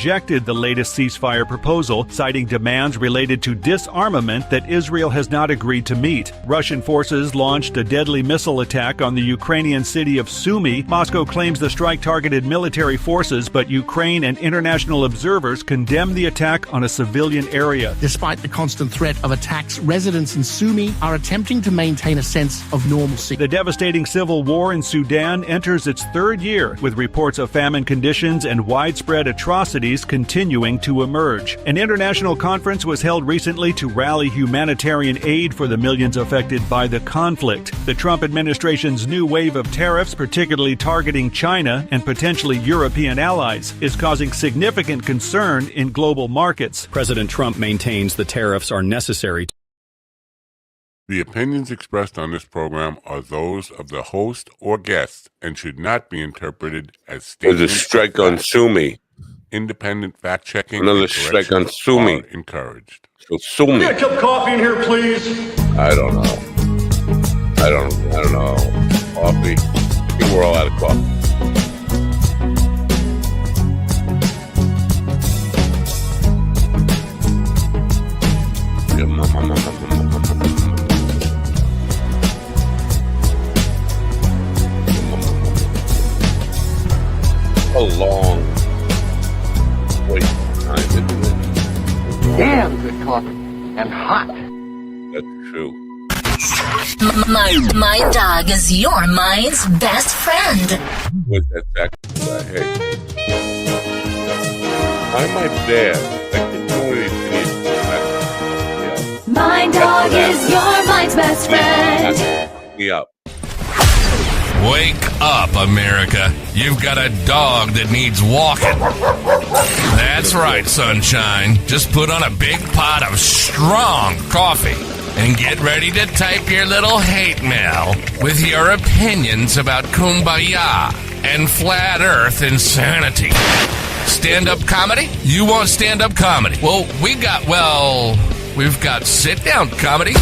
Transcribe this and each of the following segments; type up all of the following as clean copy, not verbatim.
rejected the latest ceasefire proposal, citing demands related to disarmament that Israel has not agreed to meet. Russian forces launched a deadly missile attack on the Ukrainian city of Sumy. Moscow claims the strike targeted military forces, but Ukraine and international observers condemn the attack on a civilian area. Despite the constant threat of attacks, residents in Sumy are attempting to maintain a sense of normalcy. The devastating civil war in Sudan enters its third year, with reports of famine conditions and widespread atrocities continuing to emerge. An international conference was held recently to rally humanitarian aid for the millions affected by the conflict. The Trump administration's new wave of tariffs, particularly targeting China and potentially European allies, is causing significant concern in global markets. President Trump maintains the tariffs are necessary. The opinions expressed on this program are those of the host or guest and should not be interpreted as statements. There's a strike on Sumy. Independent fact-checking. Another strike on Sumy. Encouraged. So Sumy. Get a cup of coffee in here, please. I don't know. I don't know. Coffee. I think we're all out of coffee. A long wait time, isn't it? Damn good coffee. And hot. That's true. My dog is your mind's best friend. What's that second guy? Hey. I'm my dad. I didn't know what he My dog is your mind's best friend. Me up. Wake up, America. You've got a dog that needs walking. That's right, sunshine. Just put on a big pot of strong coffee and get ready to type your little hate mail with your opinions about kumbaya and flat earth insanity. Stand-up comedy? You want stand-up comedy? Well, we've got sit-down comedy.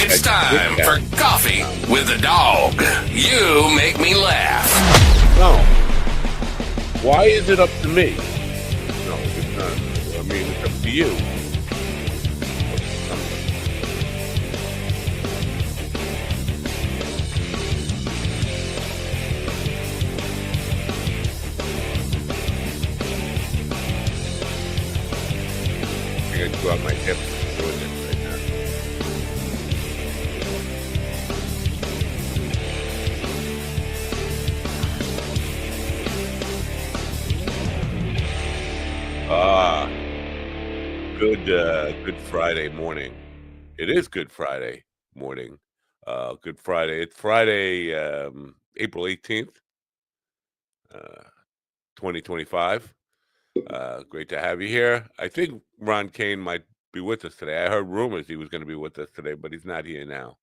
It's time for Coffee with a Dog. You make me laugh. No. Why is it up to me? No, it's not. I mean, it's up to you. I got to go out my hips doing this right now. Good Friday morning. It is Good Friday morning. Good Friday. It's Friday, April 18th, 2025. Great to have you here. I think Ron Kane might be with us today. I heard rumors he was going to be with us today, but he's not here now.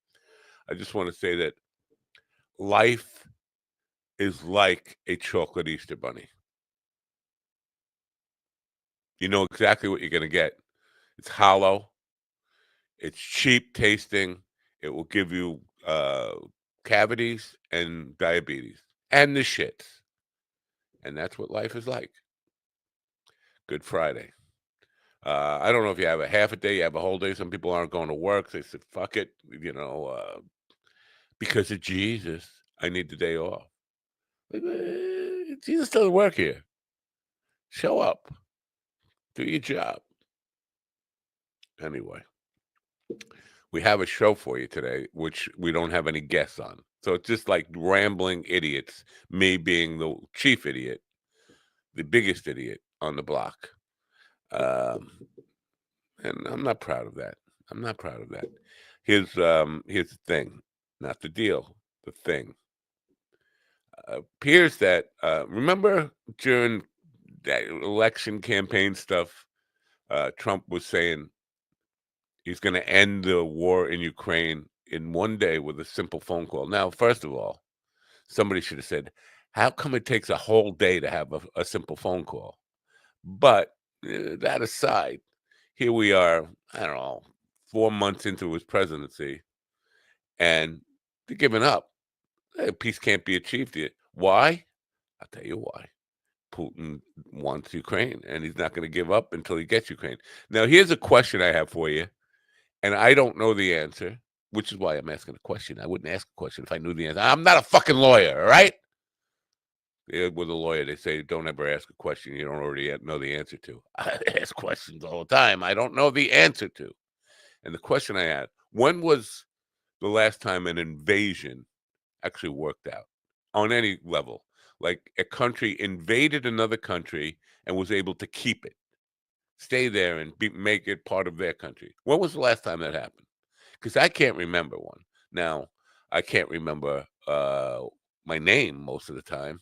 I just want to say that life is like a chocolate Easter bunny. You know exactly what you're going to get. It's hollow. It's cheap tasting. It will give you cavities and diabetes and the shits. And that's what life is like. Good Friday. I don't know if you have a half a day, you have a whole day. Some people aren't going to work. They said, fuck it, because of Jesus, I need the day off. Jesus doesn't work here. Show up. Do your job. Anyway, we have a show for you today, which we don't have any guests on. So it's just like rambling idiots, me being the chief idiot, the biggest idiot on the block. And I'm not proud of that. I'm not proud of that. Here's the thing, not the deal, the thing. Appears that, remember during that election campaign stuff, Trump was saying he's going to end the war in Ukraine in one day with a simple phone call. Now, first of all, somebody should have said, how come it takes a whole day to have a simple phone call? But that aside, here we are, I don't know, 4 months into his presidency, and they're giving up. Peace can't be achieved yet. Why? I'll tell you why. Putin wants Ukraine, and he's not going to give up until he gets Ukraine. Now, here's a question I have for you, and I don't know the answer, which is why I'm asking a question. I wouldn't ask a question if I knew the answer. I'm not a fucking lawyer, all right? With a lawyer, they say don't ever ask a question you don't already know the answer to. I ask questions all the time I don't know the answer to. And the question I had, when was the last time an invasion actually worked out on any level? Like a country invaded another country and was able to keep it, stay there and make it part of their country. When was the last time that happened? Because I can't remember one. Now, I can't remember my name most of the time.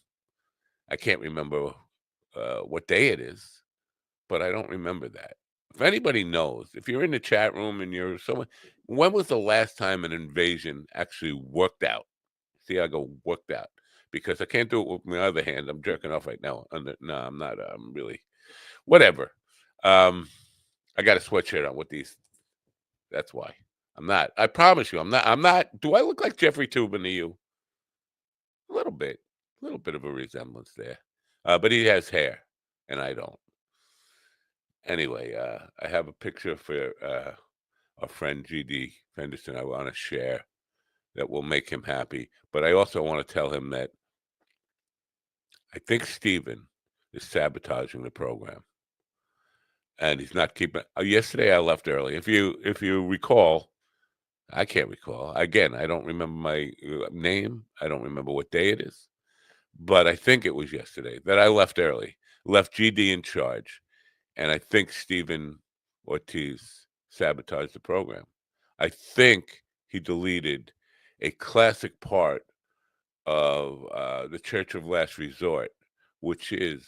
I can't remember what day it is, but I don't remember that. If anybody knows, if you're in the chat room and you're someone, when was the last time an invasion actually worked out? See, I go worked out because I can't do it with my other hand. I'm jerking off right now. No, I'm not. I'm really whatever. I got a sweatshirt on with these. That's why I'm not. I promise you, I'm not. I'm not. Do I look like Jeffrey Tubin to you? A little bit of a resemblance there. But he has hair, and I don't. Anyway, I have a picture for our friend GD Fenderson I want to share that will make him happy. But I also want to tell him that I think Steven is sabotaging the program. And he's not keeping. Yesterday I left early. If you recall, I can't recall. Again, I don't remember my name. I don't remember what day it is. But I think it was yesterday that I left early, left GD in charge. And I think Stephen Ortiz sabotaged the program. I think he deleted a classic part of the Church of Last Resort, which is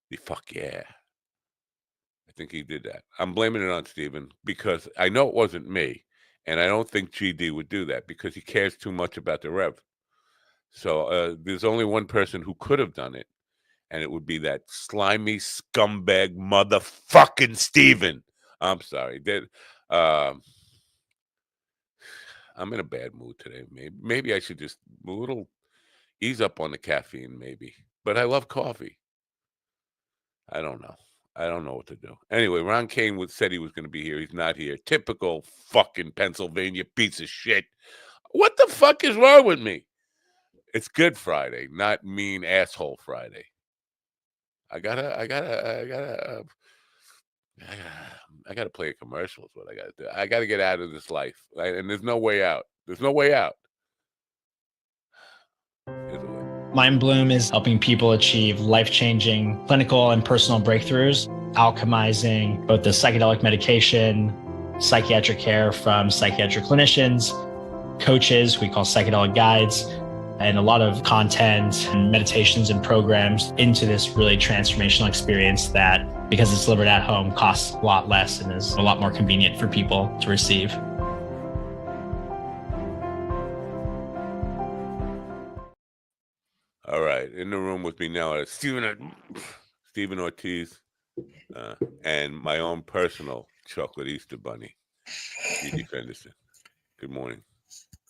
the fuck yeah. I think he did that. I'm blaming it on Stephen because I know it wasn't me. And I don't think GD would do that because he cares too much about the Rev. So there's only one person who could have done it. And it would be that slimy scumbag motherfucking Steven. I'm sorry. I'm in a bad mood today. Maybe I should just a little ease up on the caffeine, maybe. But I love coffee. I don't know. I don't know what to do. Anyway, Ron Kane said he was going to be here. He's not here. Typical fucking Pennsylvania piece of shit. What the fuck is wrong with me? It's Good Friday, not mean asshole Friday. I gotta play a commercial is what I gotta do. I gotta get out of this life. And there's no way out. There's no way out. Mind Bloom is helping people achieve life-changing clinical and personal breakthroughs, alchemizing both the psychedelic medication, psychiatric care from psychiatric clinicians, coaches, we call psychedelic guides, and a lot of content and meditations and programs into this really transformational experience that, because it's delivered at home, costs a lot less and is a lot more convenient for people to receive. All right, in the room with me now are Stephen Ortiz and my own personal chocolate Easter bunny, G.D. Fenderson. Good morning.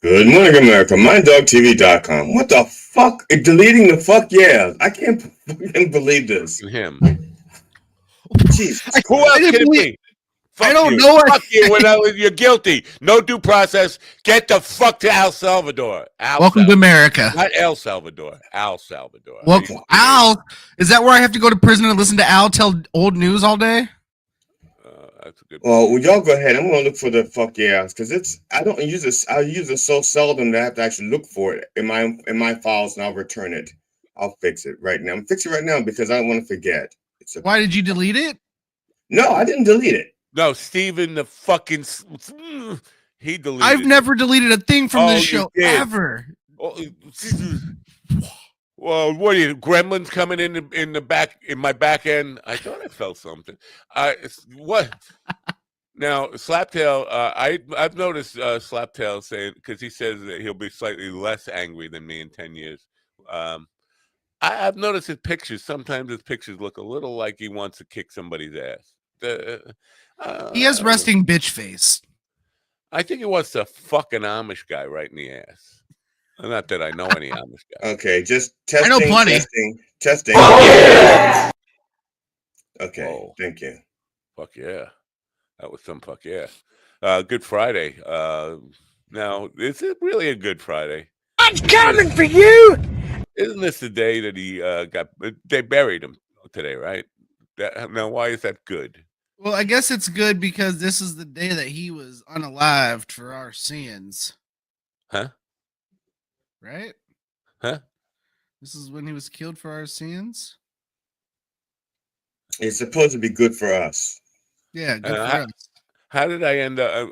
Good morning, America. MindDogTV.com. What the fuck? It's deleting the fuck yeah. I can't fucking believe this. Him. Jesus. Who else can it be? Fuck I don't you. know. Fuck you. You're guilty. No due process. Get the fuck to El Salvador. Welcome to America. Not El Salvador. Al Salvador. Well, Al, is that where I have to go to prison and listen to Al tell old news all day? That's a good. Well, y'all go ahead. I'm gonna look for the fuck yeahs because I don't use this. I use it so seldom that I have to actually look for it in my files, and I'll return it. I'll fix it right now. I'm fixing it right now because I don't want to forget. Why did you delete it? No, I didn't delete it. No, Steven, the fucking he deleted. I've never deleted a thing from this show ever. Well, what are you, gremlins coming in the back in my back end? I thought I felt something. What? Now, Slaptail, I've noticed Slaptail saying, because he says that he'll be slightly less angry than me in 10 years. I've noticed his pictures. Sometimes his pictures look a little like he wants to kick somebody's ass. He has resting bitch face. I think he wants to fuck an Amish guy right in the ass. Not that I know any Amish guys. Okay, just I know testing, plenty. testing. Okay, Whoa. thank you. Fuck yeah. That was some fuck yeah. Good Friday. Now, is it really a Good Friday? I'm coming for you. Isn't this the day that he they buried him today, right? Now, why is that good? Well, I guess it's good because this is the day that he was unalived for our sins. Huh? Right? Huh? This is when he was killed for our sins. It's supposed to be good for us. Yeah, good for us. How did I end up?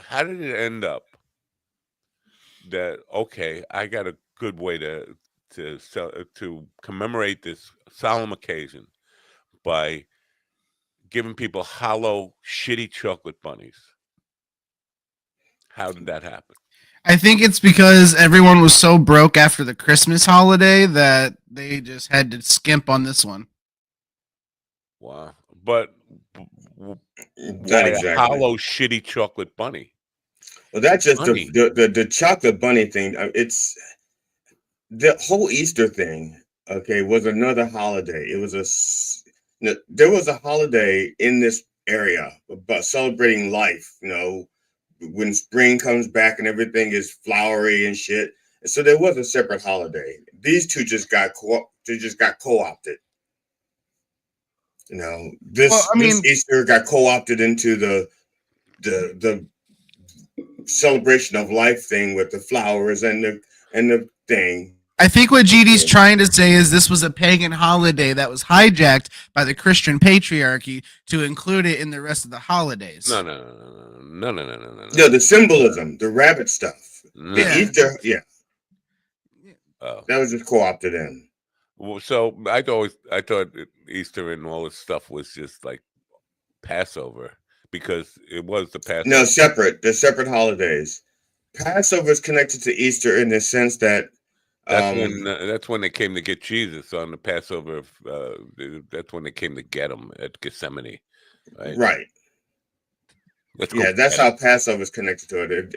How did it end up that I got a good way to commemorate this solemn occasion by giving people hollow, shitty chocolate bunnies? How did that happen? I think it's because everyone was so broke after the Christmas holiday that they just had to skimp on this one. Wow. But Not why exactly. a hollow, shitty chocolate bunny? Well, that's just the chocolate bunny thing. It's the whole Easter thing. Okay, was another holiday. It was there was a holiday in this area about celebrating life. When spring comes back and everything is flowery and shit. And so there was a separate holiday. These two just got co-opted. This Easter got co-opted into the celebration of life thing with the flowers and the thing. I think what GD's trying to say is this was a pagan holiday that was hijacked by the Christian patriarchy to include it in the rest of the holidays. No. No, the symbolism, the rabbit stuff, the Easter, that was just co-opted in. Well, so I thought Easter and all this stuff was just like Passover because it was the Passover. No, separate. They're separate holidays. Passover is connected to Easter in the sense that that's when they came to get Jesus on the Passover. That's when they came to get him at Gethsemane, right? Right. That's how Passover is connected to it.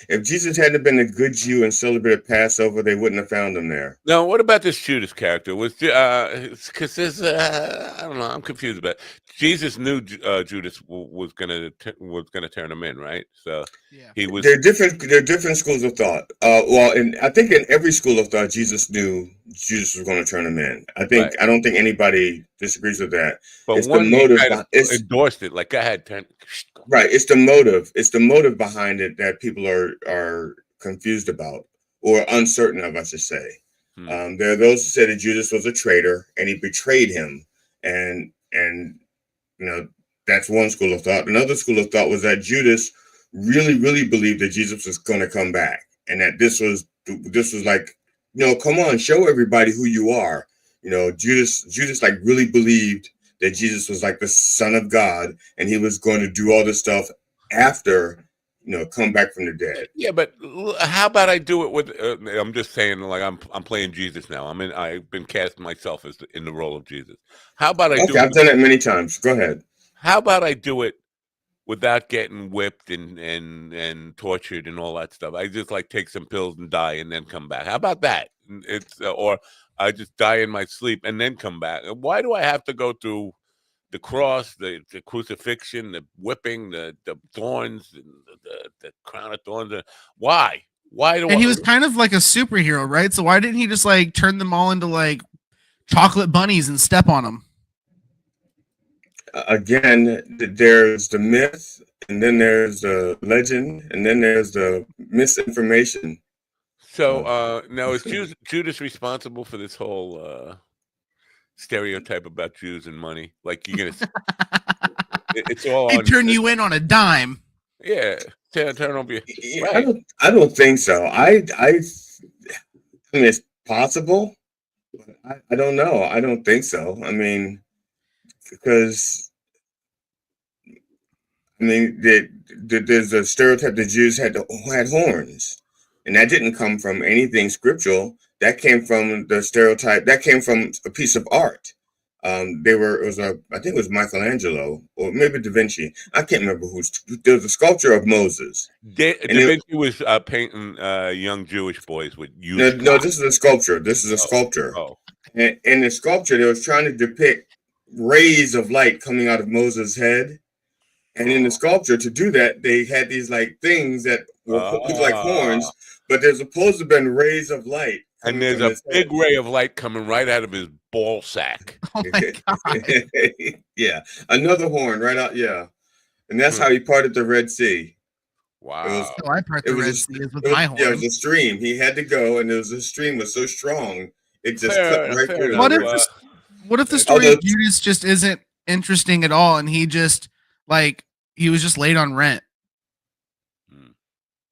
If Jesus hadn't been a good Jew and celebrated Passover, they wouldn't have found him there. Now, what about this Judas character? Was because there's I don't know, I'm confused about it. Jesus knew Judas was gonna turn him in, right? So he was. There are different schools of thought. I think in every school of thought, Jesus knew Judas was going to turn him in. I don't think anybody disagrees with that. But it's the motive. Endorsed it. Like, go ahead, turn. Right, it's the motive. It's the motive behind it that people are confused about or uncertain of, I should say. There are those who say that Judas was a traitor and he betrayed him, and that's one school of thought. Another school of thought was that Judas really, really believed that Jesus was going to come back, and that this was like, come on, show everybody who you are. Judas like really believed that Jesus was like the Son of God, and he was going to do all this stuff after, come back from the dead. Yeah, but how about I do it with? I'm just saying, like I'm playing Jesus now. I've been casting myself in the role of Jesus. How about I do it? I've done it many times. Go ahead. How about I do it without getting whipped and tortured and all that stuff? I just like take some pills and die and then come back. How about that? Or I just die in my sleep and then come back. Why do I have to go through the cross, the crucifixion, the whipping, the thorns, the crown of thorns? Why? He was kind of like a superhero, right? So why didn't he just like turn them all into like chocolate bunnies and step on them? Again, there's the myth, and then there's the legend, and then there's the misinformation. So now is Judas responsible for this whole stereotype about Jews and money? Like you're gonna, it's all. They turn you in on a dime. Yeah, turn on you. Right. I don't think so. I mean, it's possible, but I don't know. I don't think so. I mean, because there's a stereotype that Jews had horns. And that didn't come from anything scriptural. That came from the stereotype. That came from a piece of art I think it was Michelangelo or maybe Da Vinci. I can't remember there was a sculpture of Moses. Da Vinci was painting young Jewish boys with No, used no, this is a sculpture. This is a sculpture. Oh. And in the sculpture, they was trying to depict rays of light coming out of Moses' head. And in the sculpture, to do that, they had these like things that looked like horns, but there's supposed to have been rays of light. And there's a big ray of light coming right out of his ball sack. Oh my God. Yeah, another horn right out. Yeah, and that's how he parted the Red Sea. Wow. I part the Red Sea is with my horn. Yeah, it was a stream. He had to go, and the stream was so strong it just cut right through. What if the story of Judas just isn't interesting at all, and he just he was just late on rent?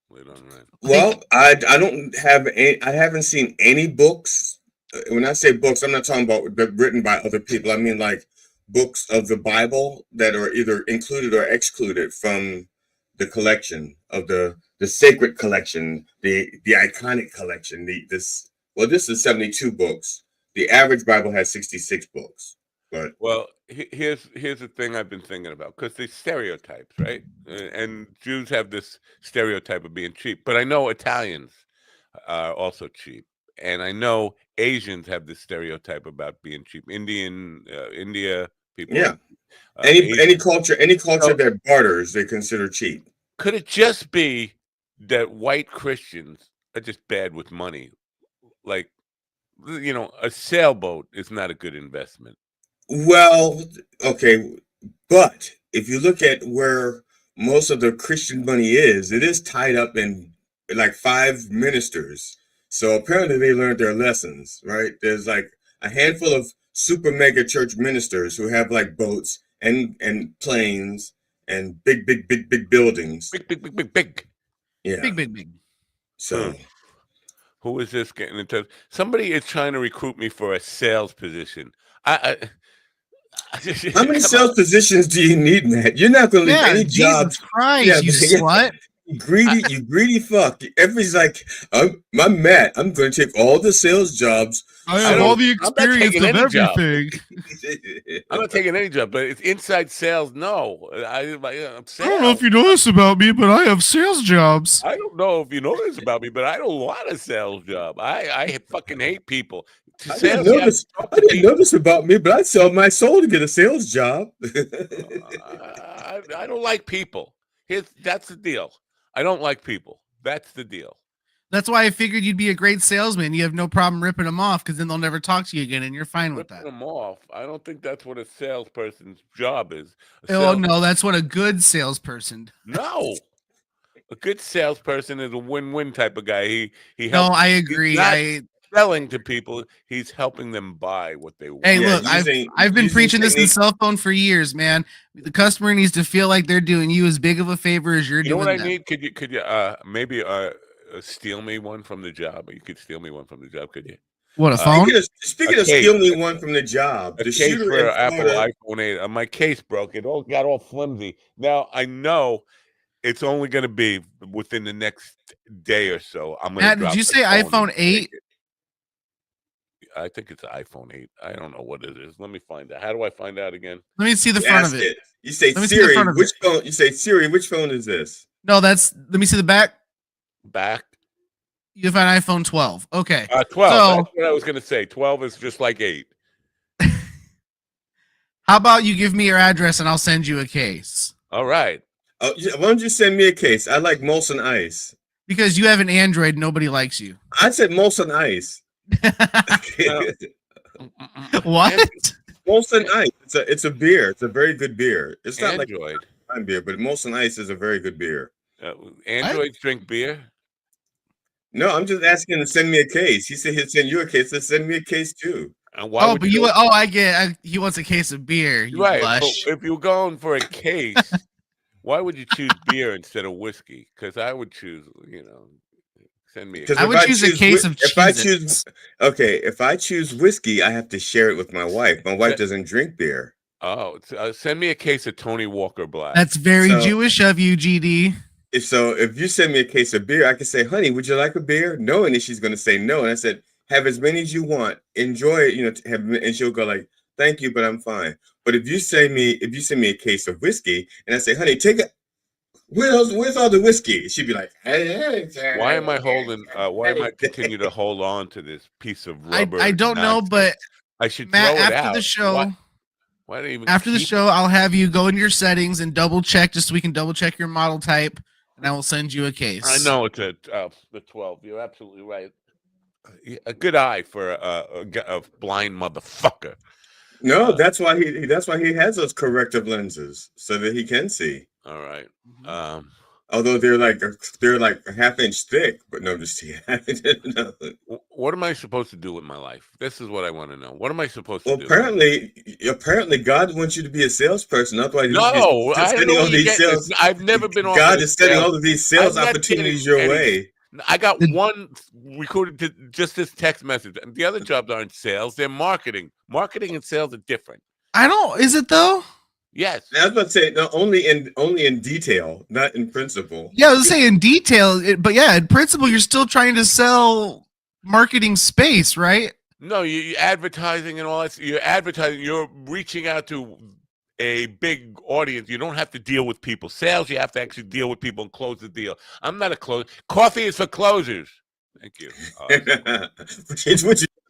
Late on rent. Well, I don't have any. I haven't seen any books. When I say books, I'm not talking about written by other people. I mean like books of the Bible that are either included or excluded from the collection of the sacred collection, the iconic collection. This is 72 books. The average Bible has 66 books. But here's the thing I've been thinking about, because the stereotypes, right? And Jews have this stereotype of being cheap, but I know Italians are also cheap, and I know Asians have this stereotype about being cheap. India people. Yeah. Any culture that barters, they consider cheap. Could it just be that white Christians are just bad with money? Like, a sailboat is not a good investment. Well, okay, but if you look at where most of the Christian money is, it is tied up in like 5 ministers. So apparently they learned their lessons, right? There's like a handful of super mega church ministers who have like boats and planes and big buildings. Big. Yeah. Big. So who is this getting into? Somebody is trying to recruit me for a sales position. How many sales positions do you need, Matt? You're not going to leave any job. Christ, you slut. You greedy fuck. Everybody's like, I'm Matt. I'm going to take all the sales jobs. I have all the experience of everything. I'm not taking any job, but it's inside sales. No, I'm sales. I don't know if you know this about me, but I have sales jobs. I don't know if you know this about me, but I don't want a sales job. I fucking hate people. I didn't know this about me, but I'd sell my soul to get a sales job. I don't like people. That's the deal. I don't like people. That's the deal. That's why I figured you'd be a great salesman. You have no problem ripping them off, because then they'll never talk to you again, and you're fine with that. Ripping them off? I don't think that's what a salesperson's job is. No, that's what a good salesperson does. No. A good salesperson is a win-win type of guy. He helps. No, I agree. Selling to people, he's helping them buy what they want. Hey, look, I've been preaching this in cell phone for years, man. The customer needs to feel like they're doing you as big of a favor as you're doing. You know what I need? Could you maybe steal me one from the job? You could steal me one from the job, could you? What, a phone? Speaking of steal me one from the job, the case for Apple iPhone 8. My case broke. It all got all flimsy. Now I know it's only going to be within the next day or so. I'm going to. Did you say iPhone 8? I think it's an iPhone 8. I don't know what it is. Let me find out. How do I find out again? Let me see the front of it. You say, Siri, which phone? You say, Siri, which phone is this? No, let me see the back. Back. You have an iPhone 12. Okay. 12. That's what I was going to say. 12 is just like 8. How about you give me your address and I'll send you a case? All right. Why don't you send me a case? I like Molson Ice. Because you have an Android, nobody likes you. I said Molson Ice. What? Molson Ice. It's a beer. It's a very good beer. It's not Android. like beer, but Molson Ice is a very good beer. Androids drink beer? No, I'm just asking to send me a case. He said he'd send you a case. Let's send me a case too. And why but he wants a case of beer. Right. If you're going for a case, why would you choose beer instead of whiskey? Because I would choose, send me. I would choose a case of Cheez-Its. If I choose whiskey, I have to share it with my wife. My wife doesn't drink beer. Oh, send me a case of Tony Walker Black. That's very Jewish of you, GD. If you send me a case of beer, I can say, honey, would you like a beer? No, and then she's going to say no. And I said, have as many as you want. Enjoy it, and she'll go like, thank you, but I'm fine. But if you send me a case of whiskey and I say, honey, take it. Where's all the whiskey? She'd be like, hey, Why am I holding? Why am I continue to hold on to this piece of rubber? I don't know, but I should Matt, throw it after out. the show, why do you even after the keep show, I'll have you go into your settings and double check just so we can double check your model type, and I will send you a case. I know it's the 12. You're absolutely right. A good eye for a blind motherfucker. No, that's why he has those corrective lenses so that he can see. All right. Although they're like a half-inch thick, but no, just no. What am I supposed to do with my life? This is what I want to know. What am I supposed to do? Apparently, God wants you to be a salesperson. That's why I don't know all these sales. I've never been. God is sending all of these sales opportunities your way. I got one recorded just this text message. The other jobs aren't sales; they're marketing. Marketing and sales are different. Is it though? Yes. I was about to say no, only in detail, not in principle. Yeah, I was saying in detail, but yeah, in principle, you're still trying to sell marketing space, right? No, you're advertising and all that. You're advertising. You're reaching out to a big audience. You don't have to deal with people. Sales, you have to actually deal with people and close the deal. I'm not a closer. Coffee is for closers. Thank you.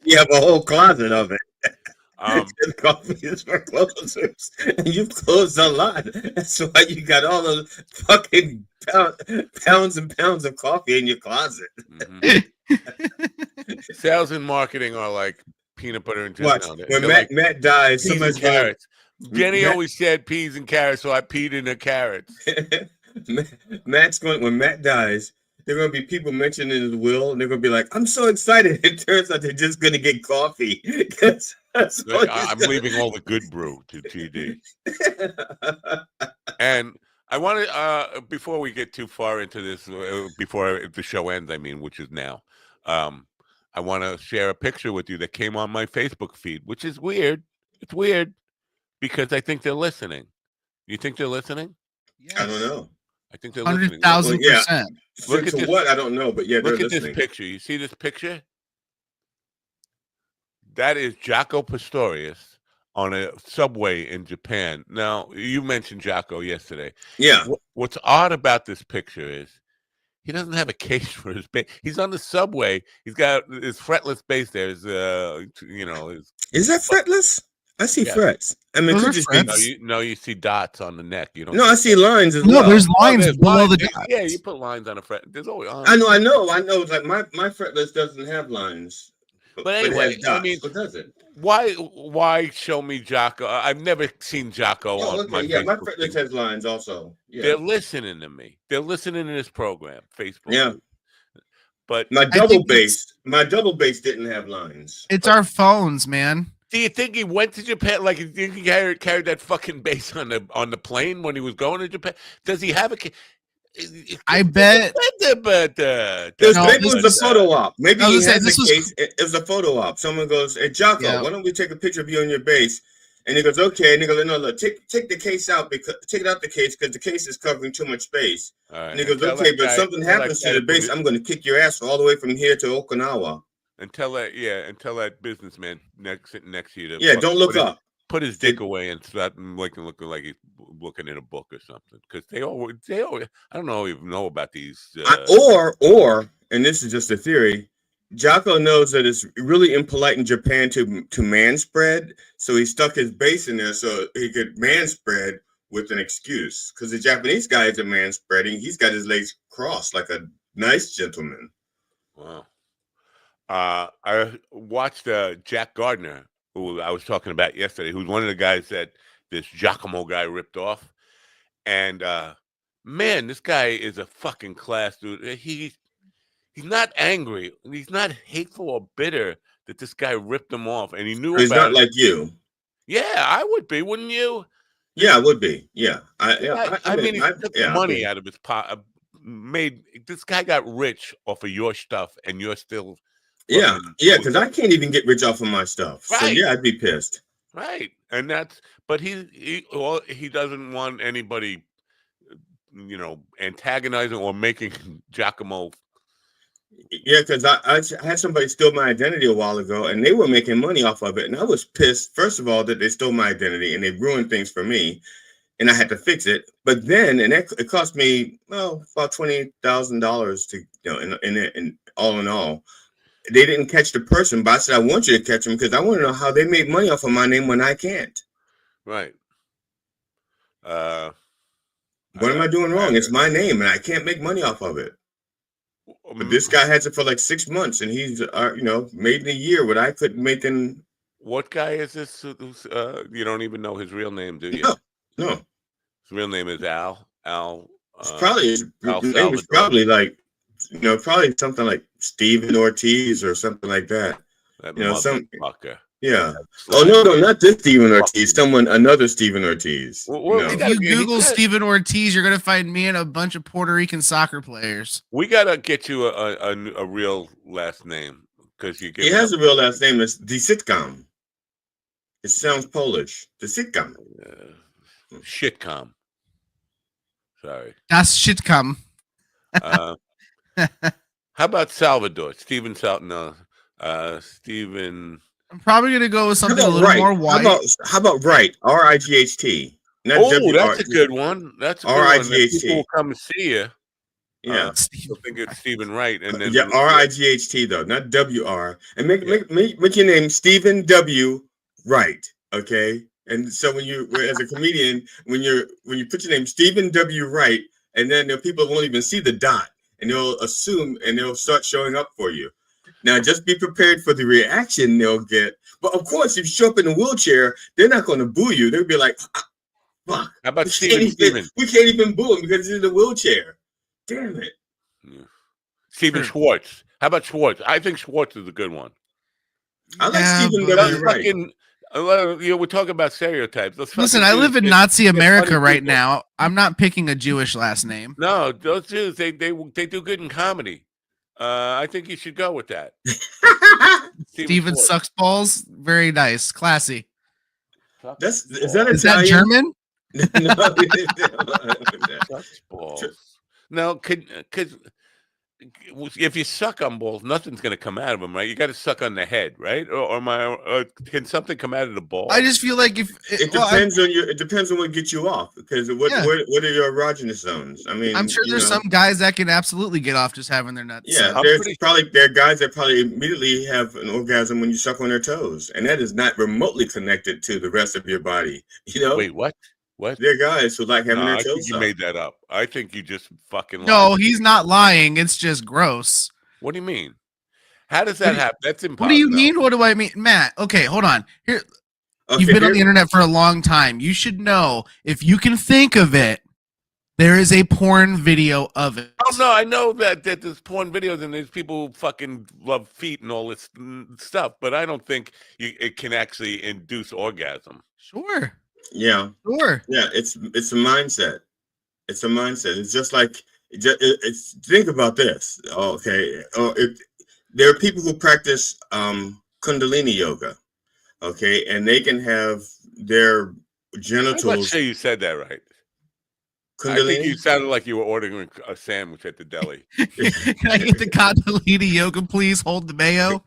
You have a whole closet of it. Coffee is for closers, and you've closed a lot. That's why you got all those fucking pounds and pounds of coffee in your closet. Sales and marketing are like peanut butter and jelly. When Matt dies, somebody's carrots. Jenny always said peas and carrots, so I peed in the carrots. When Matt dies, there are going to be people mentioning his will, and they're going to be like, I'm so excited. It turns out they're just going to get coffee. I'm leaving all the good brew to TD. And I want to, before we get too far into this, before the show ends, which is now, I want to share a picture with you that came on my Facebook feed, which is weird. It's weird because I think they're listening. You think they're listening? Yes. I don't know. I think they're listening. 100,000%. Look at this. What? I don't know, but yeah, look at this picture. You see this picture? That is Jaco Pastorius on a subway in Japan. Now, you mentioned Jaco yesterday. Yeah. What's odd about this picture is he doesn't have a case for his bass. He's on the subway. He's got his fretless bass there. Is that fretless? I see frets. I mean, could just be. No, you see dots on the neck. You don't. No, I see lines as well. No, there's lines below the dots. Yeah, you put lines on a fret. There's always. I know. Like my fretless doesn't have lines. But anyway, what does it? Why show me Jaco? I've never seen Jaco on my Facebook. My fretless has lines also. Yeah. They're listening to me. They're listening to this program, Facebook. Yeah. But my double bass didn't have lines. It's our phones, man. Do you think he went to Japan? Like, do you think he carried that fucking bass on the plane when he was going to Japan? Does he have a? I bet. Maybe it was a photo op. Maybe he has a case. It was a photo op. Someone goes, "Hey, Jaco, why don't we take a picture of you on your bass?" And he goes, "Okay." And he goes, "No, look, take the case out take it out the case because the case is covering too much space." Right, and he goes, "Okay, but something happens to the bass, I'm going to kick your ass all the way from here to Okinawa." And tell that businessman sitting next to you to don't look up. Put his dick away and start looking like he's looking in a book or something. Because they always I don't even know about these. Or and this is just a theory. Jaco knows that it's really impolite in Japan to man spread, so he stuck his bass in there so he could man spread with an excuse. Because the Japanese guy isn't man spreading; he's got his legs crossed like a nice gentleman. Wow. I watched Jack Gardner, who I was talking about yesterday, who's one of the guys that this Giacomo guy ripped off. And man, this guy is a fucking class dude. He's not angry. He's not hateful or bitter that this guy ripped him off. And he knew he's about not like you. Yeah, I would be, wouldn't you? Yeah, I would be. Yeah. I mean, he took money out of his pot. This guy got rich off of your stuff, and you're still. Yeah, because I can't even get rich off of my stuff. Right. So yeah, I'd be pissed. Right, and but he doesn't want anybody, antagonizing or making Giacomo Yeah, because I had somebody steal my identity a while ago, and they were making money off of it, and I was pissed. First of all, that they stole my identity and they ruined things for me, and I had to fix it. But then, it cost me about $20,000 to in all in all. They didn't catch the person, but I said I want you to catch them because I want to know how they made money off of my name when I can't. Right. What am I doing wrong? It's my name, and I can't make money off of it. But this guy has it for like 6 months, and he's made in a year what I couldn't make in. What guy is this? You don't even know his real name, do you? No. His real name is Al. It's probably his name is probably like, probably something like Stephen Ortiz or something like that. Motherfucker. Yeah. Oh no, not this Stephen Ortiz. Another Stephen Ortiz. If you Google Stephen Ortiz, you're gonna find me and a bunch of Puerto Rican soccer players. We gotta get you a real last name because you. He has a real last name. It's the sitcom. It sounds Polish. The sitcom. Shitcom. Sorry. Das shitcom. How about Salvador? Stephen. I'm probably gonna go with something a little more white. How about Right? R-I-G-H-T. That's a good one. That's a good R-I-G-H-T. People will come and see you. Yeah, I think it's Stephen Wright, and then R-I-G-H-T though, not W-R. And make your name Stephen W. Wright. Okay. And so when you, as a comedian, when you put your name Stephen W. Wright, and then people won't even see the dot, and they'll assume, and they'll start showing up for you. Now, just be prepared for the reaction they'll get. But of course, if you show up in a wheelchair, they're not going to boo you. They'll be like, fuck. How about Steven? We can't even boo him because he's in a wheelchair. Damn it. Yeah. Steven Schwartz. How about Schwartz? I think Schwartz is a good one. I like Stephen W. Wright. We're talking about stereotypes. Listen, I live in Nazi America right now. I'm not picking a Jewish last name. No, those Jews, they do good in comedy. I think you should go with that. Steven sucks balls. Very nice, classy. Is that German? Sucks balls. No, because if you suck on balls, nothing's going to come out of them, right? You got to suck on the head, right? Or can something come out of the ball? I just feel like it depends on what gets you off. Because what are your erogenous zones? I mean, I'm sure there's some guys that can absolutely get off just having their nuts. Yeah, there are guys that probably immediately have an orgasm when you suck on their toes, and that is not remotely connected to the rest of your body. Wait, what? What? There are guys who like having their toes. I think you made that up. I think you just fucking lied. No, he's not lying. It's just gross. What do you mean? How does that happen? That's impossible. What do you mean? What do I mean? Matt, okay, hold on. Here, you've been on the internet for a long time. You should know, if you can think of it, there is a porn video of it. Oh, no, I know that there's porn videos and there's people who fucking love feet and all this stuff, but I don't think it can actually induce orgasm. Sure. Yeah. Sure. Yeah, it's a mindset. It's a mindset. It's just like think about this. Okay. There are people who practice Kundalini yoga. Okay, and they can have their genitals. I'm not sure you said that right. Kundalini? I think you sounded like you were ordering a sandwich at the deli. Can I get the Kundalini yoga, please? Hold the mayo.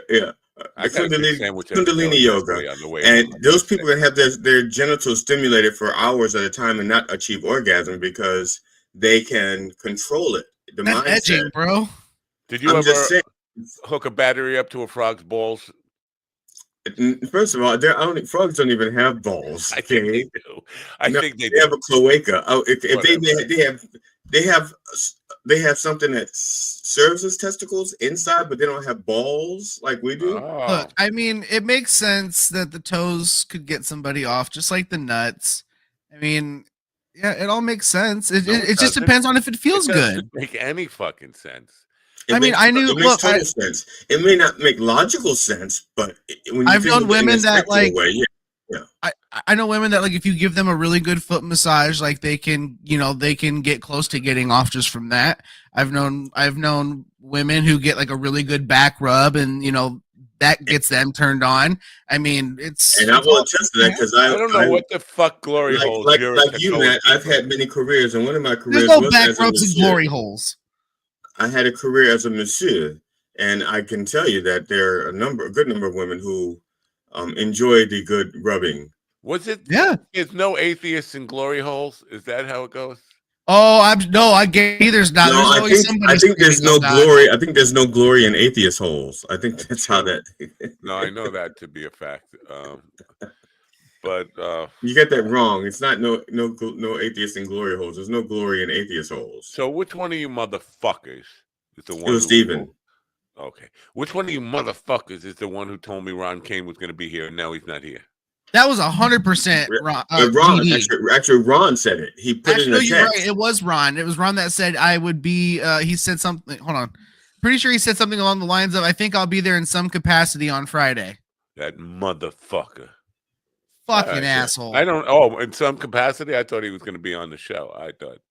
Yeah. Kundalini yoga, and those people that have their genitals stimulated for hours at a time and not achieve orgasm because they can control it. The mindset, edging, bro. Did you ever hook a battery up to a frog's balls? First of all, frogs don't even have balls. I think they do. I think they have a cloaca. If they have something that serves as testicles inside, but they don't have balls like we do. Look, I mean, it makes sense that the toes could get somebody off, just like the nuts. I mean, yeah, it all makes sense. It just depends on if it feels good. Doesn't make any fucking sense. It makes total sense. It may not make logical sense, but when I've known women that like. Way, yeah. I know women that like if you give them a really good foot massage, like they can get close to getting off just from that. I've known women who get like a really good back rub and that gets them turned on. I mean, and I will attest to that because I don't know what the fuck glory holes. Like you, Matt, I've had many careers, and one of my careers there's no back rubs and glory holes. I had a career as a masseur, and I can tell you that there are a good number of women who enjoy the good rubbing. Was it? Yeah. There's no atheists in glory holes. Is that how it goes? Oh, I guarantee there's not. No, There's always somebody. I think there's no screaming glory. I think there's no glory in atheist holes. I think that's how that. No, I know that to be a fact. But you get that wrong. It's not no atheist in glory holes. There's no glory in atheist holes. So which one of you motherfuckers is the one? It was Steven. Okay. Which one of you motherfuckers is the one who told me Ron Kane was going to be here and now he's not here? That was 100% Ron. Ron actually, Ron said it. He put it in a text. You're right. It was Ron. It was Ron that said I would be. He said something. Hold on. Pretty sure he said something along the lines of, "I think I'll be there in some capacity on Friday." That motherfucker. Fucking asshole. I don't. Oh, in some capacity, I thought he was going to be on the show. I thought.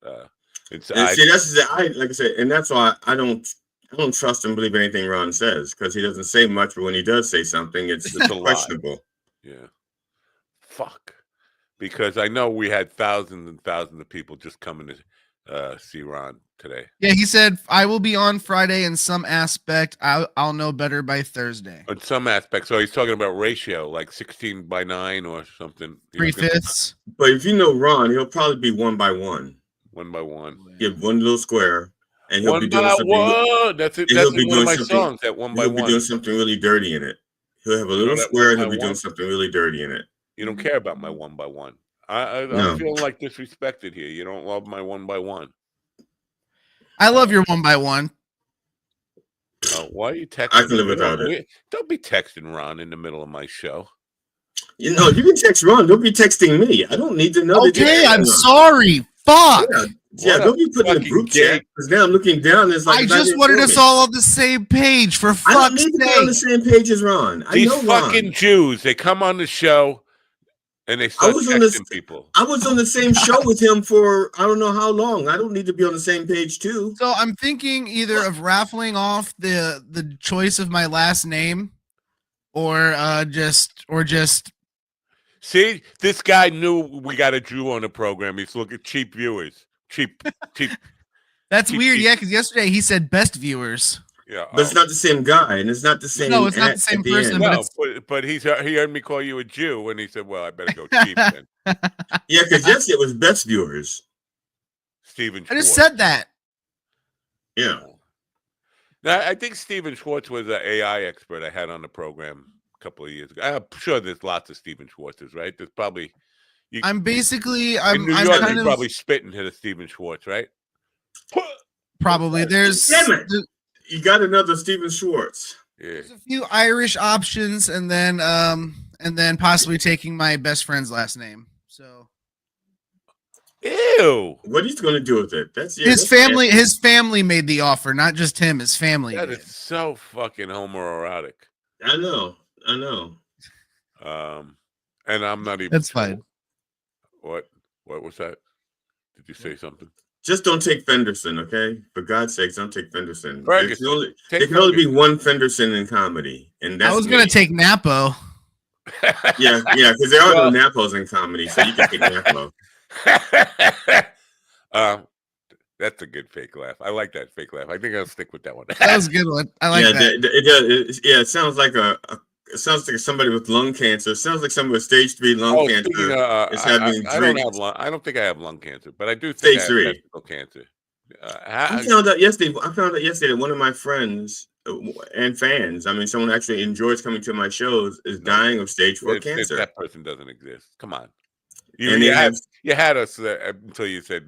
Like I said, and that's why I don't trust and believe anything Ron says, because he doesn't say much, but when he does say something, it's questionable. Yeah. Fuck. Because I know we had thousands and thousands of people just coming to see Ron today. Yeah, he said, I will be on Friday in some aspect. I'll know better by Thursday. In some aspect. So he's talking about ratio, like 16:9 or something. 3/5. But if you know Ron, he'll probably be 1 by 1. 1 by 1. Yeah, one little square. And he'll be doing something. That's it. That's one of my songs, that 1 by 1. He'll be doing something really dirty in it. He'll have a little square and he'll be doing something really dirty in it. You don't care about my 1 by 1. I'm feeling like disrespected here. You don't love my 1 by 1. I love your 1 by 1. Why are you texting? I can live without it. Don't be texting Ron in the middle of my show. You can text Ron. Don't be texting me. I don't need to know. Okay, I'm sorry. Fuck. Yeah, don't be putting in the group chat, because now I'm looking down. It's like I just wanted us all on the same page, for fuck's sake. I don't need to be on the same page as Ron. These fucking Jews, they come on the show and they start texting people. I was on the same show with him for I don't know how long. I don't need to be on the same page too. So I'm thinking either of raffling off the choice of my last name, or just. See, this guy knew we got a Jew on the program. He's looking cheap viewers. Cheap. That's weird, yeah, because yesterday he said best viewers. Yeah, but it's not the same guy, and it's not the same. No, it's not the same person. But he heard me call you a Jew, and he said, "Well, I better go cheap then." Yeah, because yesterday it was best viewers. Steven Schwartz. I just said that. Yeah. Now, I think Steven Schwartz was an AI expert I had on the program a couple of years ago. I'm sure there's lots of Steven Schwartzes, right? There's probably. I'm in New York, you're probably spitting to the Steven Schwartz, right? Probably. There's. Damn it. You got another Steven Schwartz. Yeah. There's a few Irish options, and then possibly taking my best friend's last name. So. Ew. What he's going to do with it? His family. Nasty. His family made the offer, not just him. His family. That is so fucking homoerotic. I know. And I'm not even. That's fine. What was that? Did you say something? Just don't take Fenderson, okay? For God's sakes, don't take Fenderson. There can only be one Fenderson in comedy, and that's I was going to take Napo. yeah, because there are no Napos in comedy, so you can take Napo. That's a good fake laugh. I like that fake laugh. I think I'll stick with that one. That was a good one. I like that. It sounds like it sounds like somebody with lung cancer. It sounds like somebody with stage 3 lung cancer is having drinks. I don't think I have lung cancer, but I do stage think I have 3 testicle cancer. I found out yesterday that one of my friends and fans, someone actually enjoys coming to my shows, is dying of stage 4 cancer. That person doesn't exist. Come on. You had us until you said.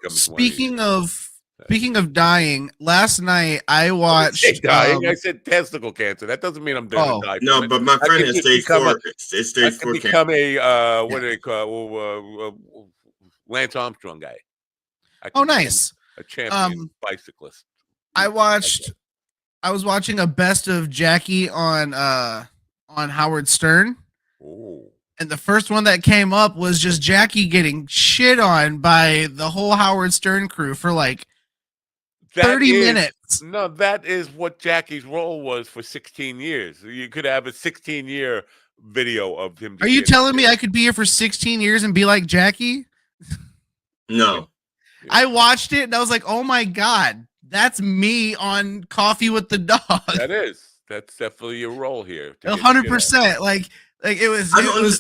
Speaking of dying, last night I watched. Dying. I said testicle cancer. That doesn't mean I'm going to die. No, but my friend has stage 4. It's stage 4 cancer. Become a what do they call Lance Armstrong guy. Nice. A champion bicyclist. I was watching a best of Jackie on Howard Stern. Ooh. And the first one that came up was just Jackie getting shit on by the whole Howard Stern crew for like 30 minutes. No, that is what Jackie's role was for 16 years. You could have a 16-year video of him. Are you telling me I could be here for 16 years and be like Jackie? No. I watched it and I was like, oh my God, that's me on Coffee with the Dog. That's definitely your role here. 100%. Like it was.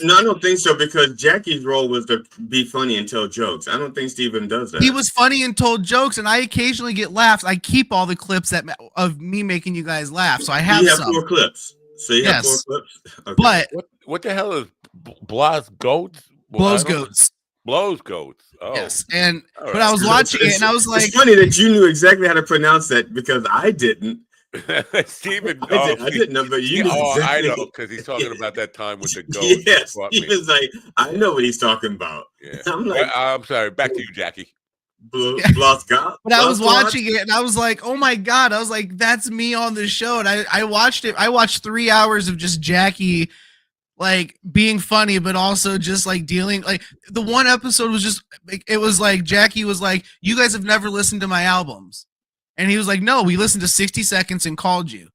No, I don't think so, because Jackie's role was to be funny and tell jokes. I don't think Steven does that. He was funny and told jokes, and I occasionally get laughs. I keep all the clips of me making you guys laugh, so I have some. 4 clips. So you have 4 clips. Okay. But what the hell is Blows Goats? Blows Goats. Blows Goats. Oh, yes. And right. But I was watching it, and I was like, it's funny that you knew exactly how to pronounce that, because I didn't. Steven, I didn't know, but you knew exactly. I know, because he's talking about that time with the goat. Yes, he was like, I know what he's talking about. Yeah. I'm like, I'm sorry. Back to you, Jackie. But I was watching it, and I was like, oh my God. I was like, that's me on the show. And I watched it. I watched 3 hours of just Jackie, like, being funny, but also just like dealing. Like, the one episode was just, it was like Jackie was like, you guys have never listened to my albums. And he was like, no, we listened to 60 Seconds and called you.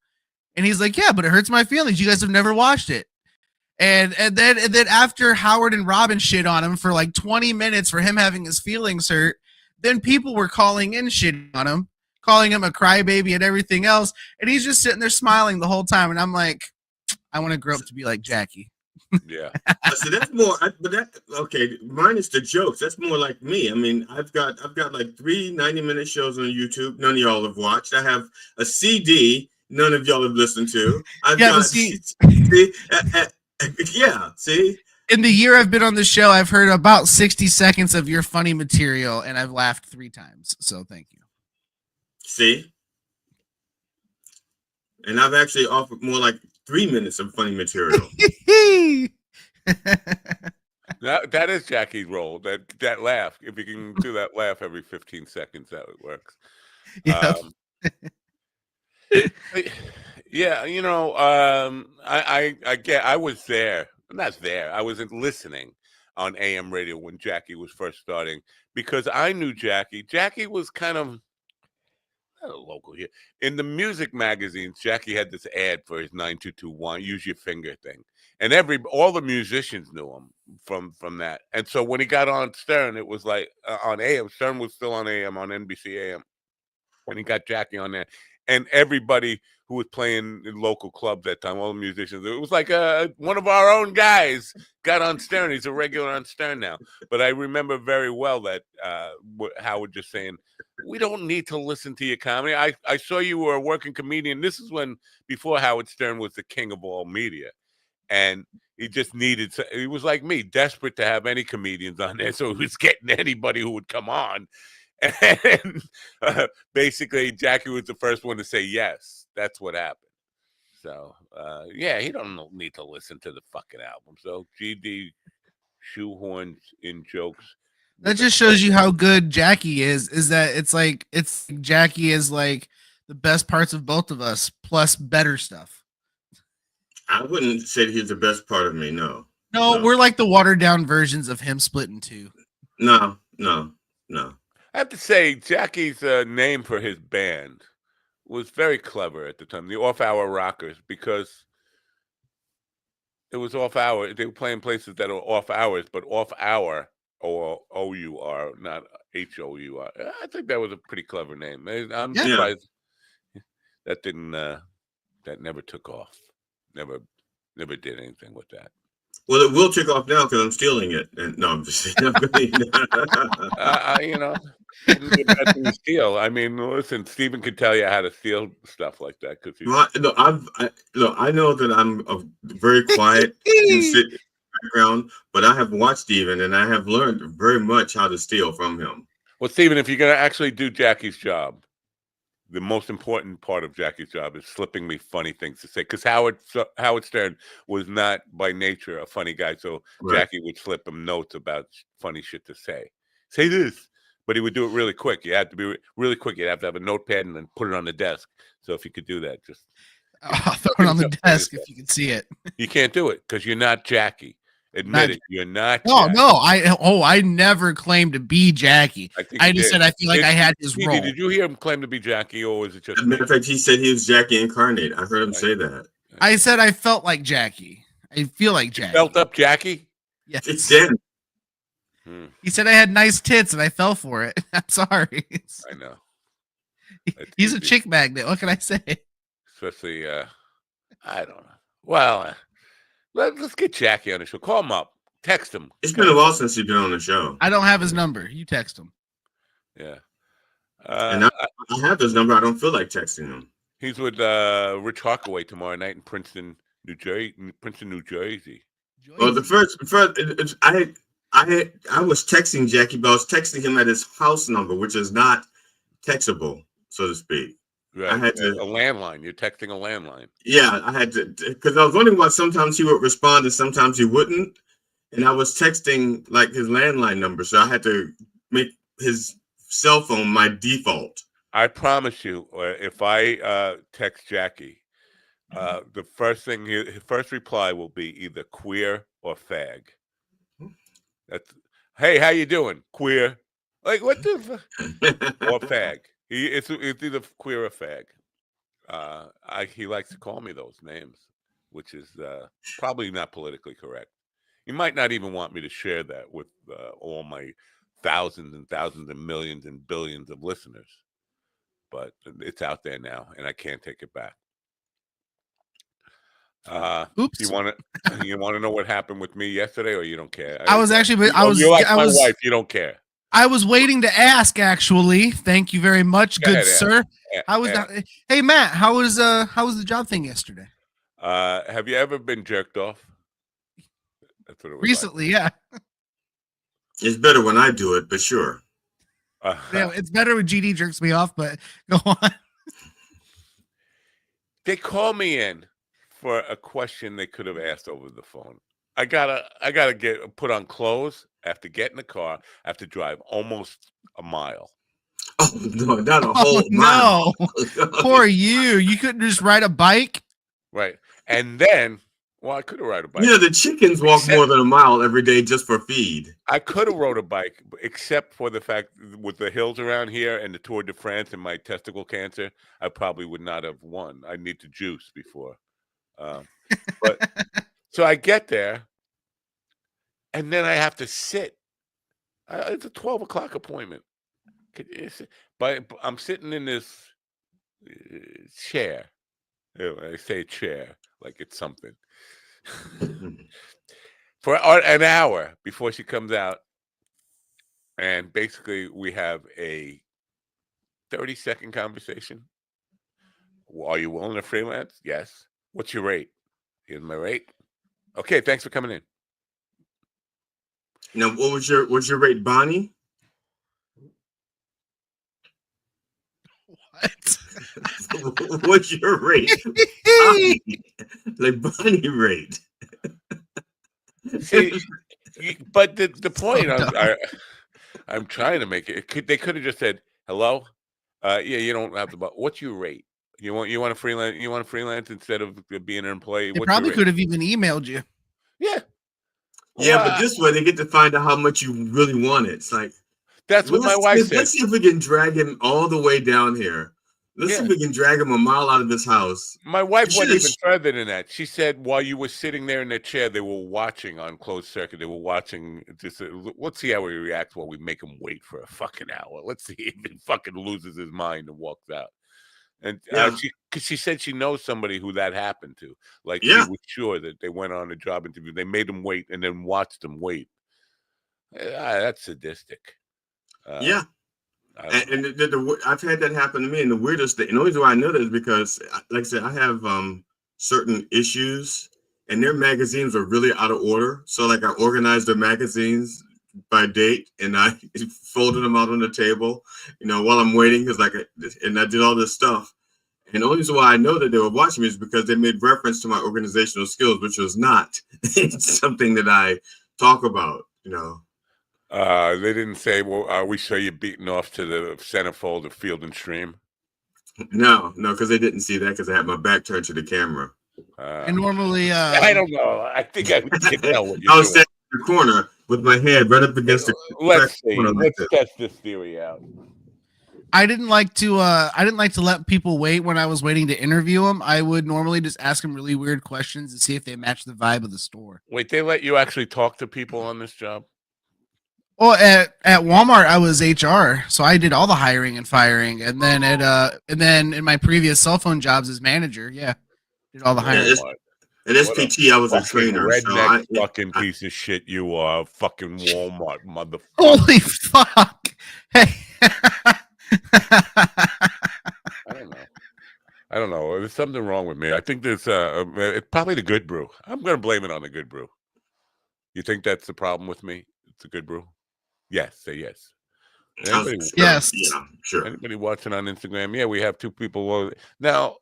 And he's like, yeah, but it hurts my feelings. You guys have never watched it. And then after Howard and Robin shit on him for like 20 minutes for him having his feelings hurt, then people were calling in shit on him, calling him a crybaby and everything else. And he's just sitting there smiling the whole time. And I'm like, I want to grow up to be like Jackie. Yeah. So that's more, but that, okay, minus the jokes, that's more like me. I mean, I've got like 3 90-minute shows on YouTube. None of y'all have watched. I have a CD. None of y'all have listened to. I've got see. Yeah, see. In the year I've been on the show, I've heard about 60 seconds of your funny material, and I've laughed 3 times. So thank you. See? And I've actually offered more like 3 minutes of funny material. That is Jackie's role. That laugh. If you can do that laugh every 15 seconds, that works. Yep. Yeah, you know, I was there. Not there. I was listening on AM radio when Jackie was first starting, because I knew Jackie. Jackie was kind of local here. In the music magazines, Jackie had this ad for his 9221 use your finger thing. And all the musicians knew him from that. And so when he got on Stern, it was like on AM. Stern was still on AM, on NBC AM. When he got Jackie on there. And everybody who was playing in local clubs that time, all the musicians, it was like one of our own guys got on Stern. He's a regular on Stern now. But I remember very well that Howard just saying, we don't need to listen to your comedy. I saw you were a working comedian. This is before Howard Stern was the king of all media. And he just he was like me, desperate to have any comedians on there. So he was getting anybody who would come on. And basically, Jackie was the first one to say yes. That's what happened. So, yeah, he don't need to listen to the fucking album. So, GD shoehorns in jokes. That just shows you how good Jackie is that it's Jackie is like the best parts of both of us plus better stuff. I wouldn't say he's the best part of me. No, we're like the watered down versions of him split in 2. No. I have to say, Jackie's name for his band was very clever at the time, the Off Hour Rockers, because it was off hour. They were playing places that are off hours, but off hour, or O-U-R, not H-O-U-R. I think that was a pretty clever name. I'm surprised that that never took off. Never did anything with that. Well, it will take off now because I'm stealing it. And no, I'm just saying. You know, bad thing to steal. I mean, listen, Steven could tell you how to steal stuff like that. I know that I'm a very quiet and sit in the background, but I have watched Steven and I have learned very much how to steal from him. Well, Steven, if you're going to actually do Jackie's job, the most important part of Jackie's job is slipping me funny things to say. Because Howard Stern was not by nature a funny guy, so right. Jackie would slip him notes about funny shit to say. Say this, but he would do it really quick. You had to be really quick. You'd have to have a notepad and then put it on the desk. So if you could do that, just throw it on the desk if you could see it. You can't do it because you're not Jackie. Admit it, you're not. No, I never claimed to be Jackie. I just said I feel like I had his role. Did you hear him claim to be Jackie, or was it just? As a matter of fact, he said he was Jackie incarnate. I heard him say that. I said I felt like Jackie. I feel like Jackie. You felt up Jackie? Yes. It's dead. He said I had nice tits and I fell for it. I'm sorry. I know. He's a chick magnet. What can I say? Especially, I don't know. Well, let's get Jackie on the show. Call him up. Text him. It's been a while since you've been on the show. I don't have his number. You text him. Yeah. And I have his number. I don't feel like texting him. He's with Rich Harkaway tomorrow night in Princeton, New Jersey. Well, the first I was texting Jackie, but I was texting him at his house number, which is not textable, so to speak. Right. I had a landline. You're texting a landline. Yeah, I had to, because I was wondering why sometimes he would respond and sometimes he wouldn't, and I was texting like his landline number, so I had to make his cell phone my default. I promise you, if I text Jackie, the first reply will be either queer or fag. That's, hey, how you doing? Queer. Like, what the or fag. It's either queer or fag. He likes to call me those names, which is probably not politically correct. He might not even want me to share that with all my thousands and thousands and millions and billions of listeners. But it's out there now, and I can't take it back. Oops. You want to know what happened with me yesterday, or you don't care? I was actually, you're like my wife. You don't care. I was waiting to ask. Actually, thank you very much, good sir. How was that? Hey, Matt, how was the job thing yesterday? Have you ever been jerked off? That's what it was recently, like. Yeah. It's better when I do it, but sure. Yeah, it's better when GD jerks me off, but go on. They call me in for a question they could have asked over the phone. I gotta get put on clothes. I have to get in the car. I have to drive almost a mile. Oh no, not a whole mile. No. Poor you. You couldn't just ride a bike? Right. And then, well, I could have rode a bike. Yeah, the chickens walk more than a mile every day just for feed. I could have rode a bike, except for the fact with the hills around here and the Tour de France and my testicle cancer, I probably would not have won. I need to juice before. But so I get there, and then I have to sit. It's a 12 o'clock appointment. But I'm sitting in this chair. I say chair like it's something. For an hour before she comes out. And basically, we have a 30-second conversation. Are you willing to freelance? Yes. What's your rate? Here's my rate. Okay, thanks for coming in. Now, what's your rate, Bonnie? What? What's your rate? Bonnie. Like Bonnie rate. See, but the point I'm trying to make it. They could have just said, "Hello, yeah, you don't have to. But what's your rate? You want to freelance? You want to freelance instead of being an employee? They probably could have even emailed you. Yeah, yeah, but this way they get to find out how much you really want it. It's like that's what my wife said. Let's see if we can drag him all the way down here. Let's see if we can drag him a mile out of this house. My wife went even further than that. She said while you were sitting there in the chair, they were watching on closed circuit. They were watching. Just let's see how he reacts while we make him wait for a fucking hour. Let's see if he fucking loses his mind and walks out. And because she said she knows somebody who that happened to. Like she was sure that they went on a job interview. They made him wait and then watched him wait. That's sadistic. Yeah. And I've had that happen to me. And the weirdest thing, and the only reason why I know that is because, like I said, I have certain issues, and their magazines are really out of order. So, like, I organized their magazines by date, and I folded them out on the table, while I'm waiting, and I did all this stuff. And the only reason why I know that they were watching me is because they made reference to my organizational skills, which was not something that I talk about, They didn't say, well, are we sure you're beating off to the centerfold of Field and Stream? No, because they didn't see that because I had my back turned to the camera. And normally, I don't know. I think I can tell what you're I was standing in the corner with my head right up against the. Let's see. Let's test this theory out. I didn't like to let people wait when I was waiting to interview them. I would normally just ask them really weird questions to see if they match the vibe of the store. Wait, they let you actually talk to people on this job? Well, at Walmart, I was HR, so I did all the hiring and firing, and then in my previous cell phone jobs as manager, did all the hiring. At SPT, I was a trainer. Redneck fucking piece of shit you are. Fucking Walmart motherfucker. Holy fuck. Hey. I don't know. There's something wrong with me. I think there's it's probably the good brew. I'm going to blame it on the good brew. You think that's the problem with me? It's a good brew? Yes, say yes. Yes. Yeah, sure. Anybody watching on Instagram? Yeah, we have 2 people. Now,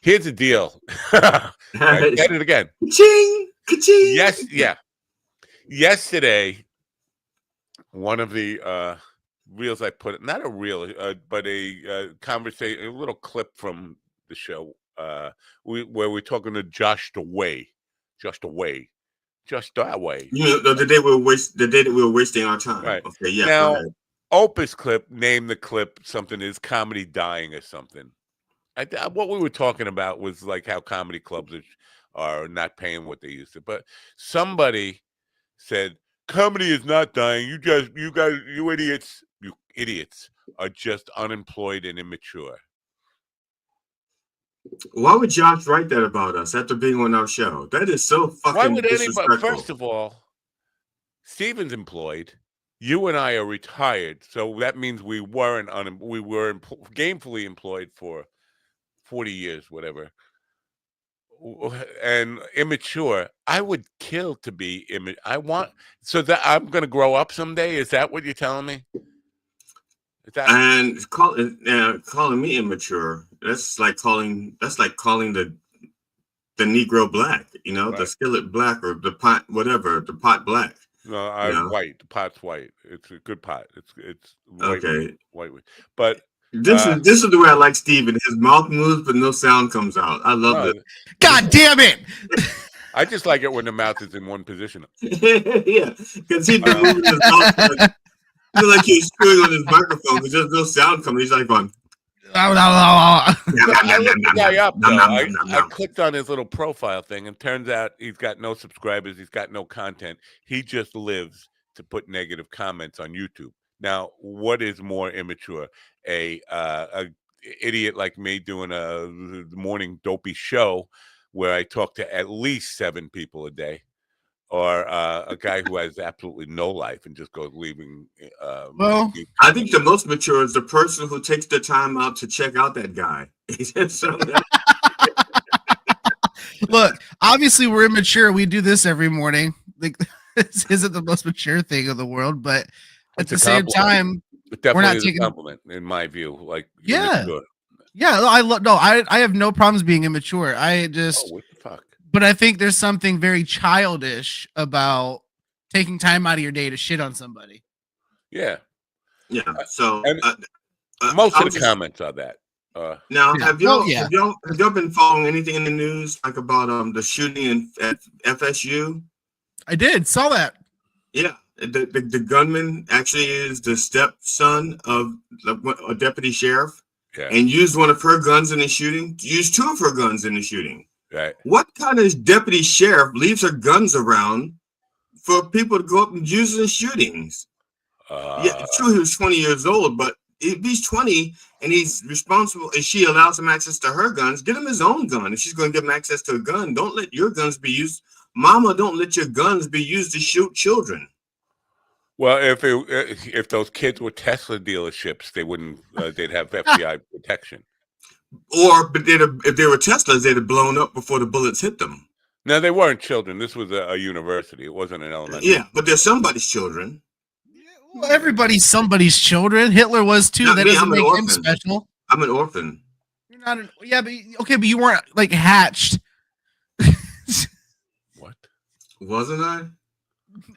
here's the deal. I get it again. Ka-ching! Ka-ching! Yes, yeah. Yesterday, one of the reels I put, not a reel, but a conversation, a little clip from the show, where we're talking to Josh that way. You know, the day that we were wasting our time. Right. Okay, yeah. Now, Opus clip, name the clip something, is comedy dying or something. What we were talking about was like how comedy clubs are not paying what they used to. But somebody said, comedy is not dying. You idiots are just unemployed and immature. Why would Josh write that about us after being on our show? That is so fucking disrespectful. First of all, Steven's employed. You and I are retired, so that means we were gainfully employed for 40 years, whatever. And immature. I would kill to be immature. So that I'm going to grow up someday. Is that what you're telling me? And calling me immature, that's like calling the Negro black, right. The skillet black, or the pot, whatever, the pot black. No, I'm white. The pot's white. It's a good pot. It's white, okay. White. But this is the way I like Steven. His mouth moves, but no sound comes out. I love it. God damn it! I just like it when the mouth is in one position. Yeah, because he'd been moving his mouth. Like he's screwing on his microphone because there's no sound coming. He's like going. I looked the guy up, though. I clicked on his little profile thing, and turns out he's got no subscribers. He's got no content. He just lives to put negative comments on YouTube. Now, what is more immature? A idiot like me doing a morning dopey show where I talk to at least 7 people a day, or a guy who has absolutely no life and just goes leaving. Well, I think the most mature is the person who takes the time out to check out that guy. Look, obviously we're immature. We do this every morning. Like, this isn't the most mature thing in the world, but at the same time, we're not taking a compliment, in my view. Like, immature. I have no problems being immature. I just what the fuck? But I think there's something very childish about taking time out of your day to shit on somebody. Yeah. Yeah. So most of the comments are that. Now, have y'all been following anything in the news like about the shooting at FSU? I did. Saw that. Yeah. The gunman actually is the stepson of a deputy sheriff, and used one of her guns in the shooting. Used 2 of her guns in the shooting. Right. What kind of deputy sheriff leaves her guns around for people to go up and use in shootings? Yeah, true, he was 20 years old, but if he's 20 and he's responsible, and she allows him access to her guns, get him his own gun. If she's going to give him access to a gun, don't let your guns be used. Mama, don't let your guns be used to shoot children. Well, if those kids were Tesla dealerships, they wouldn't. They'd have FBI protection. But if they were Teslas, they'd have blown up before the bullets hit them. No, they weren't children. This was a university. It wasn't an elementary. Yeah, but they're somebody's children. Well, everybody's somebody's children. Hitler was too. That doesn't make him special. I'm an orphan. You're not an. Yeah, but okay, but you weren't like hatched. What? Wasn't I?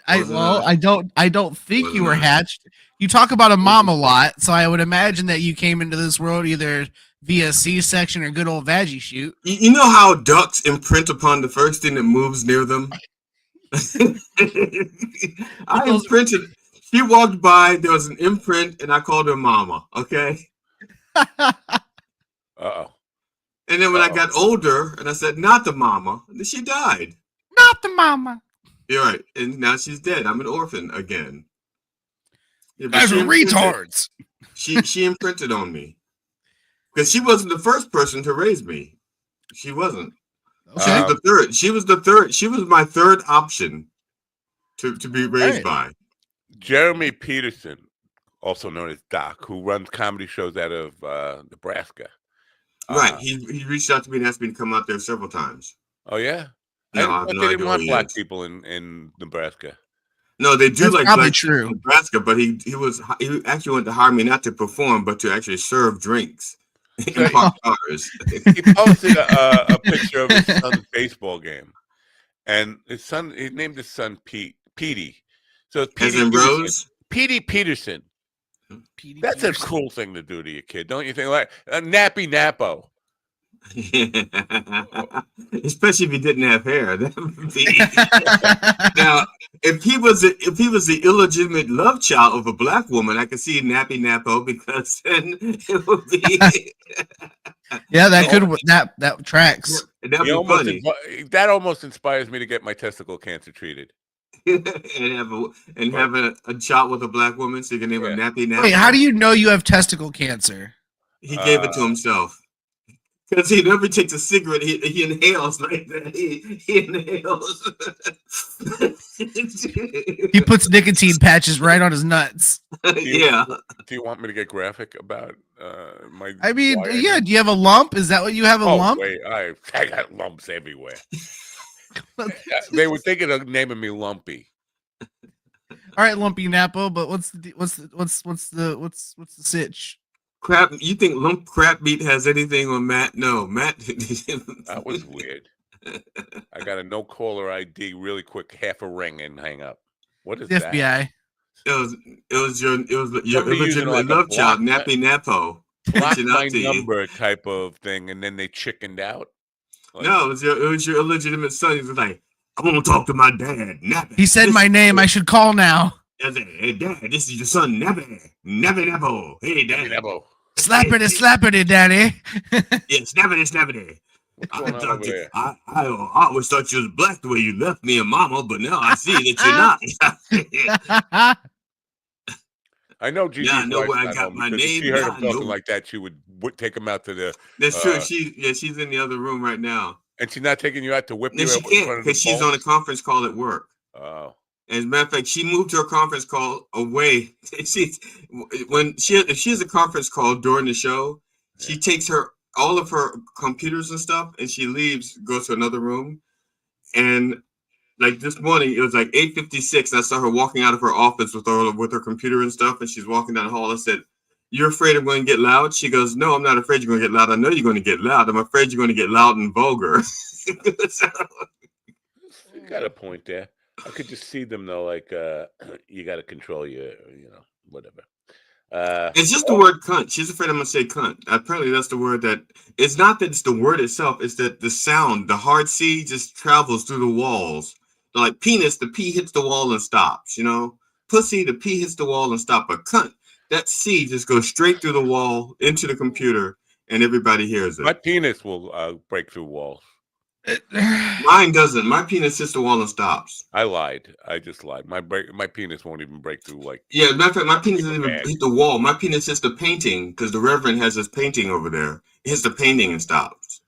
I don't think you were hatched. You talk about a mom a lot, so I would imagine that you came into this world either via C-section or good old vaggie shoot. You know how ducks imprint upon the first thing that moves near them? I imprinted. She walked by, there was an imprint, and I called her mama, okay? Uh-oh. And then when I got older, and I said, not the mama, then she died. Not the mama. You're right. And now she's dead. I'm an orphan again. Yeah, but Guys are retards. She imprinted on me. Because she wasn't the first person to raise me. She wasn't. She was the third. She was the third. She was my third option to be raised by. Jeremy Peterson, also known as Doc, who runs comedy shows out of Nebraska. Right. He reached out to me and asked me to come out there several times. Oh yeah. No, I thought they didn't want black people in Nebraska. No, they do. That's like probably black true. In Nebraska, but he actually wanted to hire me not to perform, but to actually serve drinks in parked cars. He posted a picture of his son's baseball game, and he named his son Petey. So it's Petey Peterson. Rose? Petey Peterson. That's a cool thing to do to your kid, don't you think? Like Nappy Nappo. Especially if he didn't have hair. That would be... Now, if he was the illegitimate love child of a black woman, I could see Nappy Nappo, because then it would be. Yeah, that tracks. That'd be funny. That almost inspires me to get my testicle cancer treated. and have a child with a black woman, so you can name him Nappy Nappo. Wait, how do you know you have testicle cancer? He gave it to himself. Because he never takes a cigarette, he inhales like that. He inhales. He puts nicotine patches right on his nuts. Do you want me to get graphic about my? I mean, yeah. Do you have a lump? Is that what you have? A lump? Wait, I got lumps everywhere. They were thinking of naming me Lumpy. All right, Lumpy Nappo. But what's the sitch? Crap, you think lump crap meat has anything on Matt? No, Matt. That was weird. I got a no caller ID really quick, half a ring, and hang up. What is that? FBI. It was your illegitimate love child, Nappy Nappo. Block my number type of thing, and then they chickened out. Like, no, it was your illegitimate son. He was like, I want to talk to my dad, Nappy. He said my name. I should call now. I said, hey, Dad, this is your son, Nappy Nappo. Hey, Dad. Nappo. Slappity, Daddy. Yeah, snappity. I always thought you was black the way you left me and Mama, but now I see that you're not. I know Gigi's I know where I got my name. If she heard him talking like that, she would take him out to the. That's true. She's in the other room right now. And she's not taking you out to whip you. She can't, because she's on a conference call at work. Oh. As a matter of fact, she moved her conference call away. If she has a conference call during the show, she takes all of her computers and stuff, and she leaves, goes to another room. And like this morning, it was like 8:56, and I saw her walking out of her office with her computer and stuff, and she's walking down the hall. I said, "You're afraid I'm going to get loud?" She goes, "No, I'm not afraid you're going to get loud. I know you're going to get loud. I'm afraid you're going to get loud and vulgar." You got a point there. I could just see them though, like you got to control your, whatever. It's just the word cunt. She's afraid I'm gonna say cunt. Apparently, that's the word that. It's not that it's the word itself. It's that the sound, the hard C, just travels through the walls. Like penis, the P hits the wall and stops. Pussy, the P hits the wall and stops. But cunt, that C just goes straight through the wall into the computer, and everybody hears it. My penis will break through walls. Mine doesn't. My penis hits the wall and stops. I lied. I just lied. My penis won't even break through Yeah, matter of fact, my penis doesn't even hit the wall. My penis hits the painting, because the Reverend has his painting over there. It hits the painting and stops.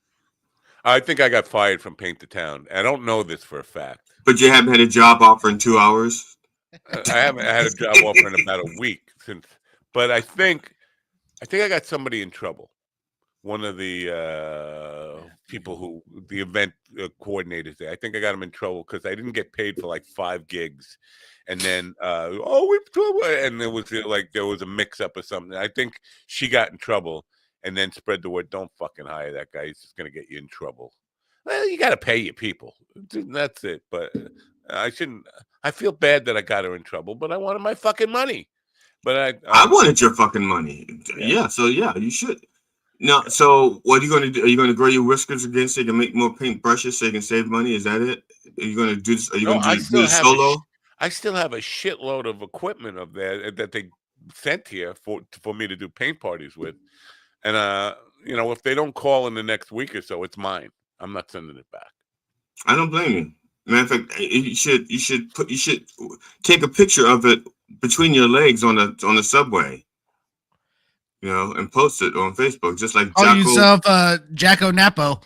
I think I got fired from Paint the Town. I don't know this for a fact. But you haven't had a job offer in 2 hours? I haven't had a job offer in about a week since. But I think I got somebody in trouble. One of the people the event coordinators there. I think I got him in trouble because I didn't get paid for like 5 gigs, and then and there was a mix up or something. I think she got in trouble and then spread the word. Don't fucking hire that guy. He's just gonna get you in trouble. Well, you got to pay your people. That's it. But I shouldn't. I feel bad that I got her in trouble, but I wanted my fucking money. But I wanted your fucking money. Yeah. So yeah, you should. No, so what are you going to do? Are you going to grow your whiskers again so you can make more paint brushes so you can save money? Is that it? Are you going to do this? Are you going to do this solo? I still have a shitload of equipment up there that they sent here for me to do paint parties with. And, if they don't call in the next week or so, it's mine. I'm not sending it back. I don't blame you. Matter of fact, you should take a picture of it between your legs on the subway, and post it on Facebook, just like Call yourself Jacko Napo.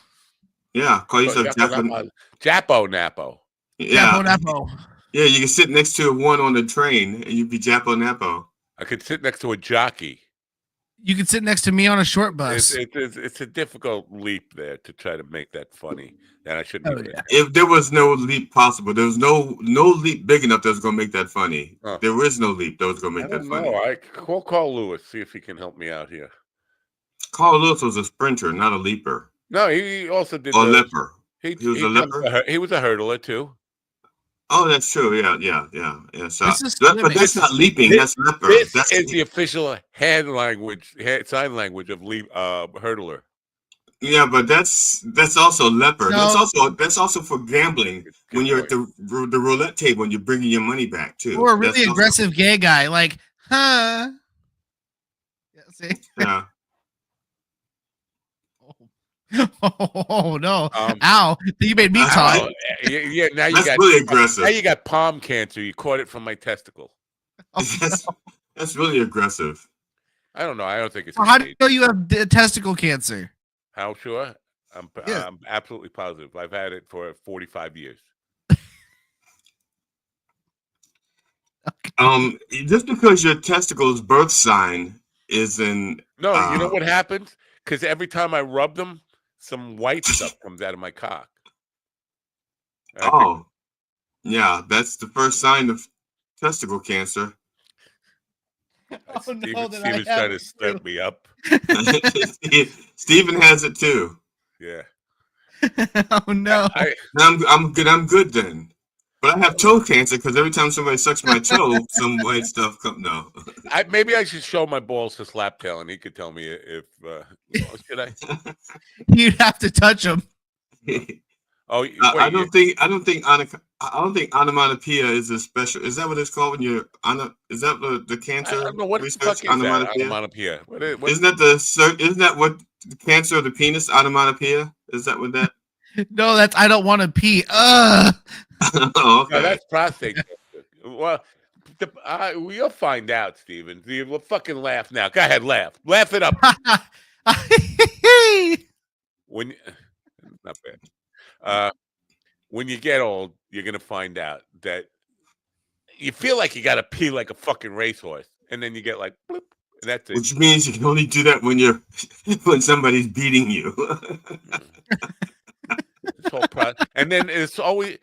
Yeah, call yourself Japo Napo. Yeah. Japo Napo. Yeah, you can sit next to one on the train and you'd be Japo Napo. I could sit next to a jockey. You could sit next to me on a short bus. It's a difficult leap there to try to make that funny. And I shouldn't. If there was no leap possible, there was no leap big enough that was going to make that funny. Huh. There is no leap that was going to make that funny. I call Carl Lewis, see if he can help me out here. Carl Lewis was a sprinter, not a leaper. No, he also did. A leaper. He was a leaper. He was a hurdler too. Oh, that's true. Yeah. So, but that's not leaping. That's leper. This is the official sign language of hurdler. Yeah, but that's also leper. No. That's also for gambling when you're at the roulette table and you're bringing your money back too. Or a really aggressive gay guy, like, huh? Yeah. See? Yeah. Oh no! Ow! You made me talk. Yeah. Now you got really aggressive. Now you got palm cancer. You caught it from my testicle. That's really aggressive. I don't know. I don't think it's. Well, how do you know you have testicle cancer? How sure? I'm absolutely positive. I've had it for 45 years. Just because your testicle's birth sign is in. No, you know what happens? Because every time I rub them, some white stuff comes out of my cock. Yeah, that's the first sign of testicle cancer. Steven's trying to step me up. Steven has it too. Yeah. Oh no! I'm good then. But I have toe cancer because every time somebody sucks my toe, some white stuff comes. No. Maybe I should show my balls to Slaptail, and he could tell me if should I? You'd have to touch them. Wait, I don't think onomatopoeia is a special. Is that what it's called when you're is that the cancer? I don't know what the fuck is onomatopoeia. Isn't that what the cancer of the penis? Onomatopoeia? Is that what that? No, that's I don't want to pee. Oh, okay. No, that's prostate cancer. Well, you'll find out, Steven. You'll fucking laugh now. Go ahead, laugh it up. Not bad. When you get old, you're gonna find out that you feel like you gotta pee like a fucking racehorse, and then you get like, bloop, and that's it. Which means you can only do that when somebody's beating you. This whole process, and then it's always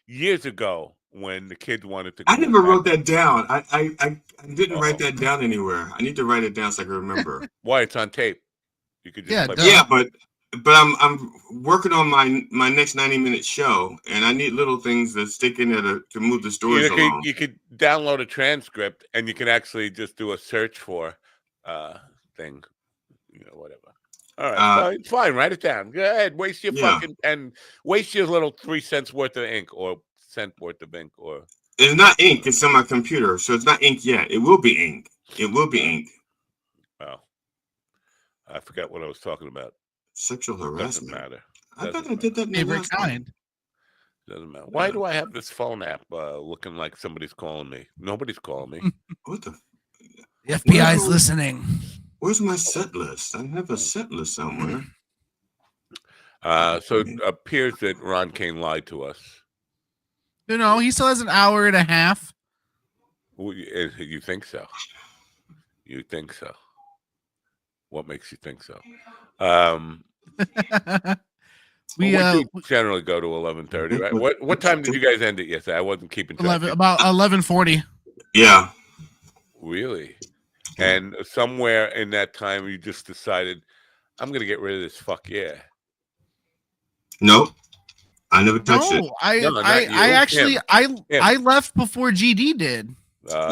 years ago when the kids wanted to. I never wrote that down. I didn't write that down anywhere. I need to write it down so I can remember. Why? It's on tape. You could just but I'm working on my next 90-minute show, and I need little things that stick in there to move the stories along. You could download a transcript, and you can actually just do a search for thing, whatever. All right, it's fine. Write it down. Go ahead. Waste your fucking pen. Waste your little 3 cents worth of ink or cent worth of ink. Or it's not ink. It's on my computer, so it's not ink yet. It will be ink. It will be ink. Oh, I forgot what I was talking about. Sexual harassment. Doesn't matter. I thought I did that. Favorite kind. Doesn't matter. Why do I have this phone app looking like somebody's calling me? Nobody's calling me. What the? The FBI's listening. Where's my set list? I have a set list somewhere. So it appears that Ron Kane lied to us. No, he still has an hour and a half. You think so? You think so? What makes you think so? We generally go to 11:30, right? What time did you guys end it yesterday? I wasn't keeping track. About 11:40. Yeah. Really? And somewhere in that time, you just decided, I'm going to get rid of this. Fuck yeah. Nope. I never touched it. I left before GD did.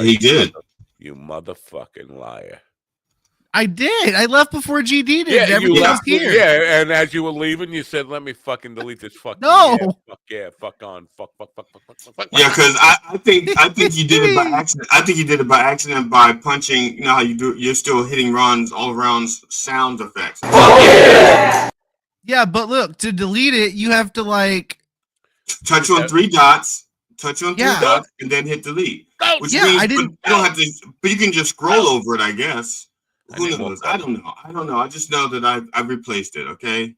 He did. You motherfucking liar. I did. I left before GD did. Yeah, everything was here. Yeah, and as you were leaving, you said, "Let me fucking delete this fucking." No. Fuck on, fuck. Yeah, because I think you did it by accident. I think you did it by accident by punching. You know how you do? You're still hitting Ron's all around sound effects. Fuck yeah. Yeah, but look, to delete it, you have to like touch on three dots, and then hit delete. Which means, I but didn't. you don't have to. But you can just scroll over it, I guess. Who knows? I don't know. I just know that I've replaced it. Okay.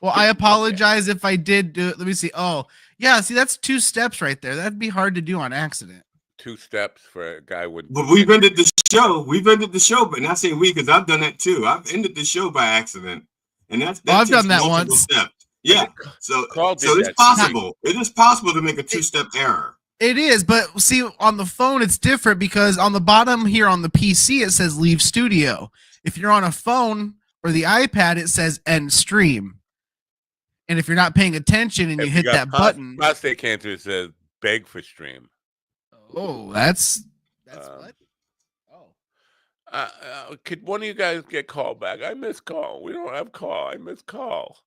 Well, I apologize if I did do it. Let me see. Oh, yeah. See, that's 2 steps right there. That'd be hard to do on accident. 2 steps for a guy with. But we've ended the show. But not saying we, because I've done that too. I've ended the show by accident, and I've done that once. Steps. Yeah. So it's possible. It is possible to make a 2-step error. It is, but see, on the phone, it's different because on the bottom here on the PC, it says leave studio. If you're on a phone or the iPad, it says end stream. And if you're not paying attention and you hit that button. Prostate cancer says beg for stream. Oh, that's what? Oh. Could one of you guys get called back? I miss call. We don't have call. I miss call.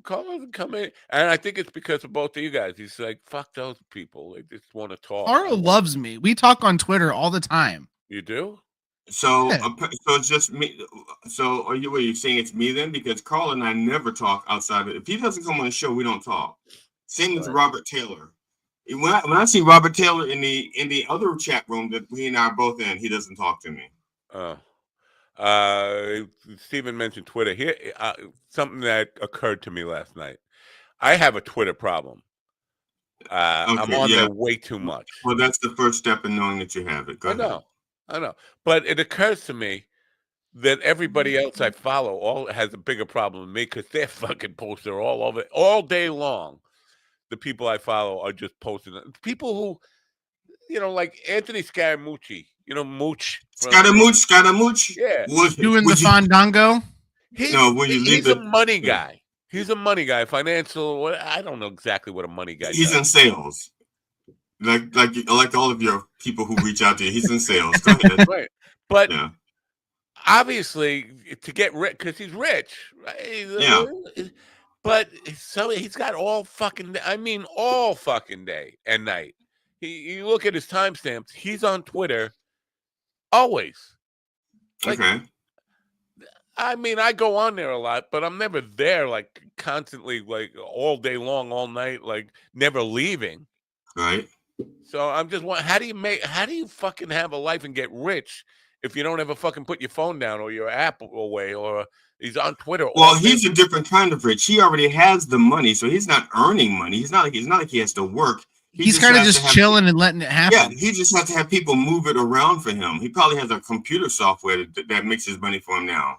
Call doesn't come in, and I think it's because of both of you guys. He's like, "Fuck those people. They just want to talk." Carl loves me. We talk on Twitter all the time. You do? So, so it's just me. So, are you saying it's me then? Because Carl and I never talk outside of it. If he doesn't come on the show, we don't talk. Same with Robert Taylor. When I see Robert Taylor in the other chat room that he and I are both in, he doesn't talk to me. Oh. Stephen mentioned Twitter. Here, something that occurred to me last night. I have a Twitter problem. I'm on there way too much. Well, that's the first step in knowing that you have it. Go ahead. I know. But it occurs to me that everybody else I follow all has a bigger problem than me because they're fucking posted all over all day long. The people I follow are just posting. People who, like Anthony Scaramucci. Mooch. Scaramouche. Yeah. Doing the Fandango? He's a money guy. He's a money guy. Financial. I don't know exactly what a money guy. He's in sales. Like all of your people who reach out to you. He's in sales. Go ahead. Right. But obviously, to get rich, because he's rich, right? Yeah. But so he's got all fucking day and night. You look at his timestamps. He's on Twitter. Always. Okay. I go on there a lot, but I'm never there like constantly, like all day long, all night, like never leaving. Right. So I'm just wondering, how do you fucking have a life and get rich if you don't ever fucking put your phone down or your app away or he's on Twitter? Well, he's a different kind of rich. He already has the money, so he's not earning money. He's not like he has to work. He's kind of just chilling and letting it happen. Yeah, he just has to have people move it around for him. He probably has a computer software that makes his money for him now.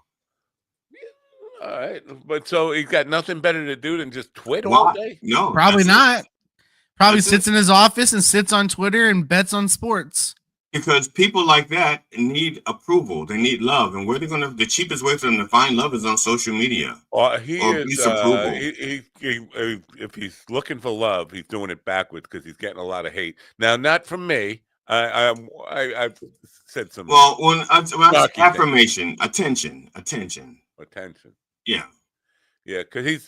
All right, but so he's got nothing better to do than just tweet all day? No, probably not. Probably sits in his office and sits on Twitter and bets on sports. Because people like that need approval. They need love. And where they're going to, the cheapest way for them to find love is on social media. If he's looking for love, he's doing it backwards because he's getting a lot of hate. Now, not from me. I've said some. Well, when I affirmation, attention. Yeah. Yeah, because he's.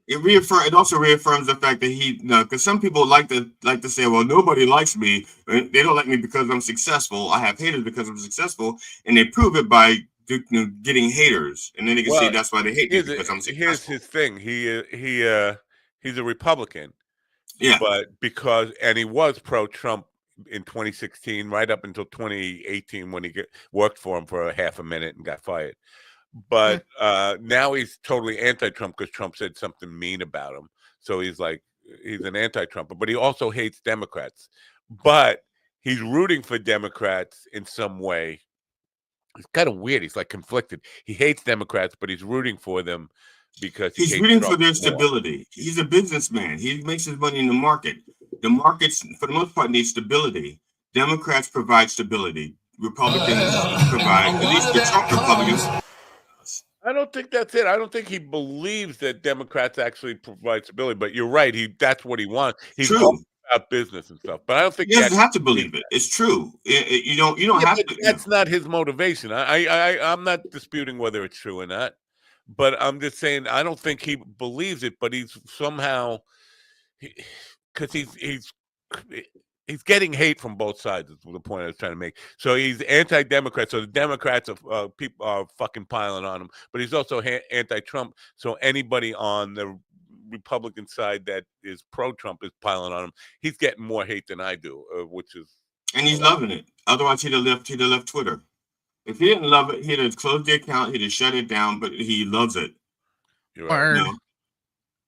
It also reaffirms the fact that because some people like to say, well, nobody likes me. They don't like me because I'm successful. I have haters because I'm successful, and they prove it by getting haters, and then they can see that's why they hate me because I'm successful. Here's his thing. He's a Republican. Yeah, but he was pro-Trump in 2016, right up until 2018 when he worked for him for half a minute and got fired. But now he's totally anti-Trump because Trump said something mean about him. So he's an anti-Trumper, but he also hates Democrats. But he's rooting for Democrats in some way. It's kind of weird. He's like conflicted. He hates Democrats, but he's rooting for them because he's rooting for their stability. He's a businessman. He makes his money in the market. The markets, for the most part, need stability. Democrats provide stability. Republicans provide, at least the Trump Republicans. I don't think that's it. I don't think he believes that Democrats actually provide stability. But you're right. That's what he wants. He's talking about business and stuff. But I don't think he doesn't have to believe it. It's true. You don't have to. That's not his motivation. I'm not disputing whether it's true or not. But I'm just saying I don't think he believes it. But he's somehow because he's he's getting hate from both sides. Is the point I was trying to make. So he's anti-Democrat. So the Democrats are people are fucking piling on him, but he's also anti-Trump. So anybody on the Republican side that is pro-Trump is piling on him. He's getting more hate than I do, which is. And he's loving it. Otherwise, he'd have left Twitter. If he didn't love it, he'd have closed the account. He'd have shut it down. But he loves it. You're right. No.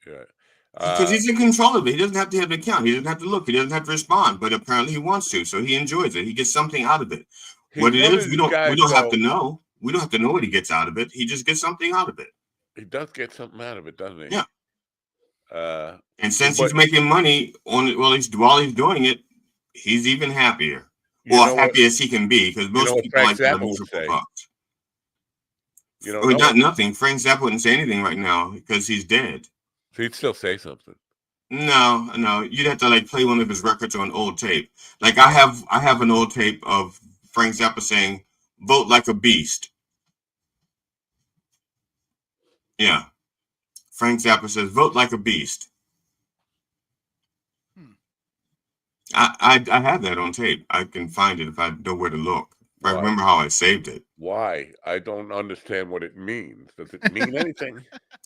You're right. Because he's in control of it. He doesn't have to have an account. He doesn't have to look. He doesn't have to respond. But apparently he wants to. So he enjoys it. He gets something out of it. What it is, we don't have to know. We don't have to know what he gets out of it. He just gets something out of it. He does get something out of it, doesn't he? Yeah. And since he's making money on it while he's doing it, he's even happier. Happy as he can be, because most people like to lose a bucks. Not nothing. Frank Zappa wouldn't say anything right now because he's dead. He'd still say something. No. You'd have to like play one of his records on old tape. Like I have an old tape of Frank Zappa saying, "Vote like a beast." Yeah. Frank Zappa says, "Vote like a beast." I have that on tape. I can find it if I know where to look. I remember how I saved it. Why? I don't understand what it means. Does it mean anything?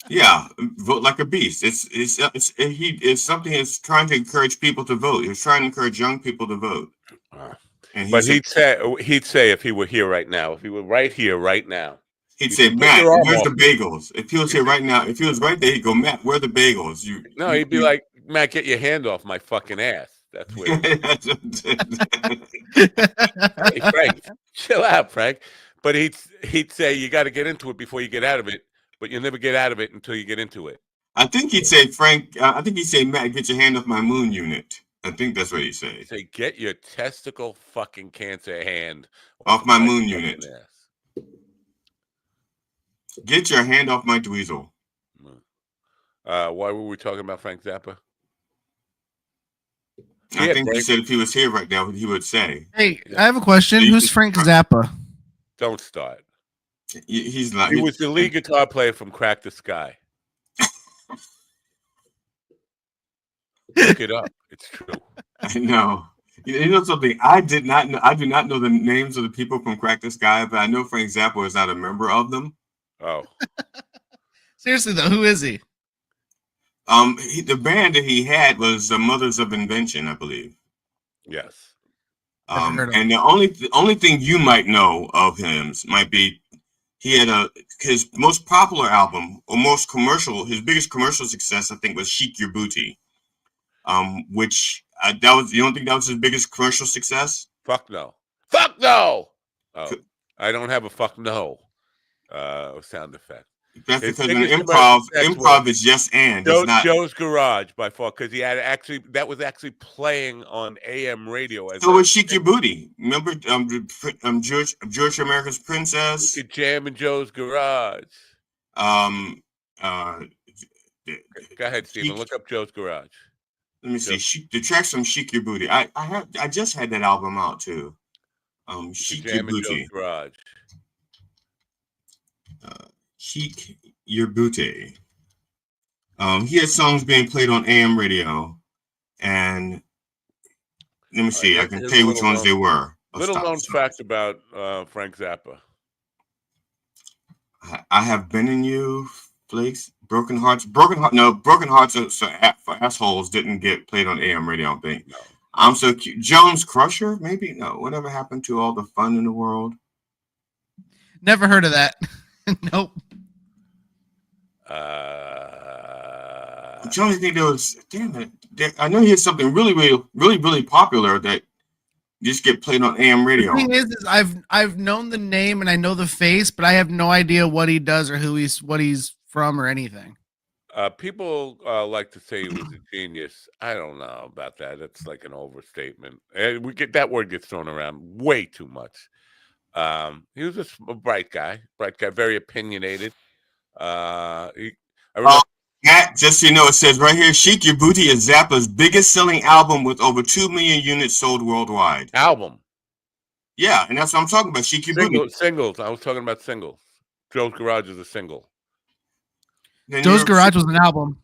Yeah, vote like a beast. It's something that's trying to encourage people to vote. He's trying to encourage young people to vote. But he'd say if he were here right now, if he were right here right now, he'd say, "Matt, where's the bagels?" If he was here right now, if he was right there, he'd go, "Matt, where are the bagels?" He'd be like, "Matt, get your hand off my fucking ass." That's where. Hey, Frank, chill out, Frank. But he'd say you got to get into it before you get out of it, but you'll never get out of it until you get into it. I think he'd say, Frank. I think he'd say, "Matt, get your hand off my moon unit." I think that's what he'd say. He'd say, "Get your testicle fucking cancer hand off my moon unit. Get your hand off my dweezil." Why were we talking about Frank Zappa? I think he said if he was here right now, he would say. Hey, I have a question. Who's Frank Zappa? Don't start. He's not. He was the lead guitar player from Crack the Sky. Look it up. It's true. I know. You know something? I do not know the names of the people from Crack the Sky, but I know Frank Zappa is not a member of them. Oh. Seriously though, who is he? The band that he had was the Mothers of Invention, I believe. Yes. And the only thing you might know of him might be he had his most popular album or his biggest commercial success, I think, was "Chic Your Booty," which you don't think that was his biggest commercial success? Fuck no. Fuck no. Oh, I don't have a fuck no sound effect. That's because in improv is yes and. Joe's Garage by far, because that was actually playing on AM radio. So was "Chic Your Booty." Remember George America's Princess? You could jam in Joe's Garage. Go ahead, Stephen. Look up Joe's Garage. Let me see. The tracks from "Chic Your Booty." I just had that album out too. "Chic Your Booty." Joe's Garage. "Chic Your Booty." He had songs being played on AM radio, and let me see. I can tell you which ones they were. Little known fact about Frank Zappa. I Have Been in You, Flakes, Broken Hearts. Broken Hearts for Assholes didn't get played on AM radio, I don't think. No. I'm So Cute. Jones Crusher, maybe? No. Whatever happened to all the fun in the world? Never heard of that. Nope. I'm trying to think I know he had something really popular that just get played on AM radio. The thing is I've known the name and I know the face, but I have no idea what he does or what he's from or anything. People like to say he was a genius. I don't know about that. It's like an overstatement. That word gets thrown around way too much. He was just a bright guy, very opinionated. I remember. Matt, just so you know, it says right here, "Chic Your Booty" is Zappa's biggest selling album with over 2 million units sold worldwide. Album. Yeah, and that's what I'm talking about. "Chic Your Booty." Singles. I was talking about singles. Joe's Garage is a single. Joe's Garage was an album.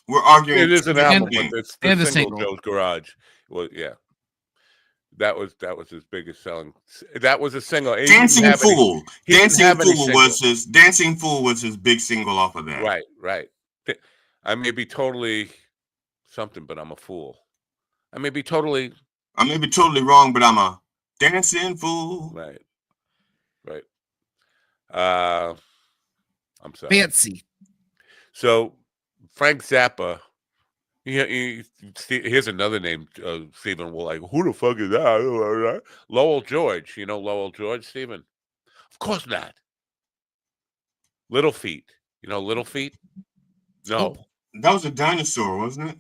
We're arguing. It is an album, but it's the single Joe's Garage. Well, yeah. That was his biggest selling. That was a single. Dancing Fool. Dancing Fool was his big single off of that. Right. I may be totally something, but I'm a fool. I may be totally wrong, but I'm a dancing fool. Right. I'm sorry. Fancy. So Frank Zappa. Here's another name. Stephen will like. Who the fuck is that? Lowell George. You know Lowell George, Stephen? Of course not. Little Feat. You know Little Feat? No. That was a dinosaur, wasn't it?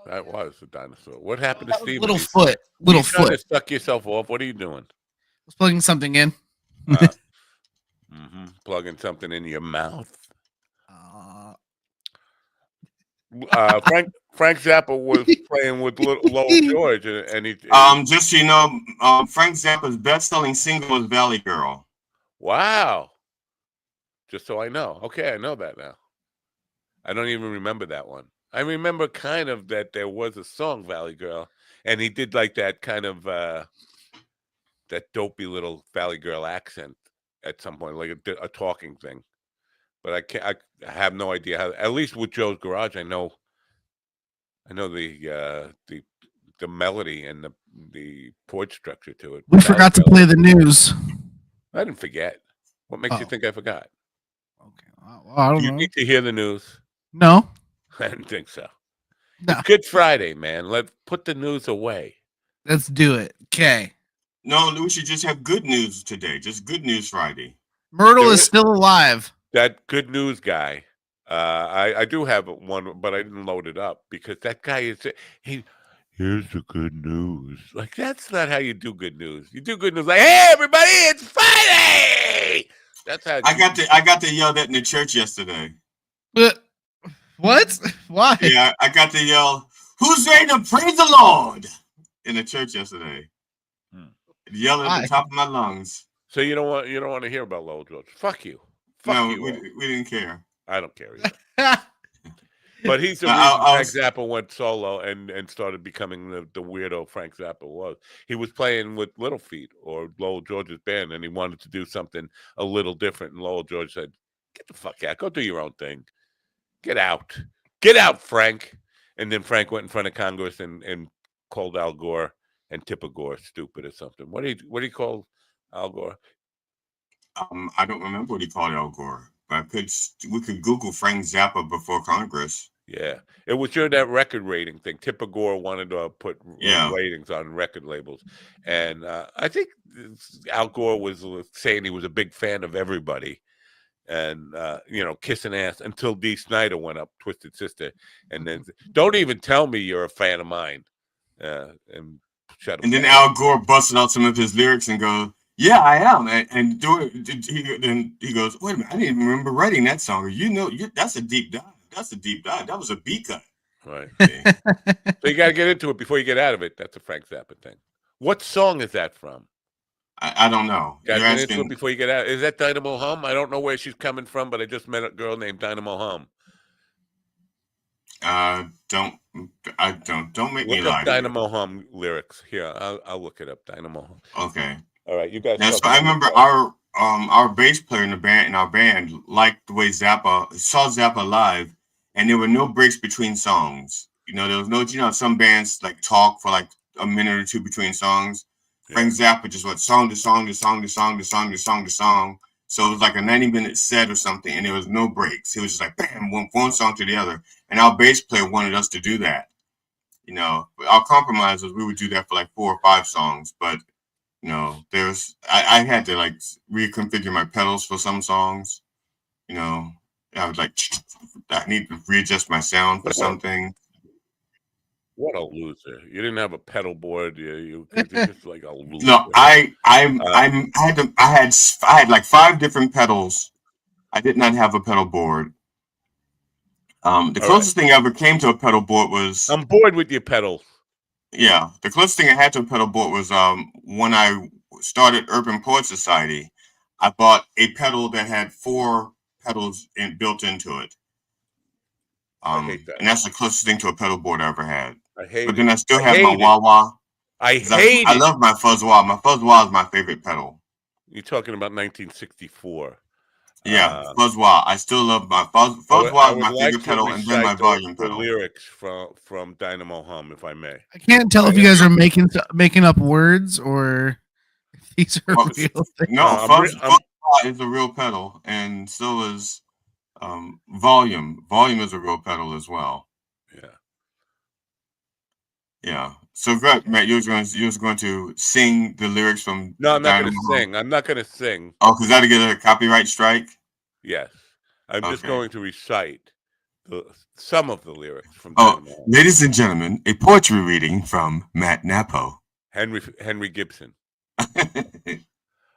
That was a dinosaur. What happened to Stephen? Little Foot. Little Foot. Trying to suck yourself off. What are you doing? I was plugging something in. Plugging something in your mouth. Frank Zappa was playing with Lowell George, and he. Just so you know, Frank Zappa's best-selling single is "Valley Girl." Wow. Just so I know. Okay, I know that now. I don't even remember that one. I remember kind of that there was a song, Valley Girl, and he did like that kind of that dopey little Valley Girl accent at some point, like a talking thing. But I have no idea how. At least with Joe's Garage, I know the melody and the chord structure to it. We forgot to play the news. I didn't forget. What makes you think I forgot? Okay, well, I don't know. You need to hear the news. No, I didn't think so. No. It's Good Friday, man. Let's put the news away. Let's do it. Okay. No, we should just have good news today. Just Good News Friday. Myrtle is still alive. That good news guy. I do have one, but I didn't load it up because that guy is here's the good news. Like that's not how you do good news. You do good news like, hey everybody, it's Friday. That's how I got to yell that in the church yesterday. What? Why? Yeah, I got to yell, "Who's ready to praise the Lord?" in the church yesterday. Yelling at the top of my lungs. So you don't want to hear about Lowell George. Fuck you. No, we didn't care. I don't care either. But he's the reason Frank Zappa went solo and started becoming the weirdo Frank Zappa was. He was playing with Little Feat or Lowell George's band, and he wanted to do something a little different. And Lowell George said, "Get the fuck out. Go do your own thing. Get out. Get out, Frank." And then Frank went in front of Congress and called Al Gore and Tipper Gore stupid or something. What do you call Al Gore? I don't remember what he called Al Gore, but we could Google Frank Zappa before Congress. Yeah, it was during that record rating thing. Tipper Gore wanted to put ratings on record labels, and I think Al Gore was saying he was a big fan of everybody, and kissing ass until Dee Snider went up, Twisted Sister, and then don't even tell me you're a fan of mine, and shut him. And then Al Gore busted out some of his lyrics and goes, "Yeah, I am," and then he goes, "Wait a minute, I didn't even remember writing that song. That's a deep dive. That's a deep dive. That was a B cut." Right. Okay. So you got to get into it before you get out of it. That's a Frank Zappa thing. What song is that from? I don't know. Got to get into it before you get out. Is that Dynamo Hum? I don't know where she's coming from, but I just met a girl named Dynamo Hum. Don't make me look lie. Up Dynamo Hum lyrics here. I'll look it up. Dynamo Hum. Okay. All right, you guys. So I remember our bass player in our band liked the way saw Zappa live, and there were no breaks between songs. There was no, some bands like talk for like a minute or two between songs. Yeah. Frank Zappa just went song to song to song to song to song to song to song. So it was like a 90-minute set or something, and there was no breaks. It was just like bam, one song to the other. And our bass player wanted us to do that. Our compromise was we would do that for like 4 or 5 songs, but I had to like reconfigure my pedals for some songs. I was like, I need to readjust my sound for something. What a loser! You didn't have a pedal board. You're just like a loser. No, I had like 5 different pedals. I did not have a pedal board. The closest thing I ever came to a pedal board was. I'm bored with your pedals. Yeah, the closest thing I had to a pedal board was when I started Urban Poet Society. I bought a pedal that had 4 pedals built into it. I hate that. And that's the closest thing to a pedal board I ever had. But then I still have my wah-wah. I 'Cause hate I it. love my fuzz wah. My fuzz wah is my favorite pedal. You're talking about 1964. Yeah, fuzz wah. I still love my fuzz I wah is would my like favorite to pedal, and then my recite volume the pedal. lyrics from Dynamo Hum, if I may. I can't tell if you guys are making up words or if these are Well, real things. no, fuzz wah is a real pedal, and so is volume. Volume is a real pedal as well. Yeah. Yeah. So, Matt, you was going to sing the lyrics from No, I'm not going Dynamo to Hum? sing. I'm not going to sing. Oh, because that'll get a copyright strike? Yes. I'm just Okay. going to recite some of the lyrics from Oh, Dynamo Hum. ladies and gentlemen, a poetry reading from Matt Napo. Henry Gibson.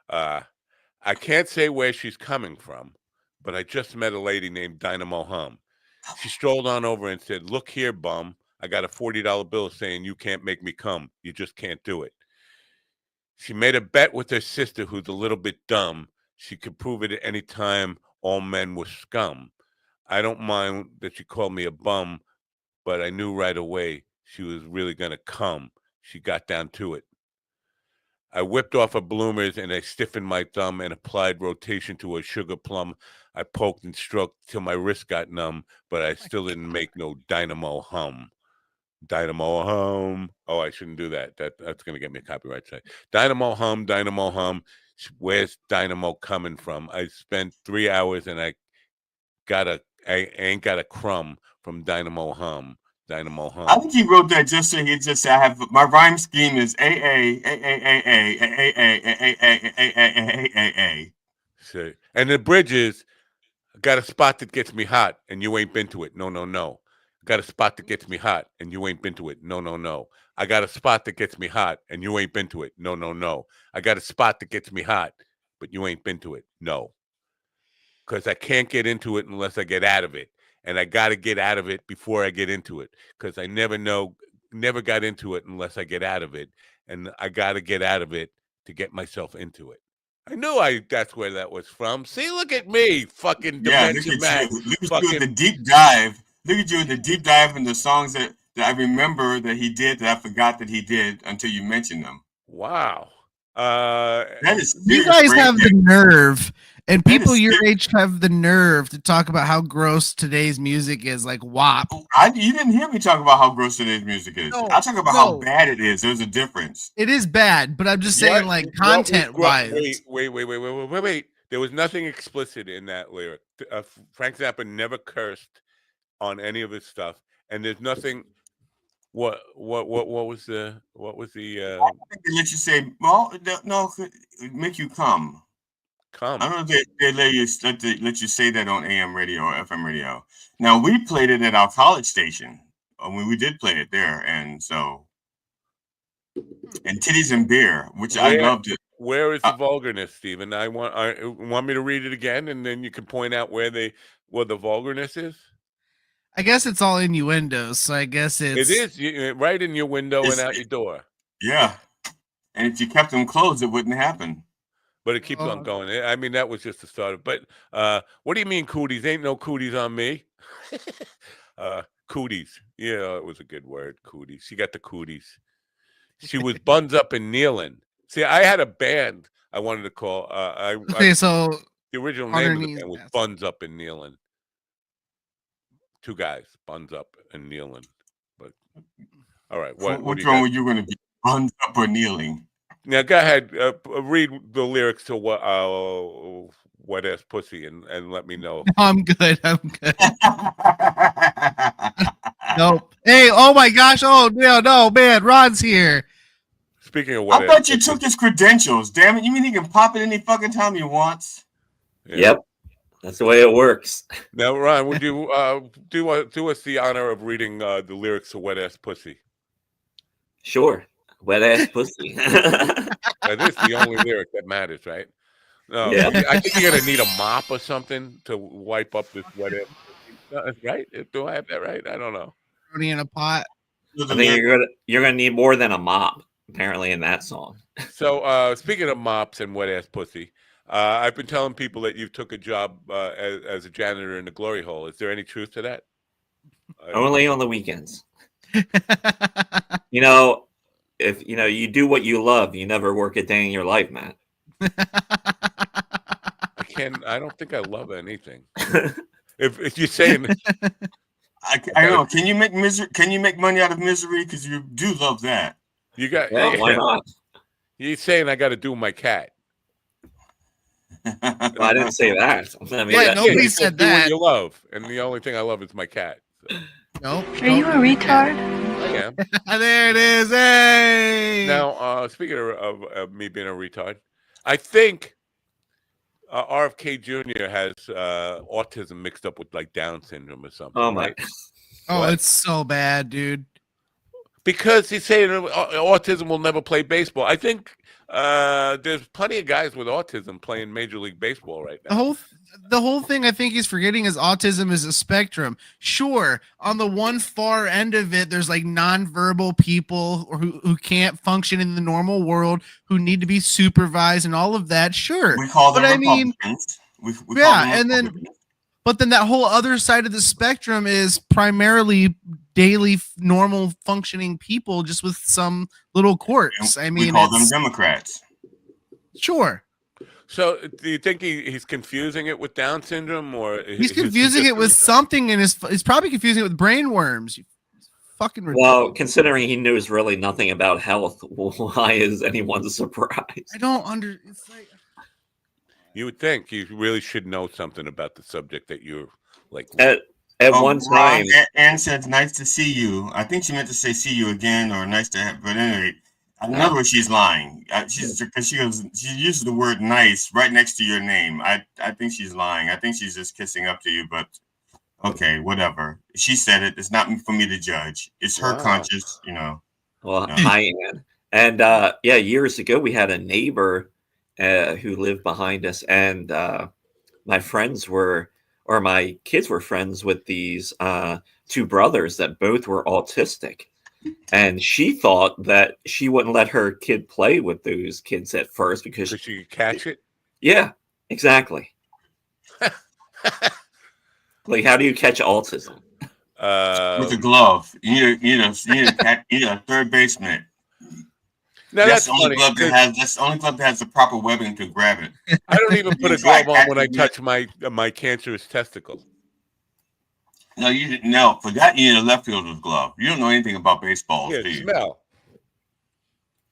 I can't say where she's coming from, but I just met a lady named Dynamo Hum. She strolled on over and said, "Look here, bum. I got a $40 bill saying you can't make me come. You just can't do it." She made a bet with her sister, who's a little bit dumb. She could prove it at any time all men were scum. I don't mind that she called me a bum, but I knew right away she was really going to come. She got down to it. I whipped off her bloomers and I stiffened my thumb and applied rotation to her sugar plum. I poked and stroked till my wrist got numb, but I still didn't make no dynamo hum. Dynamo hum. Oh, I shouldn't do that. That's going to get me a copyright strike. Dynamo hum, dynamo hum. Where's dynamo coming from? I spent 3 hours and I ain't got a crumb from dynamo hum. Dynamo hum. I think he wrote that just so he just I have my rhyme scheme is A. And the bridge is got a spot that gets me hot and you ain't been to it. No, no, no. Got a spot that gets me hot and you ain't been to it. No, no, no. I got a spot that gets me hot and you ain't been to it. No, no, no. I got a spot that gets me hot, but you ain't been to it. No. Because I can't get into it unless I get out of it. And I got to get out of it before I get into it. Because I never got into it unless I get out of it. And I got to get out of it to get myself into it. I knew that's where that was from. See, look at me, fucking Dimension Man. Look at you in the deep dive. Look at you in the deep dive in the songs that I remember that he did that I forgot that he did until you mentioned them. Wow. That is you guys have the nerve, and people your age have the nerve to talk about how gross today's music is, like WAP. You didn't hear me talk about how gross today's music is. I talk about how bad it is. There's a difference. It is bad, but I'm just saying, like, content-wise. Wait. There was nothing explicit in that lyric. Frank Zappa never cursed on any of his stuff, and there's nothing. What was the I think they let you say, well, no, make you come. I don't know if they let you say that on AM radio or FM radio. Now we played it at our college station. When we did play it there, and titties and beer, which I loved it. Where is the vulgarness, Stephen? I want me to read it again, and then you can point out where the vulgarness is. I guess it's all innuendos, so I guess it is right in your window and out your door. Yeah, and if you kept them closed, it wouldn't happen. But it keeps on going. I mean, that was just the start. But what do you mean cooties? Ain't no cooties on me. Cooties. Yeah, it was a good word. Cooties. She got the cooties. She was buns up and kneeling. See, I had a band I wanted to call. So the original name of the band was Buns Up and Kneeling. Two guys, buns up and kneeling. But all right, what's wrong with you going to be buns up or kneeling? Now go ahead, read the lyrics to Wet Ass Pussy and let me know. I'm good. Nope. Hey, oh my gosh! Oh no, man, Ron's here. Speaking of I thought you took his credentials. Damn it! You mean he can pop it any fucking time he wants? Yeah. Yep. That's the way it works. Now, Ron, would you do us the honor of reading the lyrics to Wet Ass Pussy? Sure. Wet Ass Pussy. That is the only lyric that matters, right? No, yeah. I think you're going to need a mop or something to wipe up this wet ass pussy. Right? Do I have that right? I don't know. In a pot. I think you're gonna need more than a mop, apparently, in that song. So, speaking of mops and Wet Ass Pussy, I've been telling people that you took a job as a janitor in the glory hole. Is there any truth to that? Only on the weekends. You know, if you do what you love, you never work a day in your life, Matt. I don't think I love anything. If you're saying, I know. Can you make misery? Can you make money out of misery? Because you do love that. You got. Yeah, why not? You're saying I got to do my cat. Well, I didn't say that. I mean, nobody said do that. what you love, and the only thing I love is my cat. So. Nope. Are you a retard? I am. There it is. Hey. Now, speaking of me being a retard, I think RFK Jr. has autism mixed up with like Down syndrome or something. Oh my! Right? Oh, What? it's so bad, dude. Because he's saying autism will never play baseball. I think there's plenty of guys with autism playing Major League Baseball right now. The whole thing I think he's forgetting is autism is a spectrum. Sure, on the one far end of it, there's like nonverbal people or who can't function in the normal world, who need to be supervised and all of that. Sure, We call them but Republicans. We call them and then. Republicans. But then that whole other side of the spectrum is primarily daily normal functioning people just with some little quirks. I mean, we call them Democrats. Sure. So do you think he's confusing it with Down syndrome, or he's confusing it with something, and he's probably confusing it with brain worms. Fucking ridiculous. Well, considering he knows really nothing about health, why is anyone surprised? I don't It's like you would think you really should know something about the subject that you're like. At one time, Anne said, "Nice to see you." I think she meant to say "see you again" or "nice to have," but anyway, in other words, she's lying. She uses the word "nice" right next to your name. I think she's lying. I think she's just kissing up to you, but okay, whatever. She said it. It's not for me to judge. It's her conscience, Well, hi, Anne. And years ago we had a neighbor who lived behind us, and my kids were friends with these two brothers that both were autistic. And she thought that she wouldn't let her kid play with those kids at first because she could catch it. Yeah, exactly. Like, how do you catch autism? With a glove. You need a third baseman. No, that's that's the only funny, glove that has. That's the only glove that has the proper webbing to grab it. I don't even put a glove on when I touch my cancerous testicle. No, you didn't. No, for that you need a left fielder's glove. You don't know anything about baseball, do you? Smell.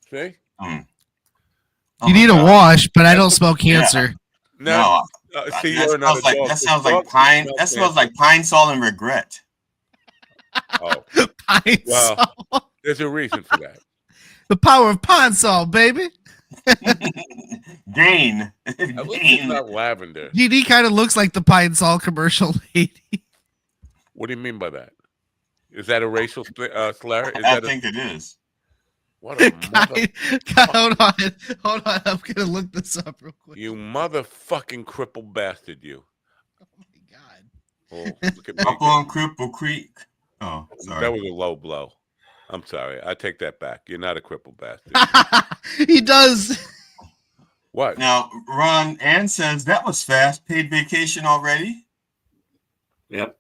See? You need a wash, but I don't smell cancer. No. See, that sounds like pine. That smells like pine sol and regret. Oh, pine well, sol. There's a reason for that. The power of pine sol, baby. Dane. At least it's not lavender. GD kind of looks like the pine sol commercial lady. What do you mean by that? Is that a racial slur? I think it is. What a hold on. I'm gonna look this up real quick. You motherfucking crippled bastard, you. Oh my god. Oh, look at me. Up on Cripple Creek. Oh, sorry. That was a low blow. I'm sorry. I take that back. You're not a crippled bastard. He does. What? Now, Ron, Ann says that was fast. Paid vacation already? Yep.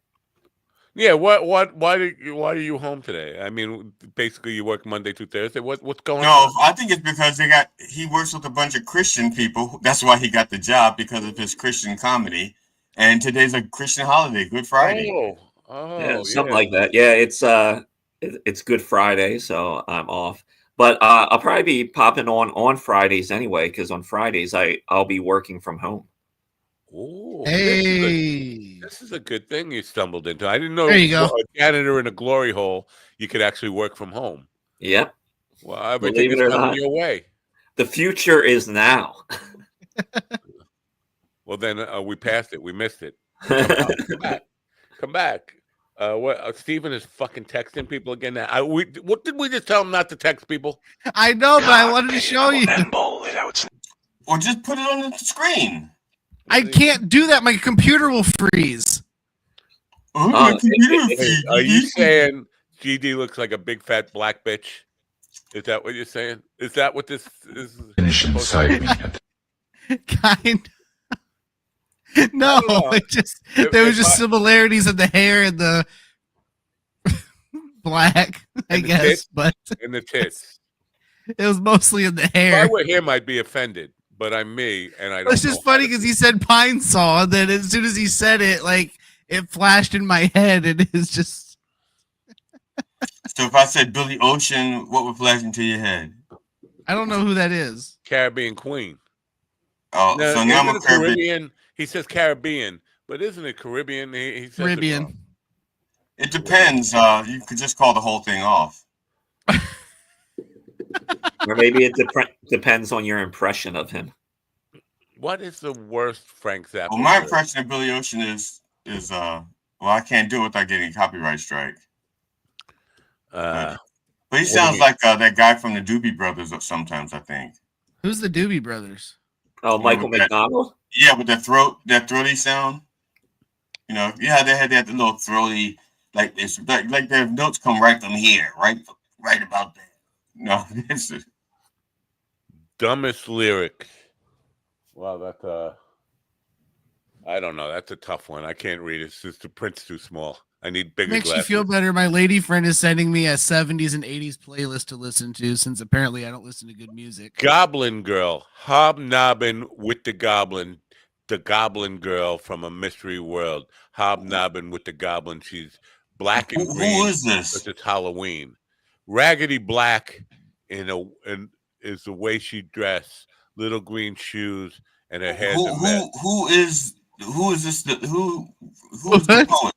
Yeah, why are you home today? I mean, basically you work Monday through Thursday. What's going on? No, I think it's because he works with a bunch of Christian people. That's why he got the job, because of his Christian comedy. And today's a Christian holiday, Good Friday. Yeah, something like that. Yeah, it's Good Friday, so I'm off. But I'll probably be popping on Fridays anyway, because on Fridays I'll be working from home. Oh, hey, this is a good thing you stumbled into. I didn't know there you go. A janitor in a glory hole, you could actually work from home. Yep. Well, everything is coming your way. The future is now. Well, then we passed it. We missed it. Come back. What? Stephen is fucking texting people again now. What did we just tell him not to text people? I know, but I wanted to show you. Or just put it on the screen. I can't do that. My computer will freeze. My computer freeze. Are you saying GD looks like a big fat black bitch? Is that what you're saying? Is that what this is? Finish inside me. Kind. No, there was just similarities in the hair and the black, I guess. But and the tits. It was mostly in the If hair. I were him, I'd be offended. But I'm me, and I don't. It's just funny because he said pine saw, and then as soon as he said it, like it flashed in my head, and it's just. So if I said Billy Ocean, what would flash into your head? I don't know who that is. Caribbean Queen. Oh, now, so now I'm a Caribbean. He says Caribbean, but isn't it Caribbean? He says Caribbean. It depends. You could just call the whole thing off. Or maybe it depends on your impression of him. What is the worst Frank Zappa? Well, my impression of Billy Ocean is well, I can't do it without getting a copyright strike. But he sounds like that guy from the Doobie Brothers sometimes, I think. Who's the Doobie Brothers? Oh, Michael McDonald? Yeah, with that throaty sound. You know, yeah, they had that little throaty, like this, like their notes come right from here, right about there. No, this is dumbest lyric. Wow, that's I don't know. That's a tough one. I can't read it. It's just the print's too small. I need bigger Makes glasses. you feel better. My lady friend is sending me a 70s and 80s playlist to listen to since apparently I don't listen to good music. Goblin Girl, hobnobbing with the Goblin Girl from A Mystery World, hobnobbing with the Goblin. She's black and green. Who is this? Because it's Halloween. Raggedy black is the way she dressed. Little green shoes and her hair's a mess. Who is this? Who is the poet?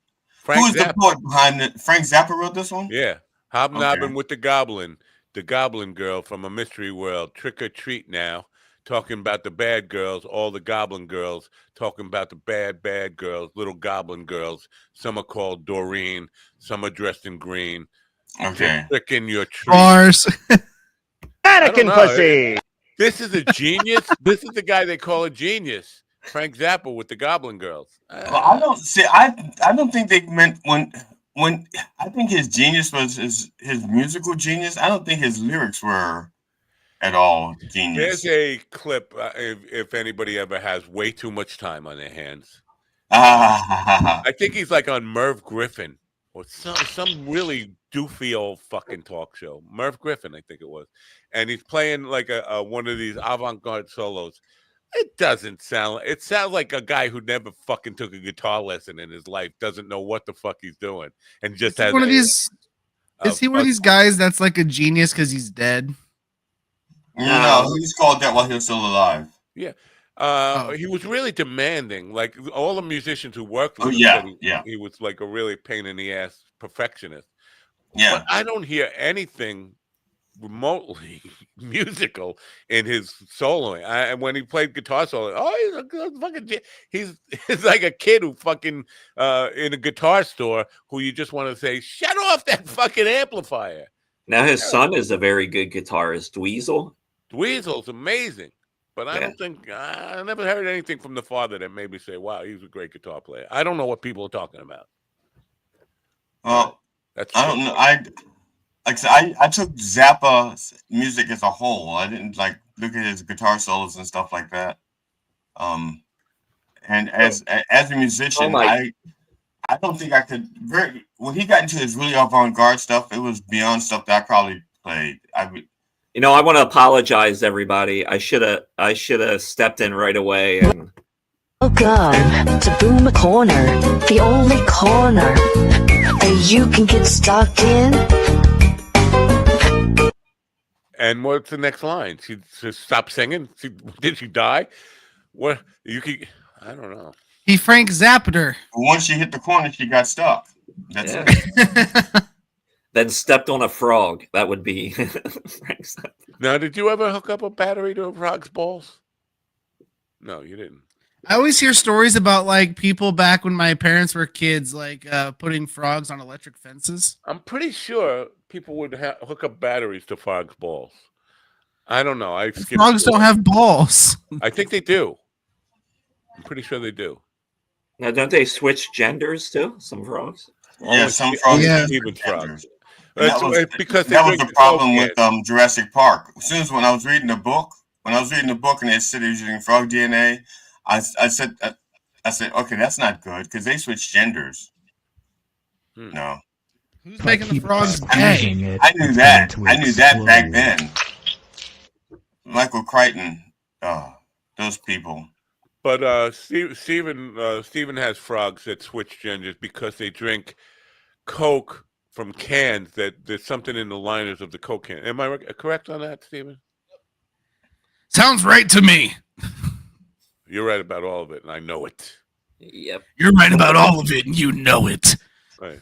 Who is the poet behind it? Frank Zappa wrote this one? Yeah. Hobnobbing with the Goblin Girl from A Mystery World. Trick or treat now. Talking about the bad girls, all the goblin girls, talking about the bad girls, little goblin girls. Some are called Doreen, some are dressed in green. Okay. Tricking your treat. Bars. Mannequin pussy. This is a genius. This is the guy they call a genius. Frank Zappa with the Goblin Girls. Well, I don't see. I don't think they meant when I think his genius was his musical genius. I don't think his lyrics were at all genius. There's a clip. If anybody ever has way too much time on their hands, I think he's like on Merv Griffin or some really doofy old fucking talk show. Merv Griffin, I think it was, and he's playing like a one of these avant-garde solos. It doesn't sound. It sounds like a guy who never fucking took a guitar lesson in his life, doesn't know what the fuck he's doing, and just has one of these. Is he one of these guys that's like a genius because he's dead? No, he's called that while he was still alive. Yeah. He was really demanding. Like all the musicians who worked with him, he was like a really pain in the ass perfectionist. Yeah. But I don't hear anything remotely musical in his soloing. And when he played guitar solo, he's like a kid who fucking in a guitar store who you just want to say, shut off that fucking amplifier. Now his son is a very good guitarist, Dweezil. Dweezil's amazing. But I don't think I never heard anything from the father that made me say, "Wow, he's a great guitar player." I don't know what people are talking about. Well, I don't know. I took Zappa's music as a whole. I didn't like look at his guitar solos and stuff like that. And as a musician, I don't think I could. When he got into his really avant-garde stuff, it was beyond stuff that I probably played. You know, I want to apologize, everybody. I should have stepped in right away. And Welcome to Boom Corner, the only corner that you can get stuck in. And what's the next line? She stopped singing. Did she die? What you could? I don't know. He Frank Zappaed her. Once she hit the corner, she got stuck. That's it. Then stepped on a frog. That would be Frank Zappa. Now, did you ever hook up a battery to a frog's balls? No, you didn't. I always hear stories about like people back when my parents were kids, like putting frogs on electric fences. I'm pretty sure people would hook up batteries to frogs' balls. I don't know. Frogs don't have balls. I think they do. I'm pretty sure they do. Now, don't they switch genders too? Some frogs. Yeah, some frogs. Even frogs. That was the problem with Jurassic Park. As soon as when I was reading the book and they said they were using frog DNA, I said, okay, that's not good because they switched genders. No. Who's making the frogs gay? I knew that. I knew that back then. Michael Crichton, those people. But Steven has frogs that switch genders because they drink Coke from cans. That there's something in the liners of the Coke can. Am I correct on that, Steven? Sounds right to me. You're right about all of it, and I know it. Yep. You're right about all of it, and you know it. Right.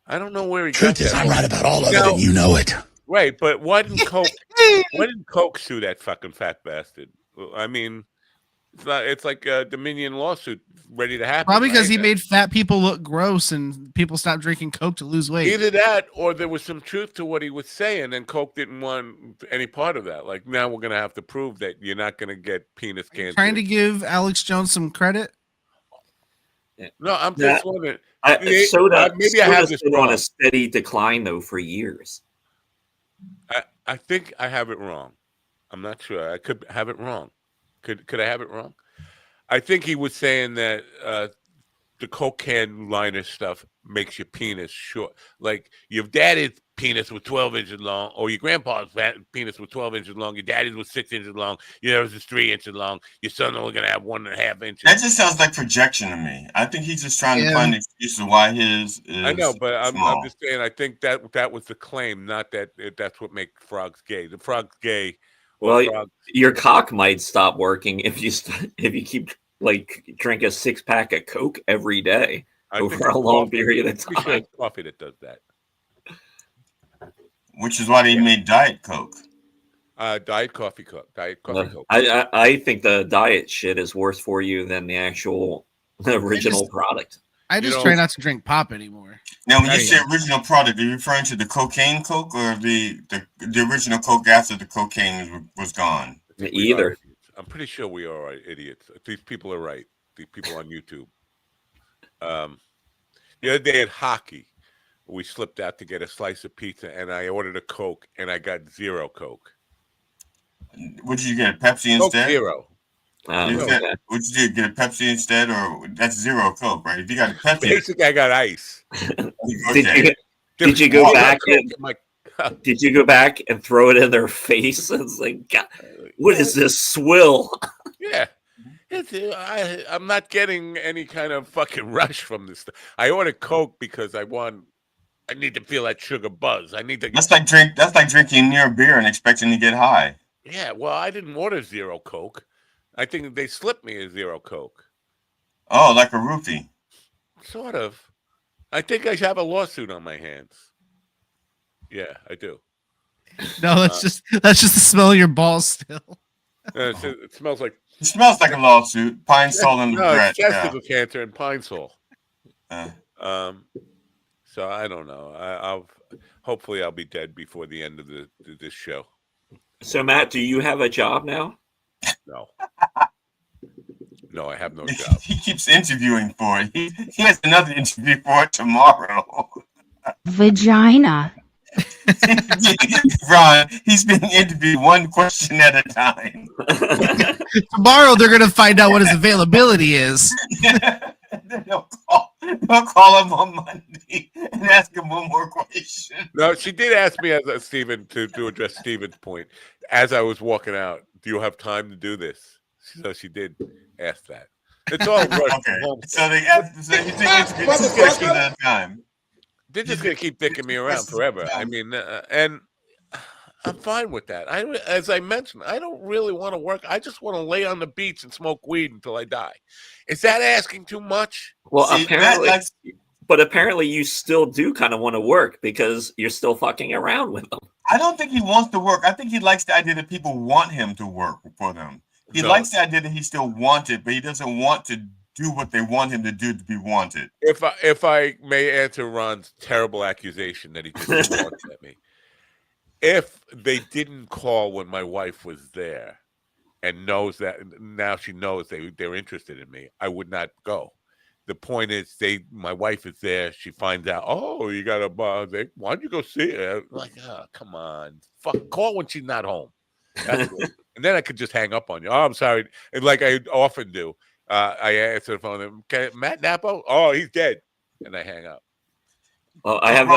I don't know where he Truth got is, that. I'm right about all of it, and you know it. Right, but why didn't Coke sue that fucking fat bastard? I mean, it's like a Dominion lawsuit ready to happen. Probably because right? he made fat people look gross and people stopped drinking Coke to lose weight. Either that or there was some truth to what he was saying, and Coke didn't want any part of that. Like, now we're going to have to prove that you're not going to get penis cancer. Trying to give Alex Jones some credit? No, I'm just wondering. Soda, maybe I have this been wrong. on a steady decline, though, for years. I think I have it wrong. I'm not sure. I could have it wrong. Could I have it wrong? I think he was saying that the Coke can liner stuff makes your penis short. Like your daddy's penis was 12 inches long, or your grandpa's penis was 12 inches long. Your daddy's was 6 inches long. Yours is 3 inches long. Your son only gonna have 1.5 inches. That just sounds like projection to me. I think he's just trying to find excuses why his is I know, but I'm small. just saying. I think that was the claim, not that that's what makes frogs gay. The frog's gay. Well, your cock might stop working if you keep drink a 6-pack of Coke every day over a long period of time. Sure it's coffee that does that. Which is why they made Diet Coke. Diet coffee Coke. Coke. I think the diet shit is worse for you than the actual original product. I just try not to drink pop anymore. Now, when you say original product, are you referring to the cocaine Coke or the original Coke after the cocaine was gone? Either. I'm pretty sure we are idiots. These people are right. These people on YouTube. The other day at hockey, we slipped out to get a slice of pizza, and I ordered a Coke, and I got zero Coke. What did you get? A Pepsi Coke instead? Zero. What did you get? A Pepsi instead, or that's zero Coke, right? If you got a Pepsi, basically, I got ice. Okay. Did you go back? Did you go back and throw it in their face? It's like, God, what is this swill? Yeah. I'm not getting any kind of fucking rush from this stuff. I ordered Coke because I need to feel that sugar buzz. I need to. That's like drinking near beer and expecting to get high. Yeah, well, I didn't order zero Coke. I think they slipped me a zero Coke. Oh, like a roofie. Sort of. I think I have a lawsuit on my hands. Yeah, I do. No, that's just the smell of your balls still. It smells like. It smells like a lawsuit. Pine Sol and regret. It's testicle cancer and Pine Sol. So I don't know. Hopefully I'll be dead before the end of this show. So Matt, do you have a job now? No. No, I have no job. He keeps interviewing for it. He has another interview for it tomorrow. Vagina. Ron, he's being interviewed one question at a time. Tomorrow they're going to find out what his availability is. They'll call him on Monday and ask him one more question. No, she did ask me, as Stephen, to address Stephen's point, as I was walking out, do you have time to do this? So she did ask that. It's all rushed Okay. from home. So they asked, so you think it's 2 questions at a time. They're just going to keep dicking me around forever. I mean, and I'm fine with that. As I mentioned, I don't really want to work. I just want to lay on the beach and smoke weed until I die. Is that asking too much? Well, apparently you still do kind of want to work because you're still fucking around with them. I don't think he wants to work. I think he likes the idea that people want him to work for them. He likes the idea that he still wanted, but he doesn't want to do what they want him to do to be wanted. If I may answer Ron's terrible accusation that he just launched at me, if they didn't call when my wife was there and knows that now she knows they're interested in me, I would not go. The point is, my wife is there. She finds out, oh, you got a why don't you go see her? I'm like, oh, come on, call when she's not home. That's good. And then I could just hang up on you. Oh, I'm sorry, and like I often do. I answer the phone. Okay, Matt Napo? Oh, he's dead, and I hang up. Well, I have.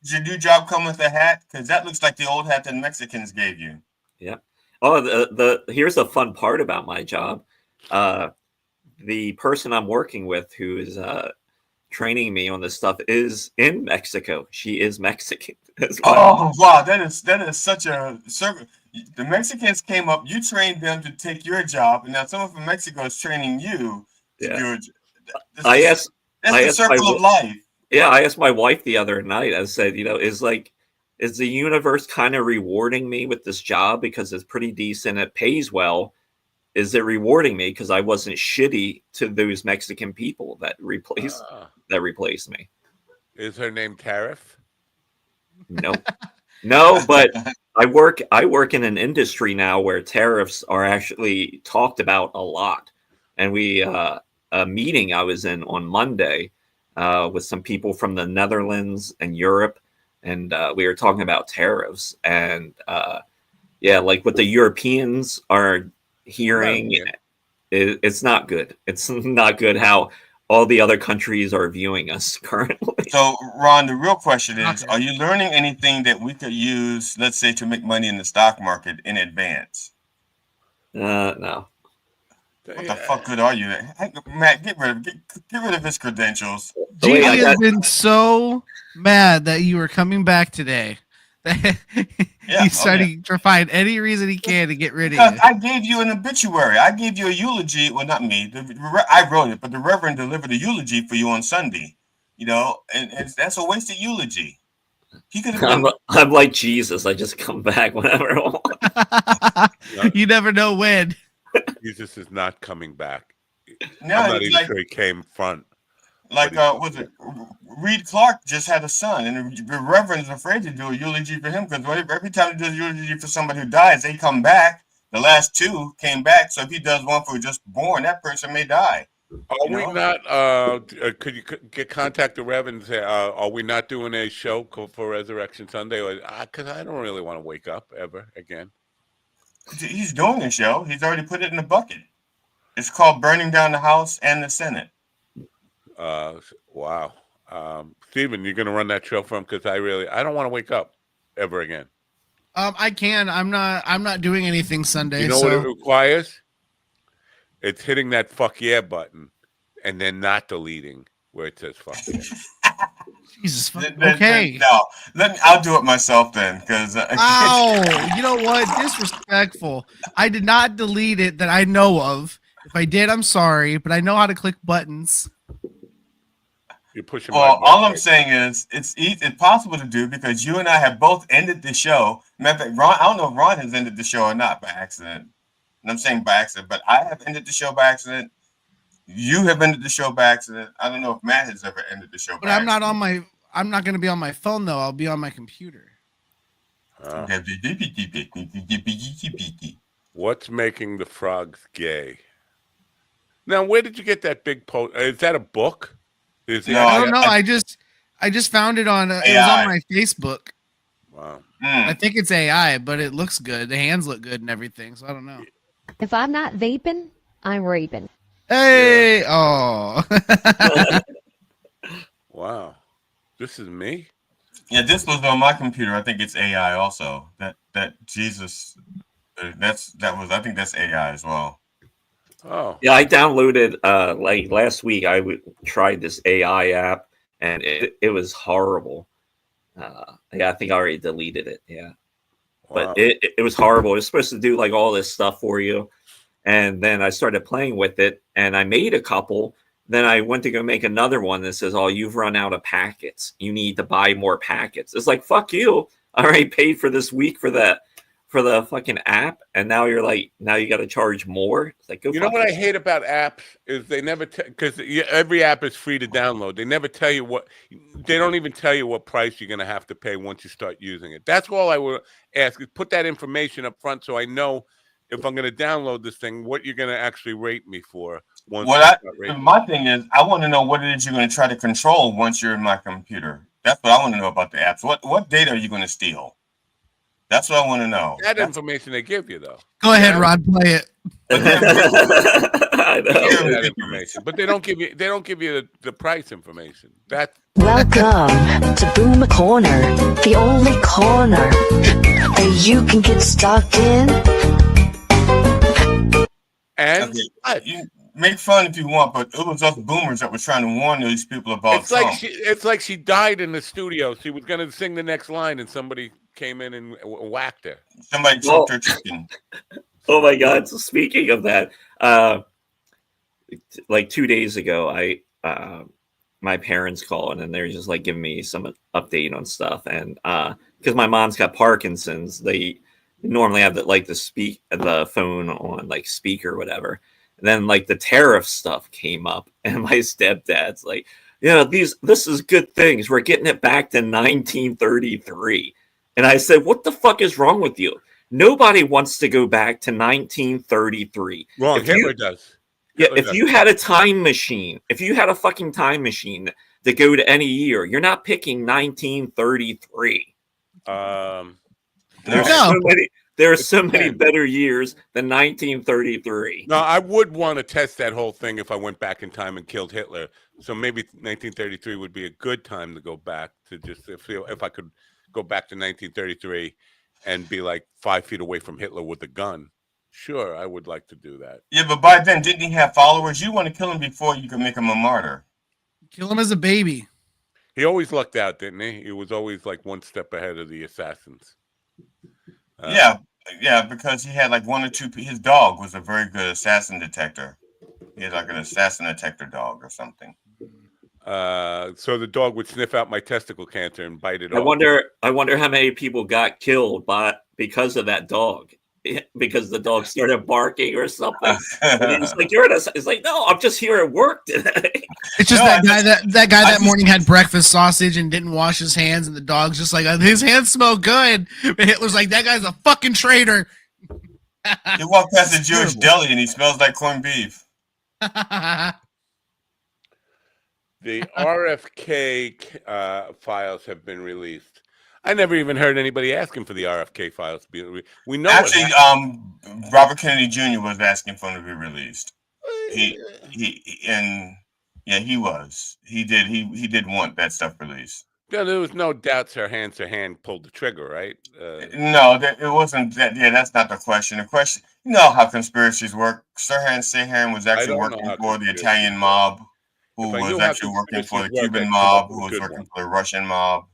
Does your new job come with a hat? Because that looks like the old hat that Mexicans gave you. Yeah. Oh, the here's a fun part about my job. The person I'm working with who is training me on this stuff is in Mexico. She is Mexican as well. Oh wow, that is such a circle. The Mexicans came up, you trained them to take your job, and now someone from Mexico is training you to do it. That's the circle of life. Yeah, I asked my wife the other night. I said, is the universe kind of rewarding me with this job because it's pretty decent, it pays well? Is it rewarding me because I wasn't shitty to those Mexican people that replaced me? Is her name Tariff? No, no, but I work in an industry now where tariffs are actually talked about a lot, and we a meeting I was in on Monday with some people from the Netherlands and Europe, and we were talking about tariffs, and like what the Europeans are hearing, it's not good. It's not good how all the other countries are viewing us currently. So, Ron, the real question is, are you learning anything that we could use, let's say, to make money in the stock market in advance? No. What the fuck good are you? Hey, Matt, get rid of his credentials. Gigi has been so mad that you were coming back today. He's starting to find any reason he can to get rid of you. I gave you an obituary. I gave you a eulogy. Well, not me. I wrote it, but the Reverend delivered a eulogy for you on Sunday. And that's a wasted eulogy. He could have. I'm like Jesus. I just come back whenever I want. You never know when. Jesus is not coming back. No, I'm not even sure he came front. Like, was it Reed Clark just had a son, and the Reverend is afraid to do a eulogy for him because every time he does a eulogy for somebody who dies, they come back. The last two came back, so if he does one for just born, that person may die. Are we not? Could you contact the Reverend and say, are we not doing a show for Resurrection Sunday? Because I don't really want to wake up ever again. He's doing a show. He's already put it in the bucket. It's called Burning Down the House and the Senate. Wow. Steven, you're going to run that show for him? Because I don't want to wake up ever again. I can. I'm not doing anything Sunday. You know what it requires? It's hitting that fuck yeah button and then not deleting where it says fuck yeah. Jesus. Okay. No, I'll do it myself then. Because you know what? Disrespectful. I did not delete it that I know of. If I did, I'm sorry, but I know how to click buttons. You're pushing. Well, all I'm saying is it's possible to do because you and I have both ended the show. Matter of fact, Ron, I don't know if Ron has ended the show or not by accident. And I'm saying by accident, but I have ended the show by accident. You have ended the show by accident. I don't know if Matt has ever ended the show by accident. I'm not going to be on my phone though. I'll be on my computer. What's making the frogs gay? Now, where did you get that big post? Is that a book? I don't know. I just found it on. It was on my Facebook. Wow. I think it's AI, but it looks good. The hands look good and everything. So I don't know. If I'm not vaping, I'm raping. Hey! Oh. Wow. This is me? Yeah, this was on my computer. I think it's AI also. That Jesus. I think that's AI as well. Oh. Yeah, I downloaded like last week. I tried this AI app, and it was horrible. I think I already deleted it. Yeah, wow. But it was horrible. It was supposed to do like all this stuff for you, and then I started playing with it, and I made a couple. Then I went to go make another one that says, "Oh, you've run out of packets. You need to buy more packets." It's like, fuck you. I already paid for this week for the fucking app, and now you got to charge more. It's like, you know what I hate about apps is they never because every app is free to download. They never tell you they don't even tell you what price you're going to have to pay once you start using it. That's all I would ask is put that information up front so I know if I'm going to download this thing, what you're going to actually rate me for. My thing is, I want to know what it is you're going to try to control once you're in my computer. That's what I want to know about the apps. What data are you going to steal? That's what I want to know. That information they give you, though. Go ahead, Rod. Play it. I know. That information, but they don't give you the price information. Welcome to Boomer Corner, the only corner that you can get stuck in. And you make fun if you want, but it was us boomers that were trying to warn these people about Trump. It's like she died in the studio. She was going to sing the next line, and somebody came in and whacked her. Somebody choked her chicken. Oh my God! So speaking of that, like 2 days ago, my parents called and they're just like giving me some update on stuff, and because my mom's got Parkinson's, they normally have the phone on like speaker or whatever. And then like the tariff stuff came up, and my stepdad's like, "Yeah, this is good things. We're getting it back to 1933." And I said, "What the fuck is wrong with you? Nobody wants to go back to 1933." Wrong. Hitler does. Yeah, if you had a time machine, if you had a fucking time machine to go to any year, you're not picking 1933. There are so many better years than 1933. No, I would want to test that whole thing if I went back in time and killed Hitler. So maybe 1933 would be a good time to go back to just feel if I could go back to 1933 and be like 5 feet away from Hitler with a gun. Sure, I would like to do that. Yeah, but by then, didn't he have followers? You want to kill him before you can make him a martyr. Kill him as a baby. He always lucked out, didn't he? He was always like one step ahead of the assassins. Yeah, because he had like one or two. His dog was a very good assassin detector. He had like an assassin detector dog or something. So the dog would sniff out my testicle cancer and bite it off. I wonder how many people got killed because of that dog. Because the dog started barking or something. And he's like, it's like, no, I'm just here at work today. It's just that guy that morning had breakfast sausage and didn't wash his hands, and the dog's just like, his hands smell good. But Hitler's like, that guy's a fucking traitor. He walked past the Jewish deli and he smells like corned beef. The RFK files have been released. I never even heard anybody asking for the RFK files to be released. We know actually, Robert Kennedy Jr. was asking for them to be released. He was. He did want that stuff released. Yeah, there was no doubt Sirhan pulled the trigger, right? No, it wasn't that. Yeah, that's not the question. The question, you know how conspiracies work. Sirhan was actually working for the Italian mob, who was actually working for the Cuban mob, who was working for the Russian mob.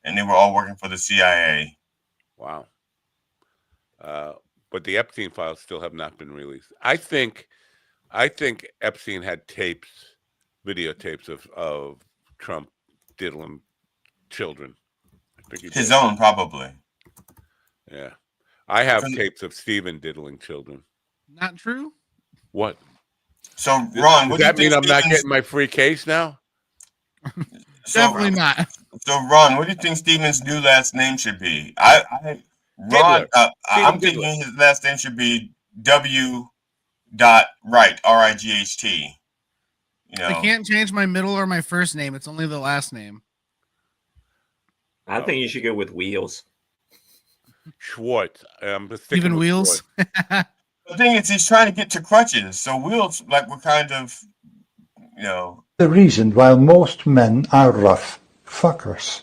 And they were all working for the CIA. Wow. But the Epstein files still have not been released. I think Epstein had videotapes of Trump diddling children. I think his own, probably. Yeah. I have tapes of Stephen diddling children. Not true? What? So, Ron, does that mean I'm not getting my free case now? Definitely not. So, Ron, what do you think Stephen's new last name should be? I'm thinking his last name should be W. Wright, Right. You know, I can't change my middle or my first name. It's only the last name. I think you should go with Wheels. Schwartz. Stephen Wheels. The thing is, he's trying to get to crutches. So Wheels, like, we're kind of, you know. The reason why most men are rough fuckers.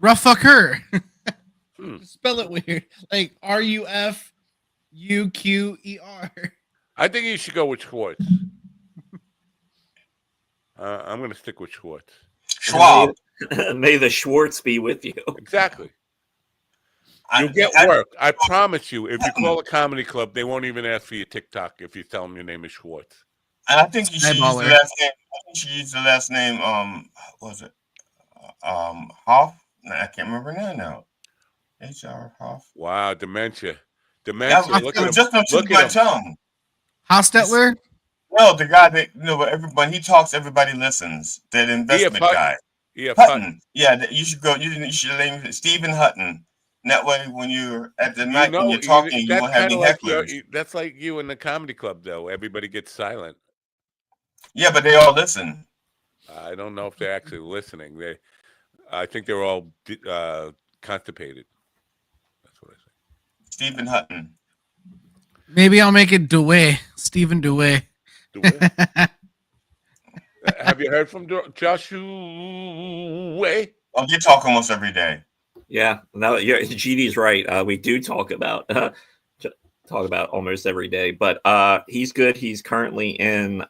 Rough fucker. Spell it weird. Like RUFUQER. I think you should go with Schwartz. I'm going to stick with Schwartz. Schwab. May the Schwartz be with you. Exactly. You'll get work. I promise you. If you call a comedy club, they won't even ask for your TikTok if you tell them your name is Schwartz. And I think you should use the last name. I think you should use the last name. What was it? Hoff? No, I can't remember now. H.R. Hoff. Wow, dementia. Look at just look my tongue. Hostetler? No, the guy that when he talks, everybody listens. That investment guy. Hutton. Yeah, you should go. You should name Stephen Hutton. That way, when you're at the mic, when you're talking, you won't have any hecklers. That's like you in the comedy club, though. Everybody gets silent. Yeah, but they all listen. I don't know if they're actually listening. I think they're all constipated. That's what I say. Stephen Hutton. Maybe I'll make it Dewey. Stephen Dewey. Have you heard from Joshua? Oh, you talk almost every day. Yeah, no, GD's right. We do talk about almost every day, but he's good. He's currently in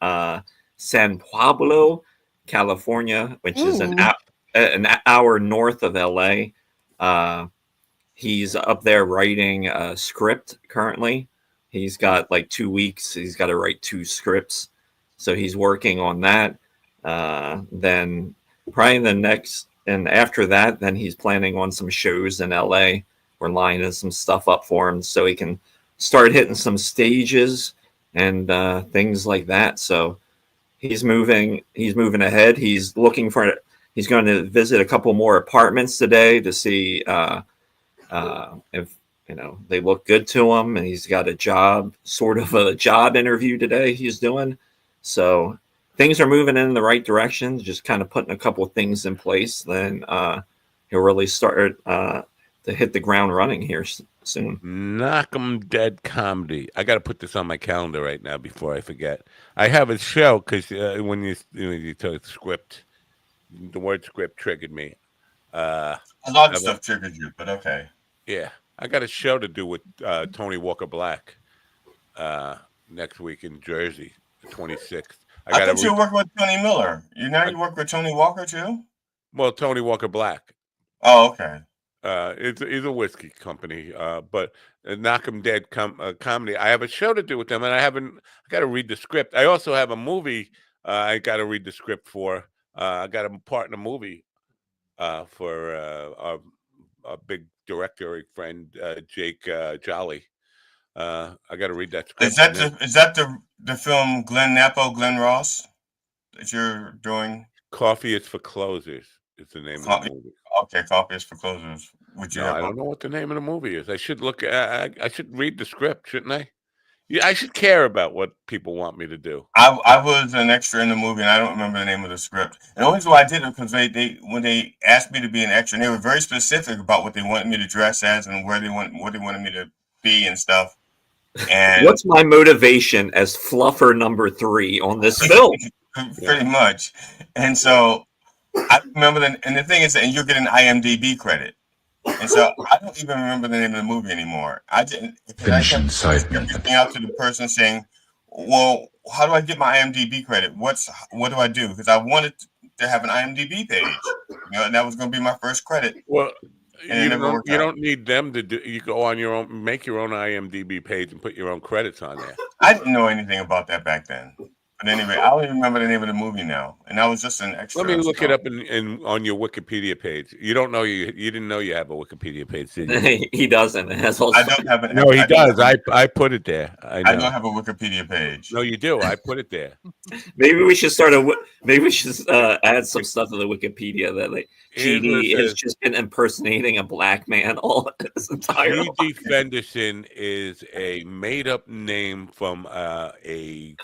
San Pablo, California, which is an hour north of LA. He's up there writing a script currently. He's got like 2 weeks. He's got to write 2 scripts, so he's working on that. Then probably the next. And after that, then he's planning on some shows in LA. We're lining some stuff up for him so he can start hitting some stages and things like that. So he's moving ahead. He's going to visit a couple more apartments today to see if they look good to him. And he's got a job interview today he's doing. So things are moving in the right direction, just kind of putting a couple of things in place. Then he'll really start to hit the ground running here soon. Knock 'em Dead Comedy. I got to put this on my calendar right now before I forget. I have a show because when you told script, the word script triggered me. A lot of stuff triggered you, but okay. Yeah, I got a show to do with Tony Walker Black next week in Jersey, the 26th. I thought you work with Tony Miller. You work with Tony Walker too? Well, Tony Walker Black. Oh, okay. It's a whiskey company, but Knock 'em Dead Comedy. I have a show to do with them, and I got to read the script. I also have a movie I got to read the script for. I got a part in a movie for our big director friend Jake Jolly. I got to read that script. Is that the film Glenn Napo, Glenn Ross that you're doing? Coffee is for Closers is the name of the movie. Okay, Coffee is for Closers. I don't know what the name of the movie is. I should look. I should read the script, shouldn't I? Yeah, I should care about what people want me to do. I was an extra in the movie, and I don't remember the name of the script. And the only reason why I did it because when they asked me to be an extra, and they were very specific about what they wanted me to dress as and what they wanted me to be and stuff. And what's my motivation as fluffer number 3 on this film? Pretty much. And so I remember and the thing is that you'll get an IMDb credit. And so I don't even remember the name of the movie anymore. I didn't. I kept reaching out to the person saying, "Well, how do I get my IMDb credit? What do I do?" Because I wanted to have an IMDb page, and that was going to be my first credit. Well, you don't need them to do. You go on your own, make your own IMDb page, and put your own credits on there. I didn't know anything about that back then. But anyway, I don't even remember the name of the movie now, and that was just an extra. Let me look it up on your Wikipedia page. You don't know you didn't know you have a Wikipedia page, did you? He doesn't. I don't have it. No, he does. I put it there. I don't have a Wikipedia page. No, you do. I put it there. Maybe we should add some stuff to the Wikipedia that GD has just been impersonating a black man all his entire life. GD Fenderson is a made-up name from a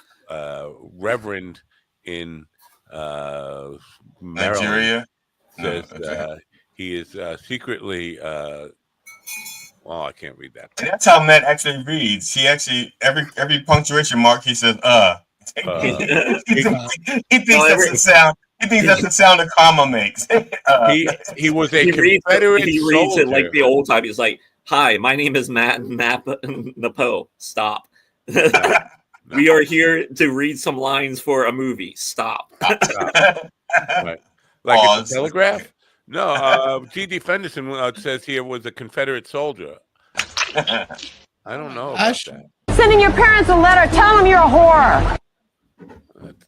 reverend in Maryland. Nigeria. Says he is secretly. Well, I can't read that. And that's how Matt actually reads. He actually every punctuation mark he says he thinks that's the sound. He thinks that's the sound a comma makes. He was a Confederate He reads it like the old time. He's like, "Hi, my name is Matt Napo. Stop." We are here to read some lines for a movie. Stop. Right. Like a telegraph? No, G.D. Fenderson says here was a Confederate soldier. I don't know about that. Sending your parents a letter. Tell them you're a whore.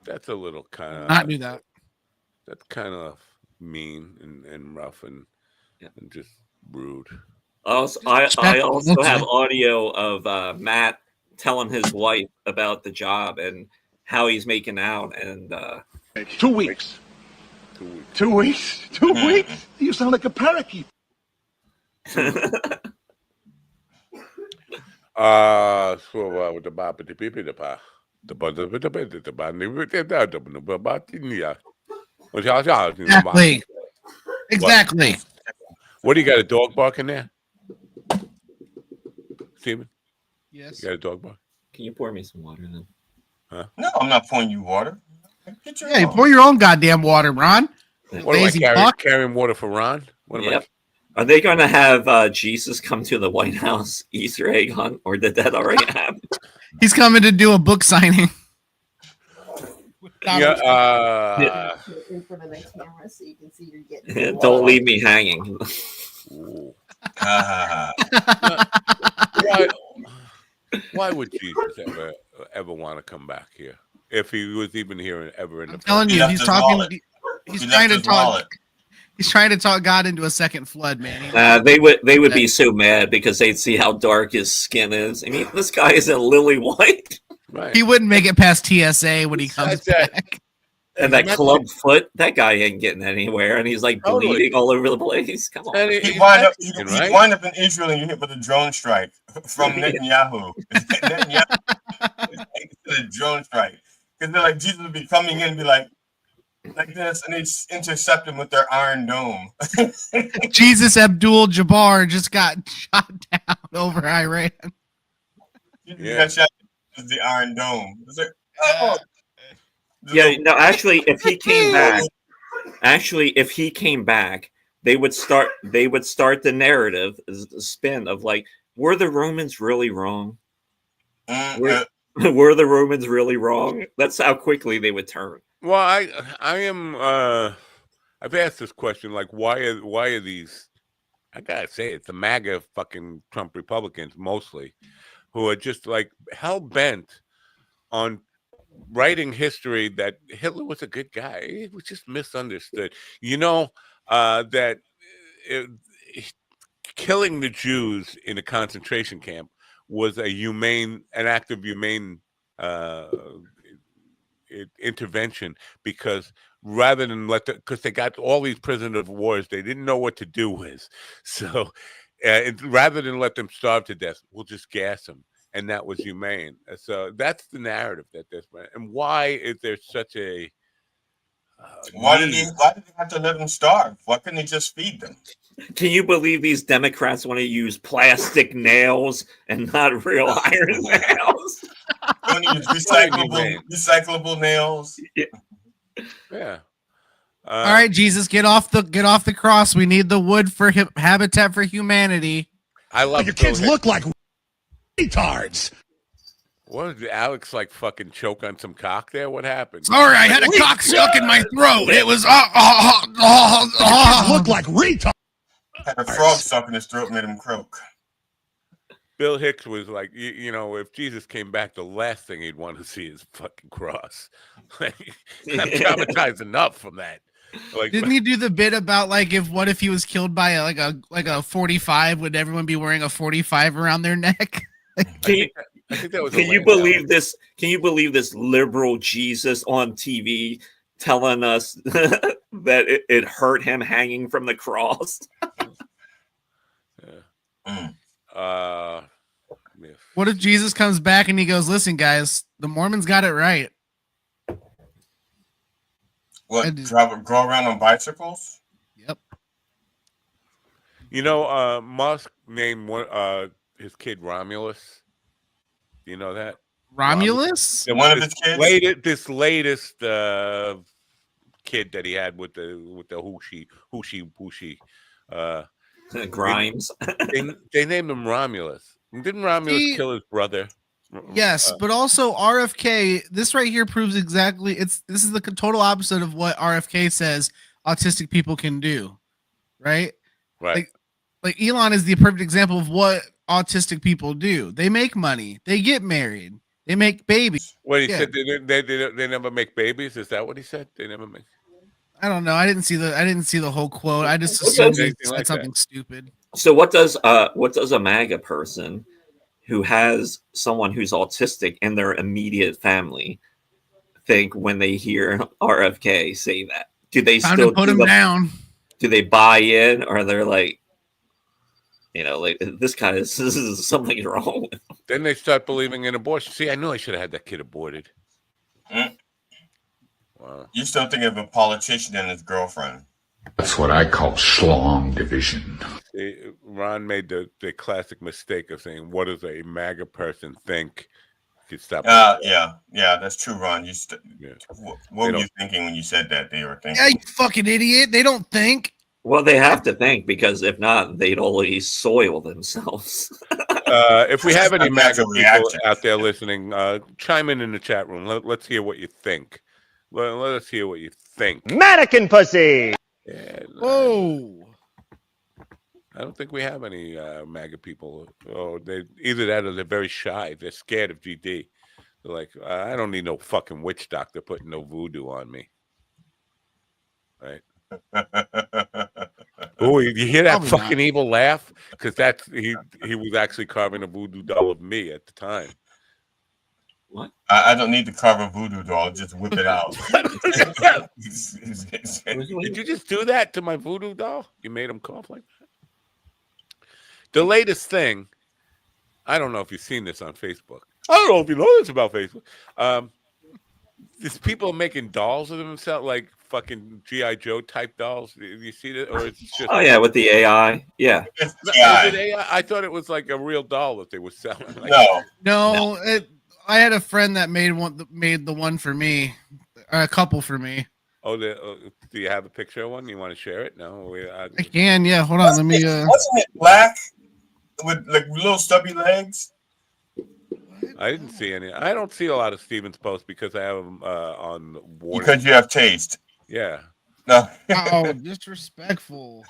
That's a little kind of... Not do that. That's kind of mean and rough and just rude. I also have audio of Matt telling his wife about the job and how he's making out, and 2 weeks. 2 weeks. 2 weeks. You sound like a parakeet. Exactly. What do you got? A dog barking there, Steven? Yes. You got a dog bark? Can you pour me some water then? Huh? No, I'm not pouring you water. Yeah, you pour your own goddamn water, Ron. What Lazy do I fuck. carrying water for Ron? What am Yep. Are they going to have Jesus come to the White House Easter egg hunt, or did that already happen? He's coming to do a book signing. Yeah. In front of the camera so you can see you're getting. Don't leave me hanging. Why would Jesus ever want to come back here? If he was even here ever in the telling you, he's talking. He's trying to talk. He's trying to talk God into a second flood, man. They would be so mad because they'd see how dark his skin is. I mean, this guy is in lily white. Right. He wouldn't make it past TSA when he comes back. And that club foot, that guy ain't getting anywhere, and he's like bleeding all over the place. Come on. He'd wind up in Israel and you hit with a drone strike from Netanyahu. The drone strike. Because they're like, Jesus would be coming in and be like this, and they'd intercept him with their Iron Dome. Jesus Abdul Jabbar just got shot down over Iran. Yeah. Got shot with the Iron Dome. It's like, oh. Yeah, no, actually, if he came back, they would start the narrative, the spin of like, were the Romans really wrong? Were the Romans really wrong? That's how quickly they would turn. Well, I've asked this question, like, why are these? I gotta say, it's the MAGA fucking Trump Republicans mostly, who are just like hell bent on writing history that Hitler was a good guy. He was just misunderstood. That killing the Jews in a concentration camp was an act of humane intervention, because rather than because they got all these prisoners of wars they didn't know what to do with, so rather than let them starve to death, we'll just gas them. And that was humane. So that's the narrative that there's. And why is there such a? Why did they have to let them starve? Why couldn't they just feed them? Can you believe these Democrats want to use plastic nails and not real iron nails? Don't use recyclable nails. Yeah. All right, Jesus, get off the cross. We need the wood for Habitat for Humanity. I love your kids look like retards. What did Alex like fucking choke on some cock there? What happened? Sorry, I had a cock stuck in my throat. It was look like retards. Had a frog stuck in his throat, made him croak. Bill Hicks was like, if Jesus came back, the last thing he'd want to see is fucking cross. I'm traumatized enough from that. Like, didn't he do the bit about like what if he was killed by a 45? Would everyone be wearing a 45 around their neck? I think that was. Can you believe this? Can you believe this liberal Jesus on TV telling us that it hurt him hanging from the cross? What if Jesus comes back and he goes, "Listen, guys, the Mormons got it right." What? Go around on bicycles? Yep. Musk named his kid Romulus. Do you know that? Romulus? One of his kids? This latest kid that he had with the Hooshi. Grimes. They named him Romulus. Didn't Romulus kill his brother? Yes, but also RFK. This right here proves exactly. This is the total opposite of what RFK says autistic people can do, right? Right. Like Elon is the perfect example of what autistic people do. They make money. They get married. They make babies. What he said? They never make babies. Is that what he said? They never make. I don't know. I didn't see the whole quote. I just assumed he said something stupid. So what does a MAGA person who has someone who's autistic in their immediate family think when they hear RFK say that? Do they Time still to put him down? Do they buy in, or they're like, like this guy is something wrong with him? Then they start believing in abortion. See, I knew I should have had that kid aborted. Wow. You still think of a politician and his girlfriend? That's what I call schlong division. Ron made the classic mistake of saying, "What does a MAGA person think?" You stop. Yeah, that's true, Ron. What were you thinking when you said that? They were thinking. Yeah, you fucking idiot. They don't think. Well, they have to think, because if not, they'd already soil themselves. If we have any MAGA people out there listening, chime in the chat room. Let's hear what you think. Let us hear what you think. Mannequin pussy. Yeah, Whoa. I don't think we have any MAGA people. Oh, they either that or they're very shy. They're scared of GD. They're like, I don't need no fucking witch doctor putting no voodoo on me. Right? Oh, you hear that fucking evil laugh? Because that's he was actually carving a voodoo doll of me at the time. What? I don't need to carve a voodoo doll. Just whip it out. Did you just do that to my voodoo doll? You made him cough like that? The latest thing, I don't know if you've seen this on Facebook. I don't know if you know this about Facebook. These people are making dolls of themselves, like fucking G.I. Joe type dolls. Do you see that? Or it's just with the AI. Yeah. Is it AI? I thought it was like a real doll that they were selling. Like, No. I had a friend that made the one for me, a couple for me. Oh, do you have a picture of one? You want to share it? No, I can. Yeah, hold on. Let me. Wasn't it black with like little stubby legs? I didn't see any. I don't see a lot of Steven's posts because I have them on warning. Because you have taste. Yeah. No. Oh, disrespectful.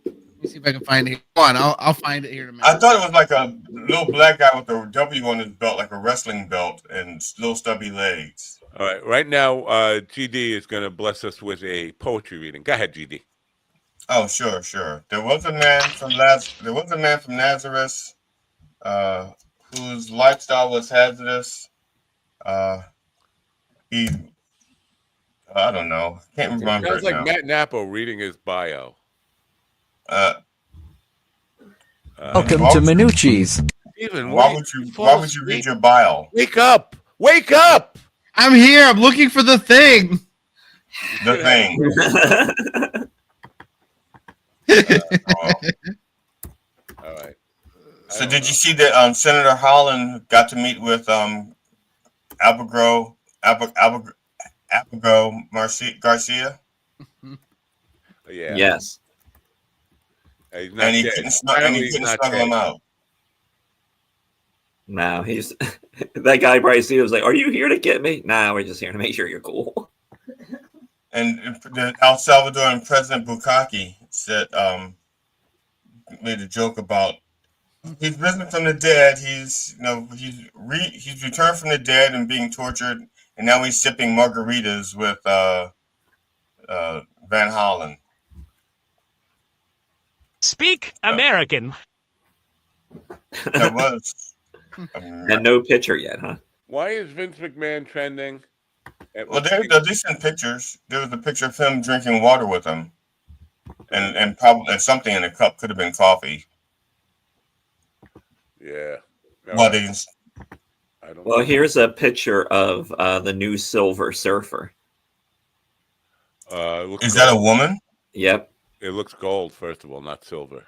Let me see if I can find it. Come on, I'll find it here in a minute. I thought it was like a little black guy with a W on his belt, like a wrestling belt, and little stubby legs. All right. Right now, GD is going to bless us with a poetry reading. Go ahead, GD. Oh, sure. There was a man from Nazareth, whose lifestyle was hazardous. I don't know. Can't remember. Sounds like now. Matt Nappo reading his bio. Welcome to Minucci's. Steven, why would you read your bio? Wake up! Wake up! I'm here. I'm looking for the thing. The thing. All right. So did you see that Senator Holland got to meet with Abigail Garcia? Yeah. Yes. And he couldn't smuggle him out. No, he's that guy probably see was like, "Are you here to get me?" Nah, we're just here to make sure you're cool. And El Salvadoran President Bukaki said, made a joke about he's risen from the dead. He's returned from the dead and being tortured, and now he's sipping margaritas with Van Hollen. Speak American. That was. And no picture yet, huh? Why is Vince McMahon trending? Well, they sent pictures. There was a picture of him drinking water with him, and probably something in a cup. Could have been coffee. Yeah. Well, Well, here's a picture of the new Silver Surfer. Is that a woman? Yep. It looks gold, first of all, not silver.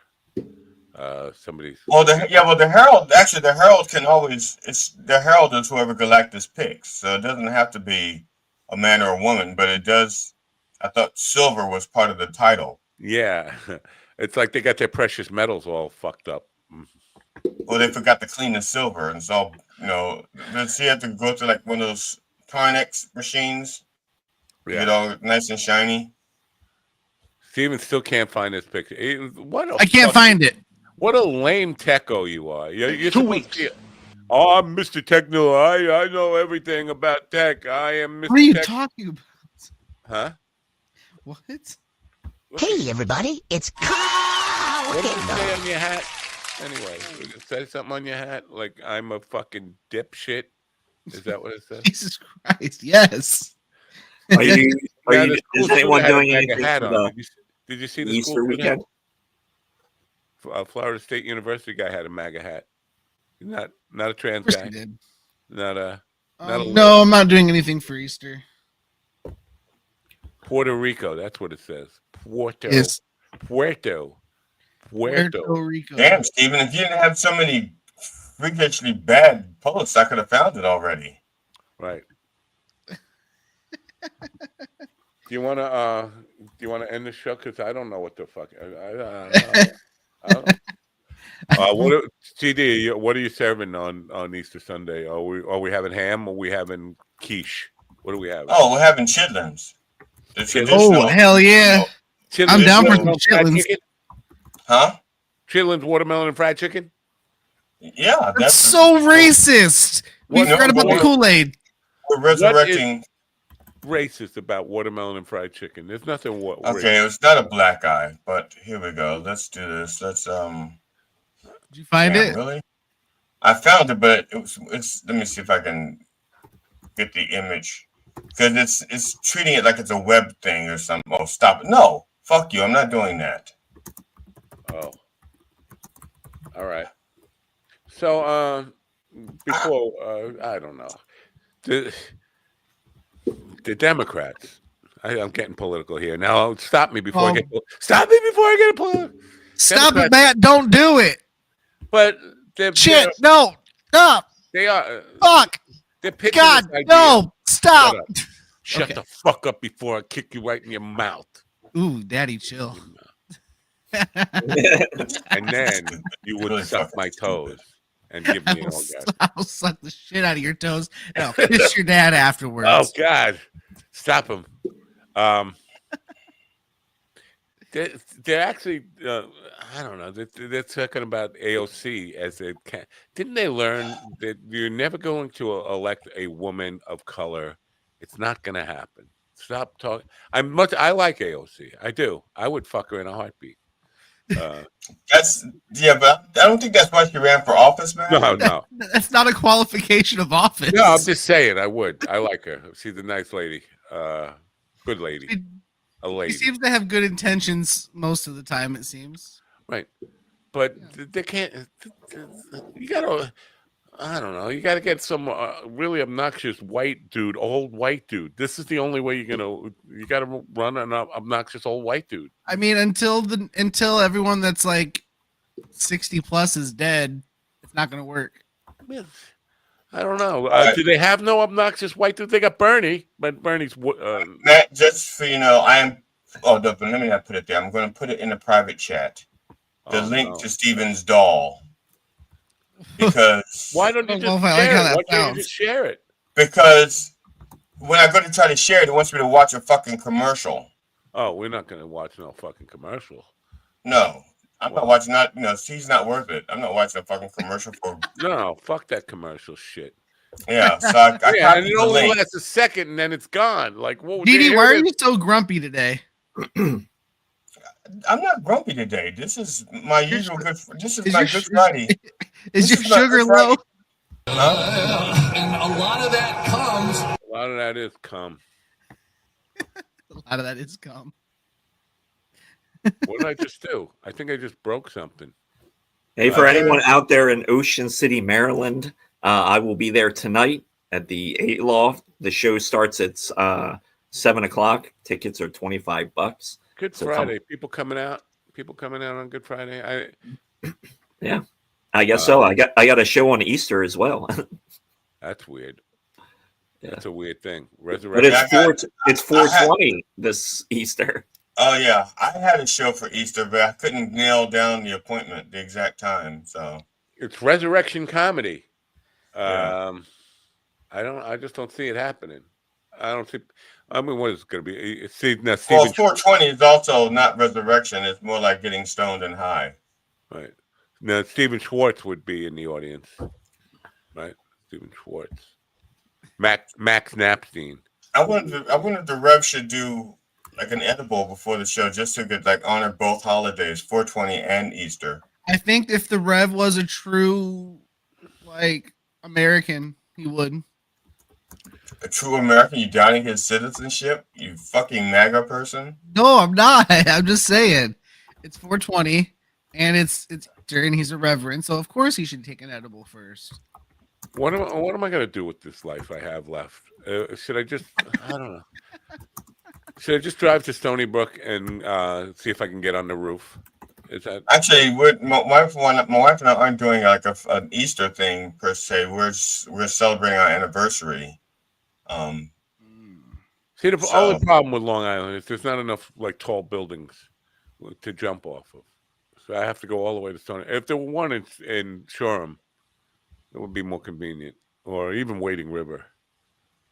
Somebody's. Well, the Herald. Actually, the Herald can always. The Herald is whoever Galactus picks, so it doesn't have to be a man or a woman, but it does. I thought silver was part of the title. Yeah, it's like they got their precious metals all fucked up. Well, they forgot to clean the silver, and so does he have to go to like one of those Tarnex machines? Yeah. Get all nice and shiny. Steven still can't find this picture. I can't find it. What a lame techo you are. You're 2 weeks. Oh, I'm Mr. Techno. I know everything about tech. I am Mr. What are you Tech. talking about? Huh? What? Hey, everybody. It's What did it say on your hat? Anyway, did it say something on your hat? Like, I'm a fucking dipshit? Is that what it says? Jesus Christ, yes. Is anyone doing anything for the Did you see the Easter school weekend? Florida State University guy had a MAGA hat. Not a trans guy. Not a. No, I'm not doing anything for Easter. Puerto Rico. That's what it says. Puerto Rico. Damn, Steven, if you didn't have so many freakishly bad posts, I could have found it already. Right. Do you want to end the show? Because I don't know what the fuck. I don't. TD, what are you serving on Easter Sunday? Are we having ham or we having quiche? What do we have? Oh, we're having chitlins. Oh, hell yeah! Chitlins, I'm down for some chitlins. Huh? Chitlins, watermelon, and fried chicken. Yeah, that's so racist. We forgot about the Kool-Aid. We're resurrecting. Racist about watermelon and fried chicken. There's nothing. Okay, it's not a black eye, but here we go. Let's do this. Let's Did you find it? Really? I found it, but it's. Let me see if I can get the image because it's treating it like it's a web thing or something. Oh, stop it! No, fuck you. I'm not doing that. Oh. All right. So before I don't know. The Democrats. I'm getting political here. Now stop me before I get political. Stop it, Matt. Don't do it. But no. Stop. They are fuck. They're pitching God, this idea. no. Stop. Shut the fuck up before I kick you right in your mouth. Ooh, daddy, chill. And then you would suck my toes and give me an orgasm. I'll suck the shit out of your toes and I'll kiss your dad afterwards. Oh God, stop him. They're actually, I don't know. They're talking about AOC as a. Didn't they learn that you're never going to elect a woman of color? It's not going to happen. Stop talking. I like AOC. I do. I would fuck her in a heartbeat. But I don't think that's why she ran for office, man. No. That's not a qualification of office. No, I'm just saying. I would. I like her. She's a nice lady. Good lady. A lady. She seems to have good intentions most of the time, it seems. Right. But they can't. You gotta. I don't know. You gotta get some really obnoxious old white dude. This is the only way you're gonna. You gotta run an obnoxious old white dude. I mean, until everyone that's like 60 plus is dead, it's not gonna work. I don't know. Do they have no obnoxious white dude? They got Bernie, but Bernie's. Matt, just so you know, I am. Oh, let me not put it there. I'm going to put it in the private chat. The link to Steven's doll. Because why don't you just share it? Why can't you just share it? Because when I go to try to share it, it wants me to watch a fucking commercial. Oh, we're not going to watch no fucking commercial. No, I'm not watching that. She's not worth it. I'm not watching a fucking commercial for. No, fuck that commercial shit. Yeah, so I and it only lasts a second and then it's gone. Like, whoa, Didi, why are you so grumpy today? I'm not grumpy today. This is my usual good. This is my Good Friday. Is your sugar low? Huh? And a lot of that comes. A lot of that is cum. A lot of that is cum. What did I just do? I think I just broke something. Hey, for anyone out there in Ocean City, Maryland, I will be there tonight at the 8 Loft. The show starts at 7 o'clock. Tickets are $25. Good Friday. People coming out on Good Friday. Yeah, I guess so. I got a show on Easter as well. That's weird. Yeah. That's a weird thing. But it's 420 this Easter. Oh yeah, I had a show for Easter, but I couldn't nail down the appointment, the exact time. So it's Resurrection Comedy. Yeah. I just don't see it happening. I don't see. I mean, what is it going to be? Well, 420 is also not resurrection. It's more like getting stoned and high. Right. Now, Stephen Schwartz would be in the audience. Right? Stephen Schwartz. Max Napstein. I wonder if the Rev should do like an edible before the show just so could like honor both holidays, 420 and Easter. I think if the Rev was a true like American, he would. A true American? You doubting his citizenship? You fucking MAGA person? No, I'm not. I'm just saying. It's 420 and it's Easter and he's a reverend, so of course he should take an edible first. What am I going to do with this life I have left? Should I just? I don't know. Should I just drive to Stony Brook and see if I can get on the roof? Is that actually? My wife and I aren't doing like an Easter thing per se. We're celebrating our anniversary. See, the only problem with Long Island is there's not enough like tall buildings to jump off of, so I have to go all the way to Stony. If there were one in Shoreham, it would be more convenient, or even Wading River.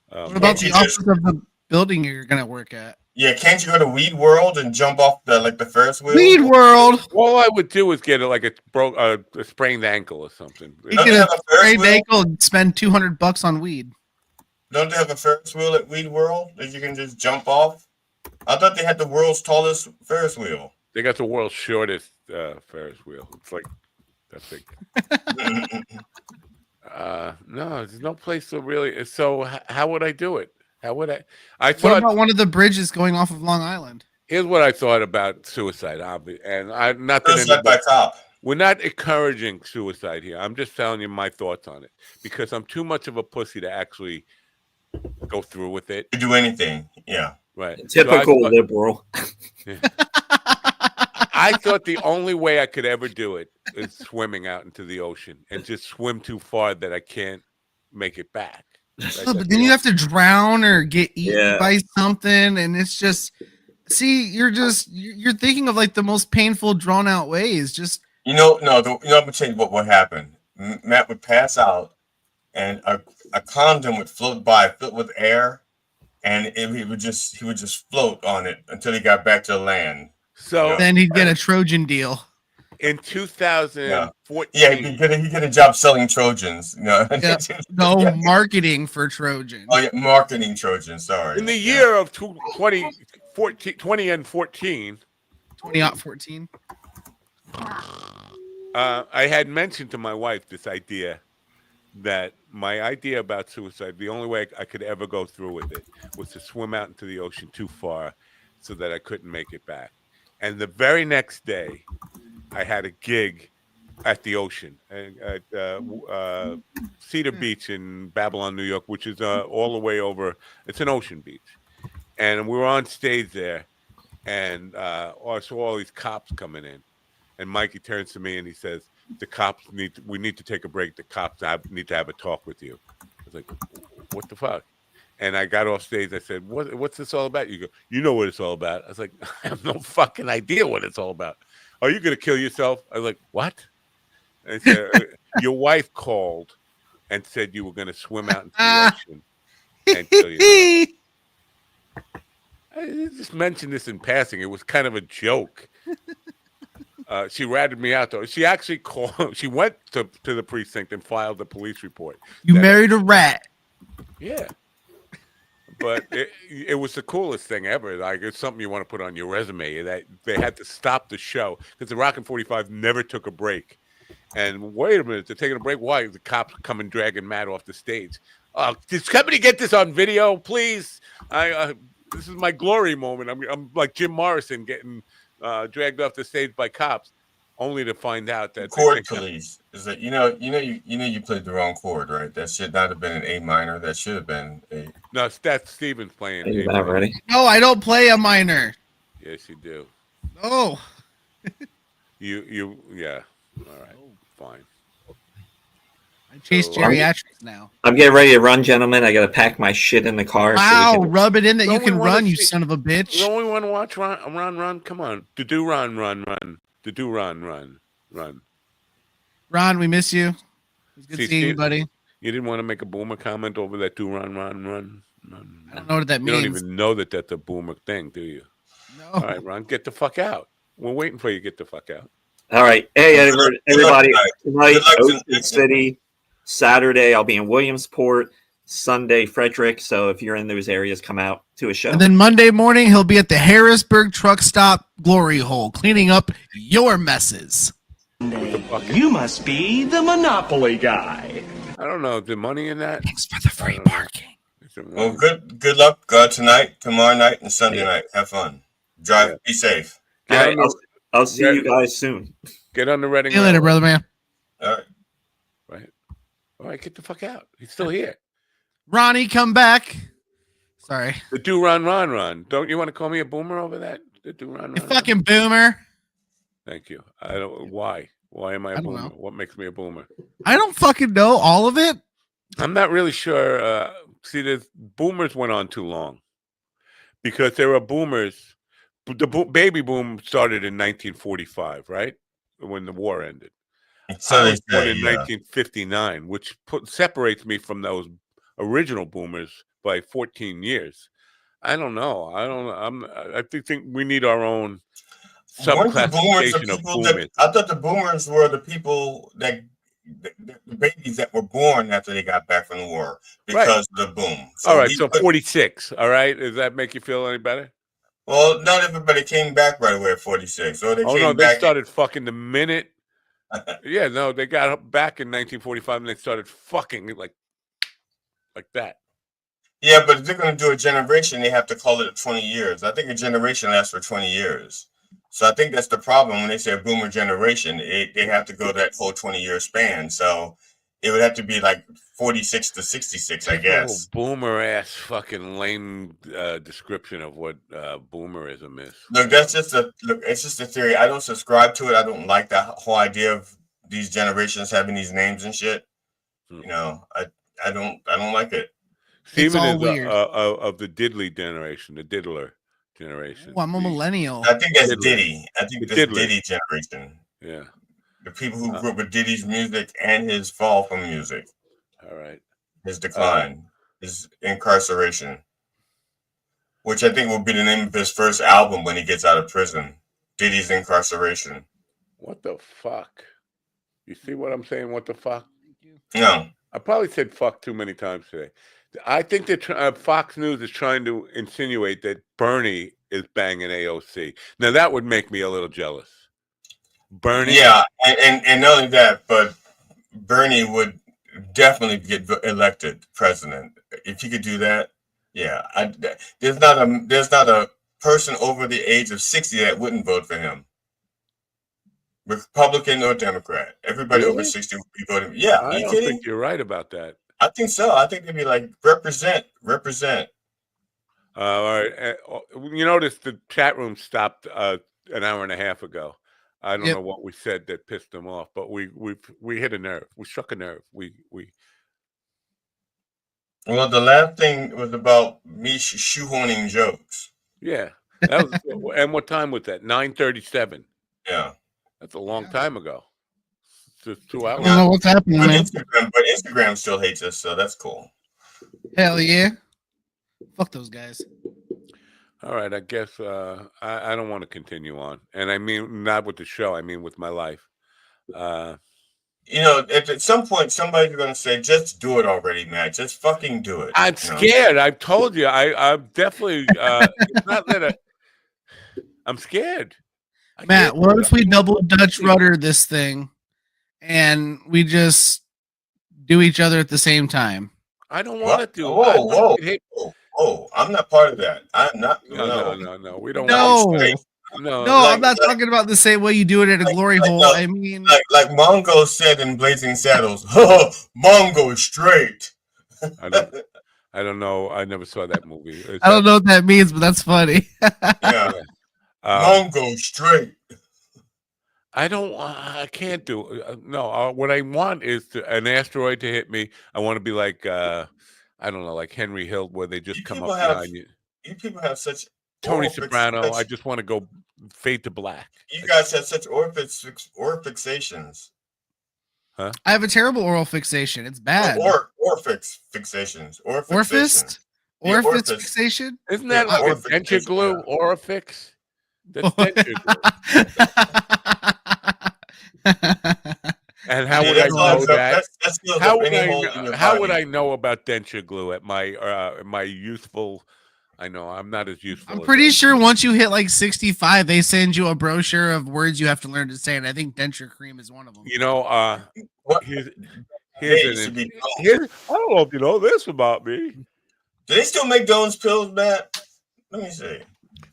What about the opposite of the building you're gonna work at? Yeah, can't you go to Weed World and jump off the Ferris wheel? Weed World. All I would do is get a sprained ankle or something. You get a sprained ankle and spend $200 on weed. Don't they have a Ferris wheel at Weed World that you can just jump off? I thought they had the world's tallest Ferris wheel. They got the world's shortest Ferris wheel. It's like that big. No, there's no place to really. So how would I do it? How would I? What about one of the bridges going off of Long Island? Here's what I thought about suicide, and not that Suicide by cop. We're not encouraging suicide here. I'm just telling you my thoughts on it because I'm too much of a pussy to actually go through with it. To do anything, yeah. Right. Typical liberal. Yeah. I thought the only way I could ever do it is swimming out into the ocean and just swim too far that I can't make it back. Right? But then you have to drown or get eaten by something, and it's just you're thinking of like the most painful, drawn out ways. Just I'm gonna tell you what would happen. Matt would pass out, and a condom would float by, filled with air, and he would just float on it until he got back to land. So then he'd get a Trojan deal. In 2014, he get a job selling Trojans. No, marketing for Trojans. Oh yeah, marketing Trojans. Sorry. In the year of 2014, I had mentioned to my wife this idea that my idea about suicide, the only way I could ever go through with it was to swim out into the ocean too far so that I couldn't make it back. And the very next day, I had a gig at the ocean at Cedar Beach in Babylon, New York, which is all the way over. It's an ocean beach. And we were on stage there, and I saw all these cops coming in. And Mikey turns to me and he says, we need to take a break. The cops need to have a talk with you. I was like, what the fuck? And I got off stage. I said, what's this all about? You go, you know what it's all about. I was like, I have no fucking idea what it's all about. Are you going to kill yourself? I was like, what? And I said, your wife called and said you were going to swim out into the ocean and kill yourself. I just mentioned this in passing. It was kind of a joke. She ratted me out, though. She actually called. She went to the precinct and filed a police report. You married a rat. Yeah. But it was the coolest thing ever. Like, it's something you want to put on your resume. That they had to stop the show because the Rockin' 45 never took a break. And wait a minute, they're taking a break. Why? The cops come and dragging Matt off the stage. Did somebody get this on video, please? This is my glory moment. I'm like Jim Morrison getting dragged off the stage by cops, only to find out that chord police is that you played the wrong chord, right? That should not have been an A minor. That should have been a. No, that's Steven's playing. Are you not ready? No, I don't play a minor. Yes, you do. Oh. you yeah. All right, fine. I chase geriatrics now. I'm getting ready to run, gentlemen. I got to pack my shit in the car. Wow, rub it in that you can run, you son of a bitch. You only want to watch run. Come on, do run. Do run. Ron, we miss you. It's good seeing you, buddy. You didn't want to make a boomer comment over that do run. I don't know what that means. You don't even know that that's a boomer thing, do you? No. All right, Ron, get the fuck out. We're waiting for you to get the fuck out. All right. Hey, everybody. Tonight, Ocean City. Saturday, I'll be in Williamsport. Sunday, Frederick. So if you're in those areas, come out to a show. And then Monday morning, he'll be at the Harrisburg Truck Stop Glory Hole, cleaning up your messes. You must be the Monopoly guy. I don't know. The money in that? Thanks for the free parking. Well, good luck tonight, tomorrow night, and Sunday night. Have fun. Drive. Be safe. All right, I'll see you guys soon. Get on the Reading. See you later, brother man. All right. All right, get the fuck out. He's still here. Ronnie, come back. Sorry. The do run, run, run. Don't you want to call me a boomer over that? The do run, run, You fucking boomer. Thank you. I don't. Why? Why am I a don't boomer? know. What makes me a boomer? I don't fucking know all of it. I'm not really sure. See, the boomers went on too long because there were boomers. The baby boom started in 1945, right? When the war ended. So I they was born say, in yeah. 1959, which separates me from those original boomers by 14 years. I don't know. I think we need our own Weren't the boomers the subclassification of people boomers. that I thought the boomers were the people that the babies that were born after they got back from the war because of the boom. So all right, so 46. All right, does that make you feel any better? Well, not everybody came back right away at 46. Or they Oh came no, they back. started fucking the minute. Yeah, no, they got back in 1945 and they started fucking like that. Yeah, but if they're going to do a generation, they have to call it 20 years. I think a generation lasts for 20 years. So I think that's the problem when they say a boomer generation. They have to go that whole 20-year span. So it would have to be like 46 to 66, I guess. Boomer ass fucking lame description of what boomerism is. Look, it's just a theory. I don't subscribe to it. I don't like that whole idea of these generations having these names and shit. You know, I don't like it. Steven is of the diddly generation, the diddler generation. Oh, I'm a millennial. I think that's Diddler. Diddy. I think The that's diddler. Diddy generation. Yeah. The people who grew up with Diddy's music and his fall from music. All right. His decline, his incarceration, which I think will be the name of his first album when he gets out of prison. Diddy's Incarceration. What the fuck? You see what I'm saying? What the fuck? No. I probably said fuck too many times today. I think that Fox News is trying to insinuate that Bernie is banging AOC. Now, that would make me a little jealous. Bernie? Yeah, and not only that, but Bernie would definitely get elected president. If he could do that, yeah. There's not a person over the age of 60 that wouldn't vote for him. Republican or Democrat. Everybody over 60 would be voting. Yeah, I don't think you're right about that. I think so. I think they'd be like, represent. All right. You notice the chat room stopped an hour and a half ago. I don't know what we said that pissed them off, but we hit a nerve. We struck a nerve. Well, the last thing was about me shoehorning jokes. Yeah. That was, and what time was that? 9:37. Yeah. That's a long time ago. Just 2 hours. I don't know what's happening, man. But Instagram still hates us, so that's cool. Hell yeah. Fuck those guys. All right, I guess I don't want to continue on. And I mean, not with the show. I mean, with my life. You know, at some point, somebody's going to say, just do it already, Matt. Just fucking do it. I'm scared. I've told you. I'm definitely, it's not that I'm scared. Matt, what if we double Dutch rudder this thing and we just do each other at the same time? I don't want to do it. Whoa, I'm not part of that. I'm not. No. We don't No, I'm not talking about the same way you do it at a glory hole. I mean, like Mongo said in Blazing Saddles, Mongo straight. I don't know. I never saw that movie. I don't know what that means, but that's funny. Yeah. Mongo straight. I can't do no. What I want is an asteroid to hit me. I want to be like I don't know, like Henry Hill, where they just come up behind you. You people have such Tony Soprano. I just want to go fade to black. You guys have such oral fixations. Huh? I have a terrible oral fixation. It's bad. Fixations. Orifice fixation? Isn't that like a denture glue? Orifix? That's denture glue. And how would I know that? How would I know about denture glue at my youthful? I know I'm not as useful. I'm pretty sure once you hit like 65, they send you a brochure of words you have to learn to say, and I think denture cream is one of them. You know, here's I don't know if you know this about me. Do they still make Doan's pills, Matt? Let me see.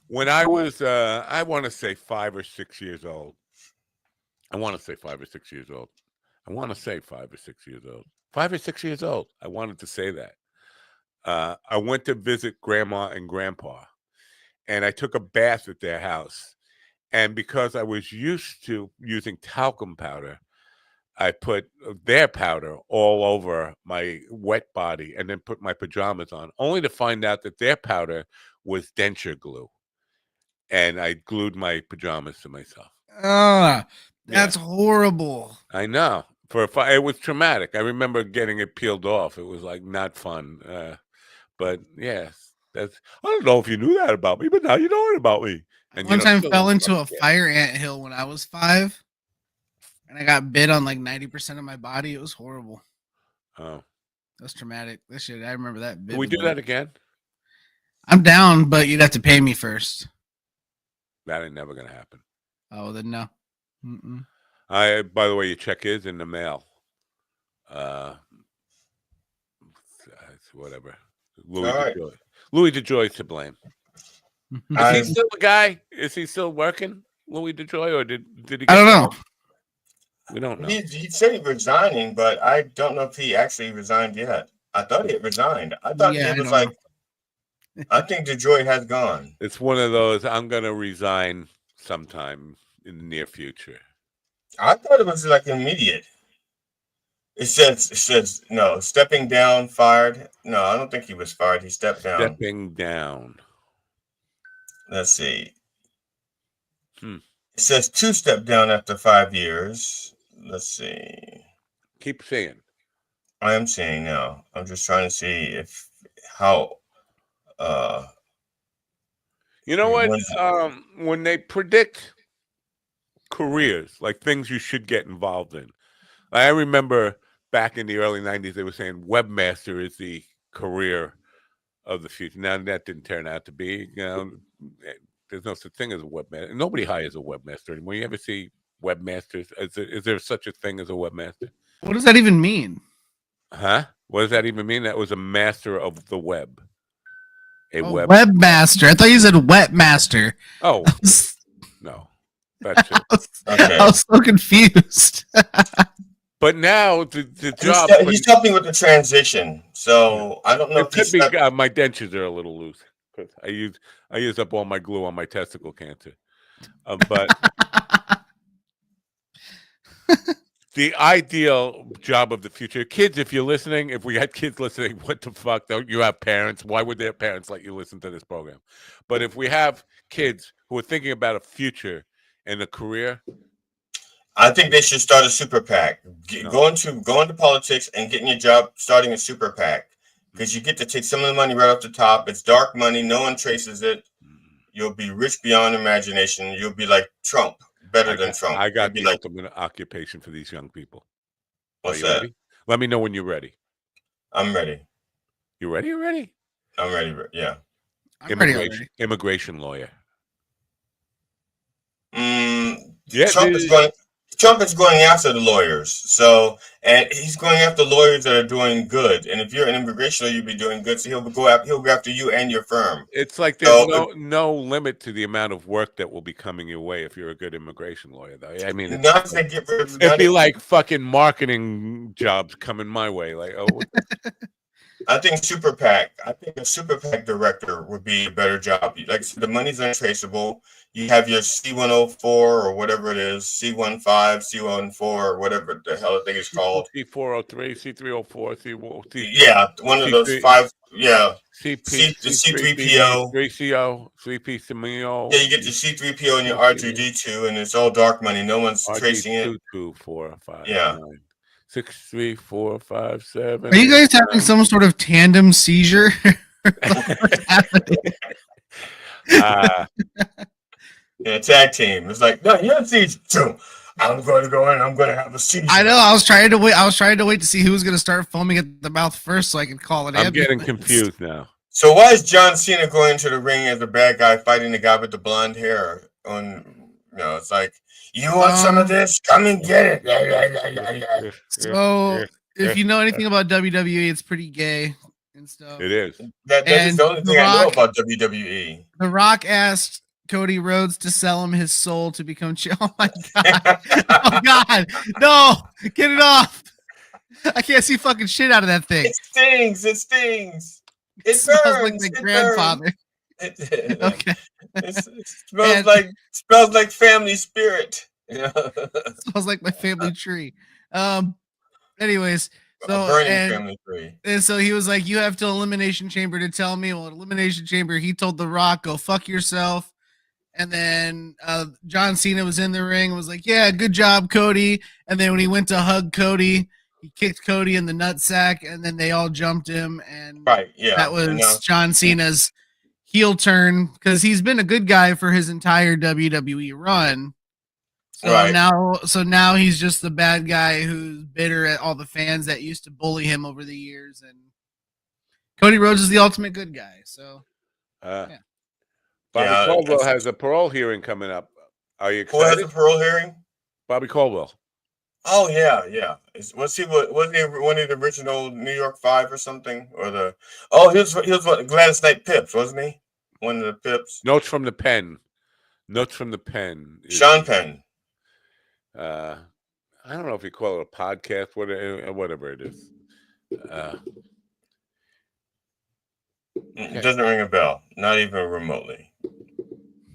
When I was, I want to say 5 or 6 years old. I want to say 5 or 6 years old. I wanted to say 5 or 6 years old. I wanted to say that. I went to visit Grandma and Grandpa, and I took a bath at their house. And because I was used to using talcum powder, I put their powder all over my wet body and then put my pajamas on, only to find out that their powder was denture glue. And I glued my pajamas to myself. That's horrible. I know. It was traumatic. I remember getting it peeled off. It was like not fun. But yes, I don't know if you knew that about me, but now you know it about me. And one time fell into a fire anthill when I was 5, and I got bit on like 90% of my body. It was horrible. Oh, that's traumatic. That shit. I remember that. Can we do that again? I'm down, but you'd have to pay me first. That ain't never gonna happen. Oh, then no. Mm-mm. By the way, your check is in the mail. Whatever. Louis DeJoy's to blame. Is he still the guy? Is he still working, Louis DeJoy, or did he? I don't know. We don't know. He said he resigning, but I don't know if he actually resigned yet. I thought he had resigned. I thought he was like. I think DeJoy has gone. It's one of those. I'm gonna resign sometime in the near future. I thought it was like immediate. It says no, stepping down, fired. No, I don't think he was fired. He stepped down. Stepping down. Let's see. It says 2 step down after 5 years. Let's see. Keep seeing. I am seeing now. I'm just trying to see how. You know what? When they predict careers, like things you should get involved in, I remember back in the early 90s, they were saying webmaster is the career of the future. Now, that didn't turn out to be. You know, there's no such thing as a webmaster. Nobody hires a webmaster anymore. You ever see webmasters? Is there such a thing as a webmaster? What does that even mean? Huh? What does that even mean? That was a master of the web. Webmaster. I thought you said wetmaster. Oh, no. That's it. I was so confused. But now the job. He's helping with the transition. So I don't know. It could be my dentures are a little loose because I use up all my glue on my testicle cancer. But the ideal job of the future, kids, if you're listening, if we had kids listening, what the fuck? Don't you have parents? Why would their parents let you listen to this program? But if we have kids who are thinking about a future and a career, I think they should start a super PAC. Go into politics and getting your job starting a super PAC because you get to take some of the money right off the top. It's dark money. No one traces it. You'll be rich beyond imagination. You'll be like Trump. Better than Trump. I got the ultimate occupation for these young people. What's that? Ready? Let me know when you're ready. I'm ready. You ready? You ready? I'm ready. Yeah. Immigration lawyer. Yeah, Trump is going after the lawyers. So, and he's going after lawyers that are doing good. And if you're an immigration lawyer, you'll be doing good. So he'll go after you and your firm. It's like there's no limit to the amount of work that will be coming your way if you're a good immigration lawyer, though. I mean, it'd be like fucking marketing jobs coming my way. Like, I think super PAC. I think a super PAC director would be a better job. Like I said, the money's untraceable. You have your C104 or whatever it is, C15, C14, or whatever the hell the thing is called. C403, C304, yeah, one of those 5. Yeah, C3PO, 3CO, 3PCMO. Yeah, you get the C3PO and your R2D2, and it's all dark money. No one's tracing it. 2, 4, 5, yeah. 9, 6, 3, 4, 5, 7. Are you guys having some sort of tandem seizure? What's happening? Yeah, tag team. It's like, no, you're a seizure. I'm going to go in. I'm going to have a seizure. I know. I was trying to wait to see who was going to start foaming at the mouth first, so I could call it. I'm getting confused now. So why is John Cena going to the ring as a bad guy fighting the guy with the blonde hair? It's like, you want some of this? Come and get it. So, if you know anything about WWE, it's pretty gay and stuff. It is. That is the only thing I know about WWE. The Rock asked Cody Rhodes to sell him his soul to become oh my god. Oh god. No, get it off. I can't see fucking shit out of that thing. It stings. It smells burns. like my It grandfather. Okay. It smells like family spirit. Yeah. Smells like my family tree. Anyways, so A burning family tree. And so he was like, "You have to Elimination Chamber to tell me." Well, at Elimination Chamber, he told The Rock, "Go fuck yourself." And then John Cena was in the ring and was like, "Yeah, good job, Cody." And then when he went to hug Cody, he kicked Cody in the nutsack, and then they all jumped him. And that was John Cena's heel turn because he's been a good guy for his entire WWE run. So now he's just the bad guy who's bitter at all the fans that used to bully him over the years. And Cody Rhodes is the ultimate good guy. So Bobby Caldwell has a parole hearing coming up. Are you excited? Who has a parole hearing? Bobby Caldwell. Oh yeah. Was he one of the original New York Five or something? Or he was what, Gladys Knight Pips, wasn't he? One of the Pips. Notes from the pen. Sean Penn. I don't know if you call it a podcast, whatever it is. It doesn't ring a bell. Not even remotely.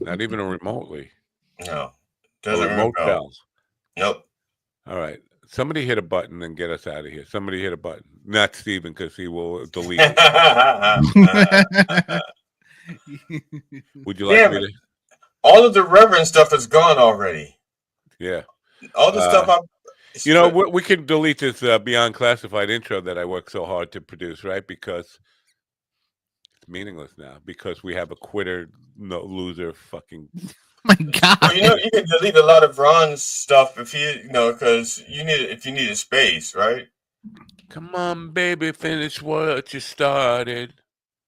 Not even a remotely. No. Doesn't ring a bell. Nope. All right. Somebody hit a button and get us out of here. Somebody hit a button. Not Steven, because he will delete it. Would you like me to? All of the Reverend stuff is gone already. Yeah. All the stuff we can delete this Beyond Classified intro that I worked so hard to produce, right? Because it's meaningless now. Because we have a quitter, loser, fucking. My God. Well, you can delete a lot of Ron's stuff if because if you need a space, right? Come on, baby, finish what you started,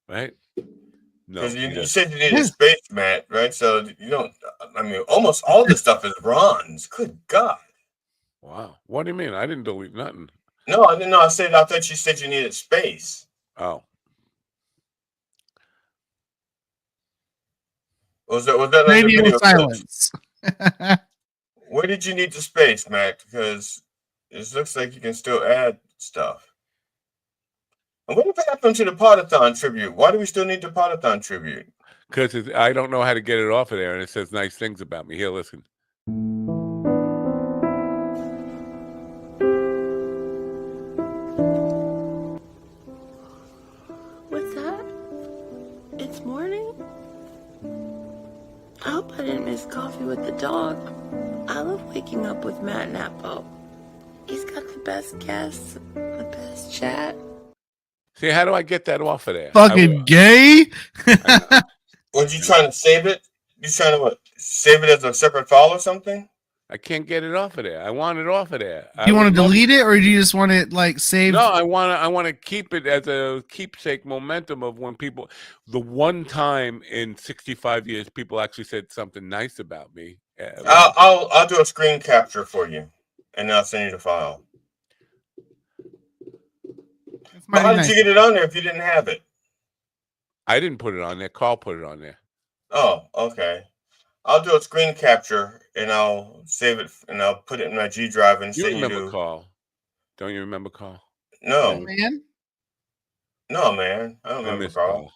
right? No, because you said you needed a space, Matt, right? So you don't. I mean, almost all the stuff is Ron's. Good God. Wow. What do you mean? I didn't delete nothing. No, I didn't know. I thought you said you needed space. Oh. Was that radio silence? Where did you need the space, Matt? Because it looks like you can still add stuff. And what happened to the Podathon tribute? Why do we still need the Podathon tribute? Because I don't know how to get it off of there, and it says nice things about me. Here, listen. What's that? It's morning? I hope I didn't miss coffee with the dog. I love waking up with Matt Nappo. He's got the best guests, the best chat. See, how do I get that off of there? Fucking gay? Was you trying to save it? You trying to save it as a separate file or something? I can't get it off of there. I want it off of there. Do you want to delete it, or do you just want it saved? No, I want to keep it as a keepsake momentum of when people. The one time in 65 years, people actually said something nice about me. I'll do a screen capture for you, and I'll send you the file. But how did you get it on there if you didn't have it? I didn't put it on there. Carl put it on there. Oh, okay. I'll do a screen capture and I'll save it and I'll put it in my G drive and you remember Carl? Don't you remember Carl? No, man. No, man. I don't remember Carl.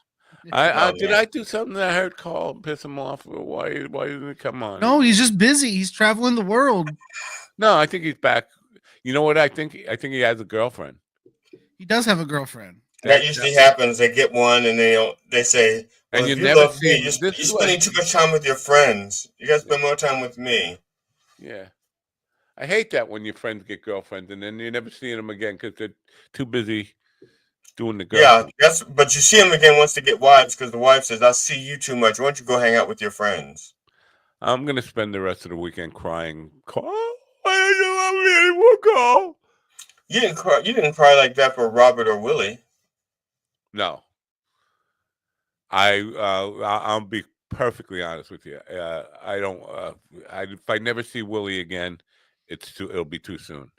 Did I do something that hurt Carl and piss him off? Why didn't he come on? No, he's just busy. He's traveling the world. No, I think he's back. You know what I think? I think he has a girlfriend. He does have a girlfriend. That usually happens. They get one and they say, well, and you love me. You're spending too much time with your friends. You got to spend more time with me. Yeah. I hate that when your friends get girlfriends and then you never see them again because they're too busy doing the girlfriend. Yeah, but you see them again once they get wives because the wife says, I see you too much. Why don't you go hang out with your friends? I'm going to spend the rest of the weekend crying. Carl, why don't you love me anymore, Carl? You didn't cry like that for Robert or Willie. No. I'll be perfectly honest with you. I don't. If I never see Willie again, it'll be too soon.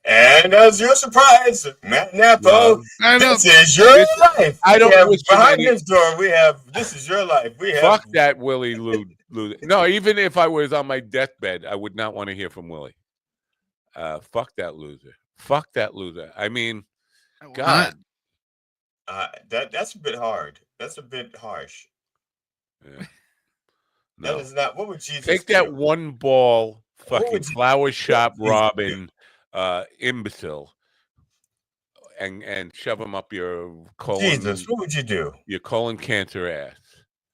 And as your surprise, Matt Nappo, this is your life. I don't wish behind this door. We have this is your life. We have fuck that Willie loser. No, even if I was on my deathbed, I would not want to hear from Willie. Fuck that loser. Fuck that loser. I mean, God. That's a bit hard. That's a bit harsh. Yeah. That No. is not. What would Jesus Take do? that one ball What fucking would flower shop Jesus do? Robin imbecile and shove him up your Jesus, colon, what would you do? your colon cancer ass.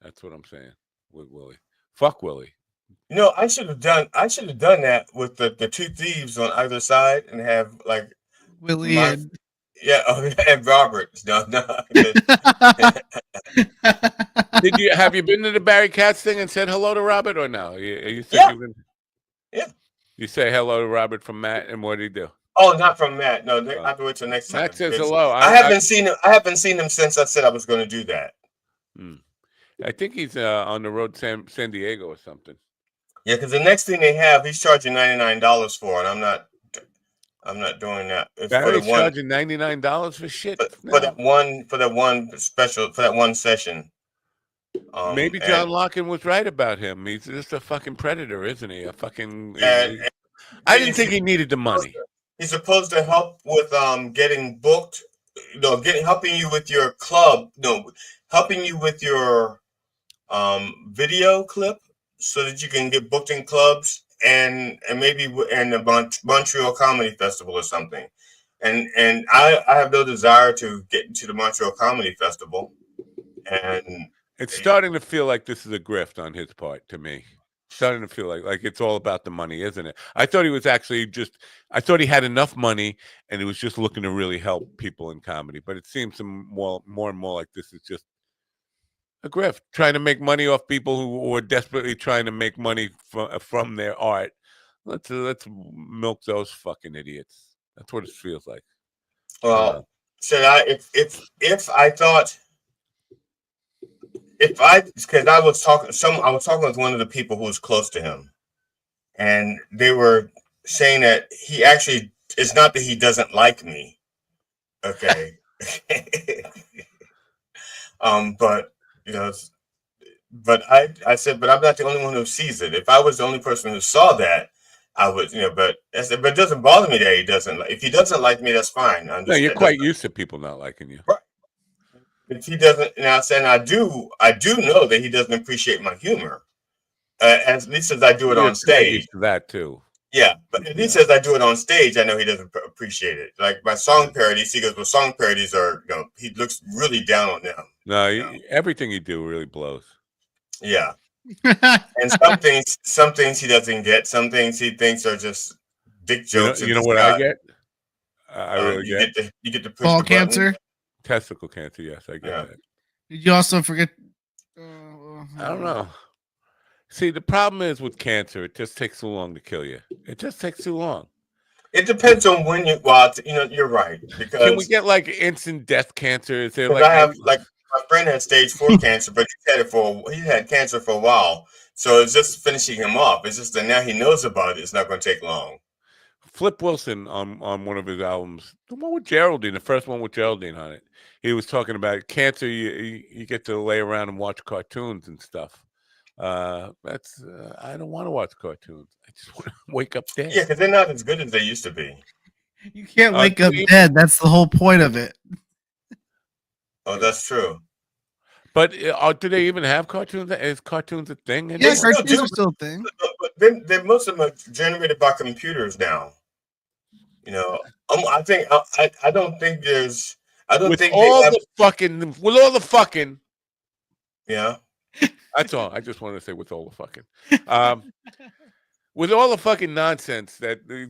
That's what I'm saying with Willie. Fuck Willie. You know, I should have done that with the two thieves on either side and have like Willie my and and Robert. No. Have you been to the Barry Katz thing and said hello to Robert or no? You said Yeah. you've been. Yeah. You say hello to Robert from Matt, and what did he do? Oh, not from Matt. No, I have to wait till next time. Matt says hello. I haven't seen him. I haven't seen him since I said I was going to do that. I think he's on the road to San Diego or something. Yeah, because the next thing they have, he's charging $99 for, and I'm not doing that. Barry's charging $99 for shit. For that one session. Maybe John Locken was right about him. He's just a fucking predator, isn't he? A fucking. I didn't think he needed the money. He's supposed to help with getting booked. Helping you with your club. No, helping you with your video clip so that you can get booked in clubs and maybe in the Montreal Comedy Festival or something. And I have no desire to get into the Montreal Comedy Festival. And it's starting to feel like this is a grift on his part to me. Starting to feel like it's all about the money, isn't it? I thought he was actually I thought he had enough money and he was just looking to really help people in comedy. But it seems more and more like this is just a grift, trying to make money off people who are desperately trying to make money from their art. Let's milk those fucking idiots. That's what it feels like. Well, because I was talking with one of the people who was close to him, and they were saying that he actually, it's not that he doesn't like me, okay, but I said, but I'm not the only one who sees it. If I was the only person who saw that, I would, but it doesn't bother me that he doesn't. If he doesn't like me, that's fine. No, you're quite used to people not liking you. Right. If he doesn't, now saying I do know that he doesn't appreciate my humor, at least as I do it on stage. That too. Yeah, but at least as I do it on stage, I know he doesn't appreciate it. Like my song parodies, he goes, "Well, song parodies are, he looks really down on them." No, everything you do really blows. Yeah, and some things he doesn't get. Some things he thinks are just dick jokes. You know what I get? I really get. You get to push ball the button. cancer. Testicle cancer, yes, I get that. Did you also forget? I don't know. See, the problem is with cancer, it just takes too long to kill you. It just takes too long. It depends on when you. Well, you're right. Because can we get like instant death cancer? Is there I have my friend had stage 4 cancer, but he had cancer for a while, so it's just finishing him off. It's just that now he knows about it. It's not going to take long. Flip Wilson on one of his albums, the one with Geraldine, the first one with Geraldine on it, he was talking about cancer. You get to lay around and watch cartoons and stuff. I don't want to watch cartoons. I just want to wake up dead. Yeah, because they're not as good as they used to be. You can't wake up dead. That's the whole point of it. Oh, that's true. But do they even have cartoons? Is cartoons a thing? Yeah, cartoons are still a thing. But most of them are generated by computers now. I think I don't think there's. I don't think with all the fucking. Yeah. That's all. I just wanted to say with all the fucking. With all the fucking nonsense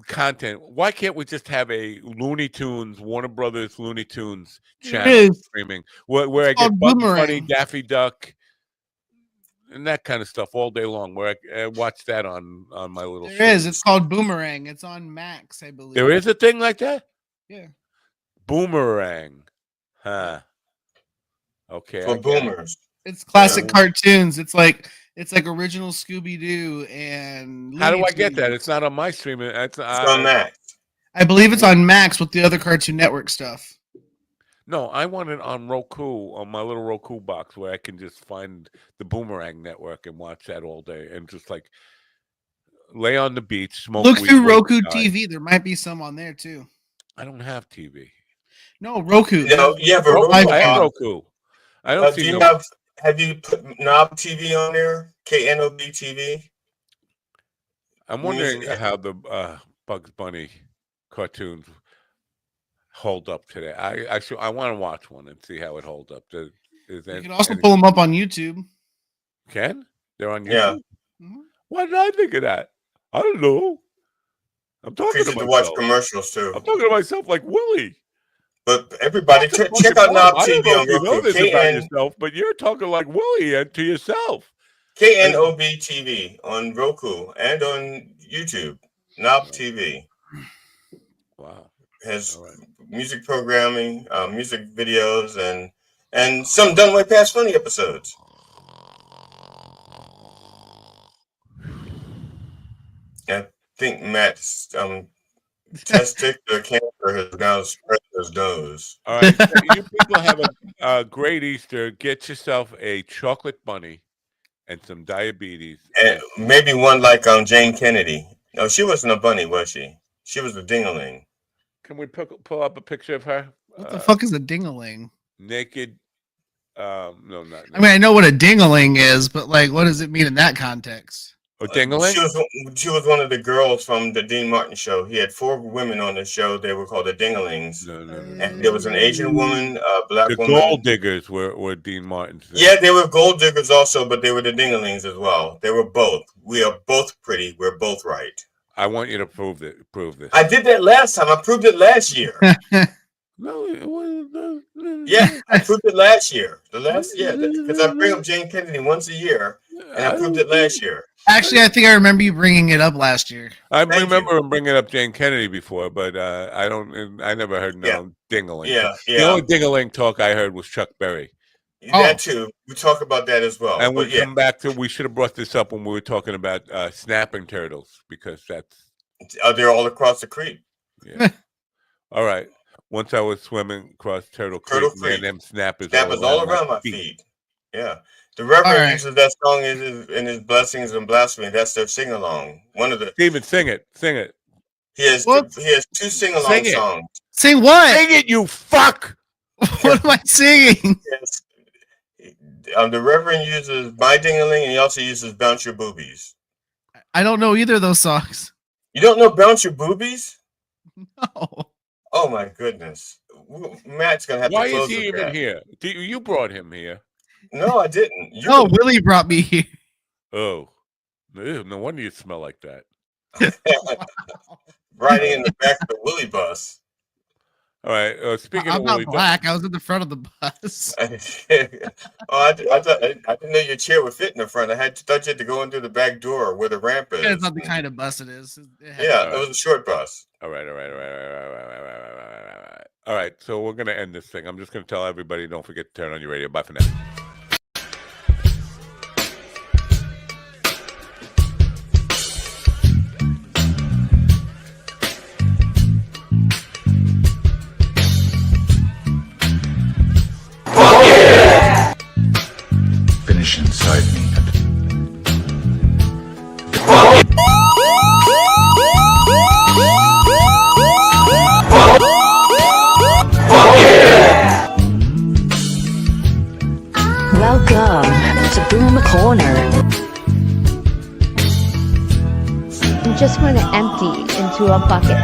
content, why can't we just have a Looney Tunes, Warner Brothers Looney Tunes channel streaming where I get Bugs Bunny, Daffy Duck, and that kind of stuff all day long? Where I watch that on my little. There is. It's called Boomerang. It's on Max, I believe. There is a thing like that. Yeah. Boomerang, huh? Okay. For boomers. It's classic cartoons. It's like original Scooby-Doo and. How do I get that? It's not on my stream. It's on Max. I believe it's on Max with the other Cartoon Network stuff. No, I want it on Roku, on my little Roku box, where I can just find the Boomerang Network and watch that all day, and just like lay on the beach, smoke. Look through Roku TV. There might be some on there too. I don't have TV. No, Roku. No, you have a Roku. I have Roku. I don't see Have you put Knob TV on there? KNOB TV? I'm wondering how the Bugs Bunny cartoons hold up today. I want to watch one and see how it holds up. You can also pull them up on YouTube. Can? They're on YouTube? Yeah. Mm-hmm. Why did I think of that? I don't know. I'm talking to myself. Watch commercials too. I'm talking to myself like Willie. But everybody, check out Knob TV on Roku. You know this about yourself, but you're talking like Willie to yourself. KNOB TV on Roku and on YouTube. Knob TV. Wow. Has music programming, music videos, and some done way past funny episodes. I think Matt's testicular cancer has now spread his nose. All right, so you people have a great Easter. Get yourself a chocolate bunny and some diabetes, and maybe one like Jane Kennedy. No, she wasn't a bunny, was she? She was a dingaling. Can we pull up a picture of her? What the fuck is a dingaling? Naked. No, not naked. I mean, I know what a dingaling is, but like, what does it mean in that context? A dingaling? She was one of the girls from the Dean Martin show. He had 4 women on the show. They were called the dingalings. No. And there was an Asian woman, a black woman. The gold diggers were Dean Martin's. Yeah, they were gold diggers also, but they were the dingalings as well. They were both. We are both pretty. We're both right. I want you to prove this. I did that last time. I proved it last year. No, it was. Yeah, I proved it last year. Because I bring up Jane Kennedy once a year, and I proved it last year. Actually, I think I remember you bringing it up last year. I remember him bringing up Jane Kennedy before, but I never heard dingaling. Yeah. The only dingaling talk I heard was Chuck Berry. That too. We talk about that as well. And come back to. We should have brought this up when we were talking about snapping turtles because that's. They're all across the creek. Yeah. All right. Once I was swimming across Turtle Creek, man, them snappers all around my feet. Yeah. The Reverend uses that song in his blessings and blasphemy. That's their sing along. One of the Steven, sing it. He has 2 sing along songs. Sing what? Sing it, you fuck. What am I singing? Yes. The Reverend uses My Ding-a-Ling, and he also uses Bounce Your Boobies. I don't know either of those songs. You don't know Bounce Your Boobies? No. Oh my goodness. Matt's gonna have Why to close is he even here? You brought him here. No, I didn't. Willie brought me here. Oh. Ew, no wonder you smell like that. Riding in the back of the Willie bus. All right. Speaking I'm of not Willie black. I was in the front of the bus. I didn't know your chair would fit in the front. I thought you had to go into the back door where the ramp is. It's not the kind of bus it is. It was a short bus. All right. All right. So we're gonna end this thing. I'm just gonna tell everybody, don't forget to turn on your radio. Bye for now. Finish inside me. Welcome to Boom Corner. I'm just going to empty into a bucket.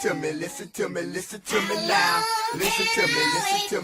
to me, listen to me, listen to me now. Listen to me, listen to me.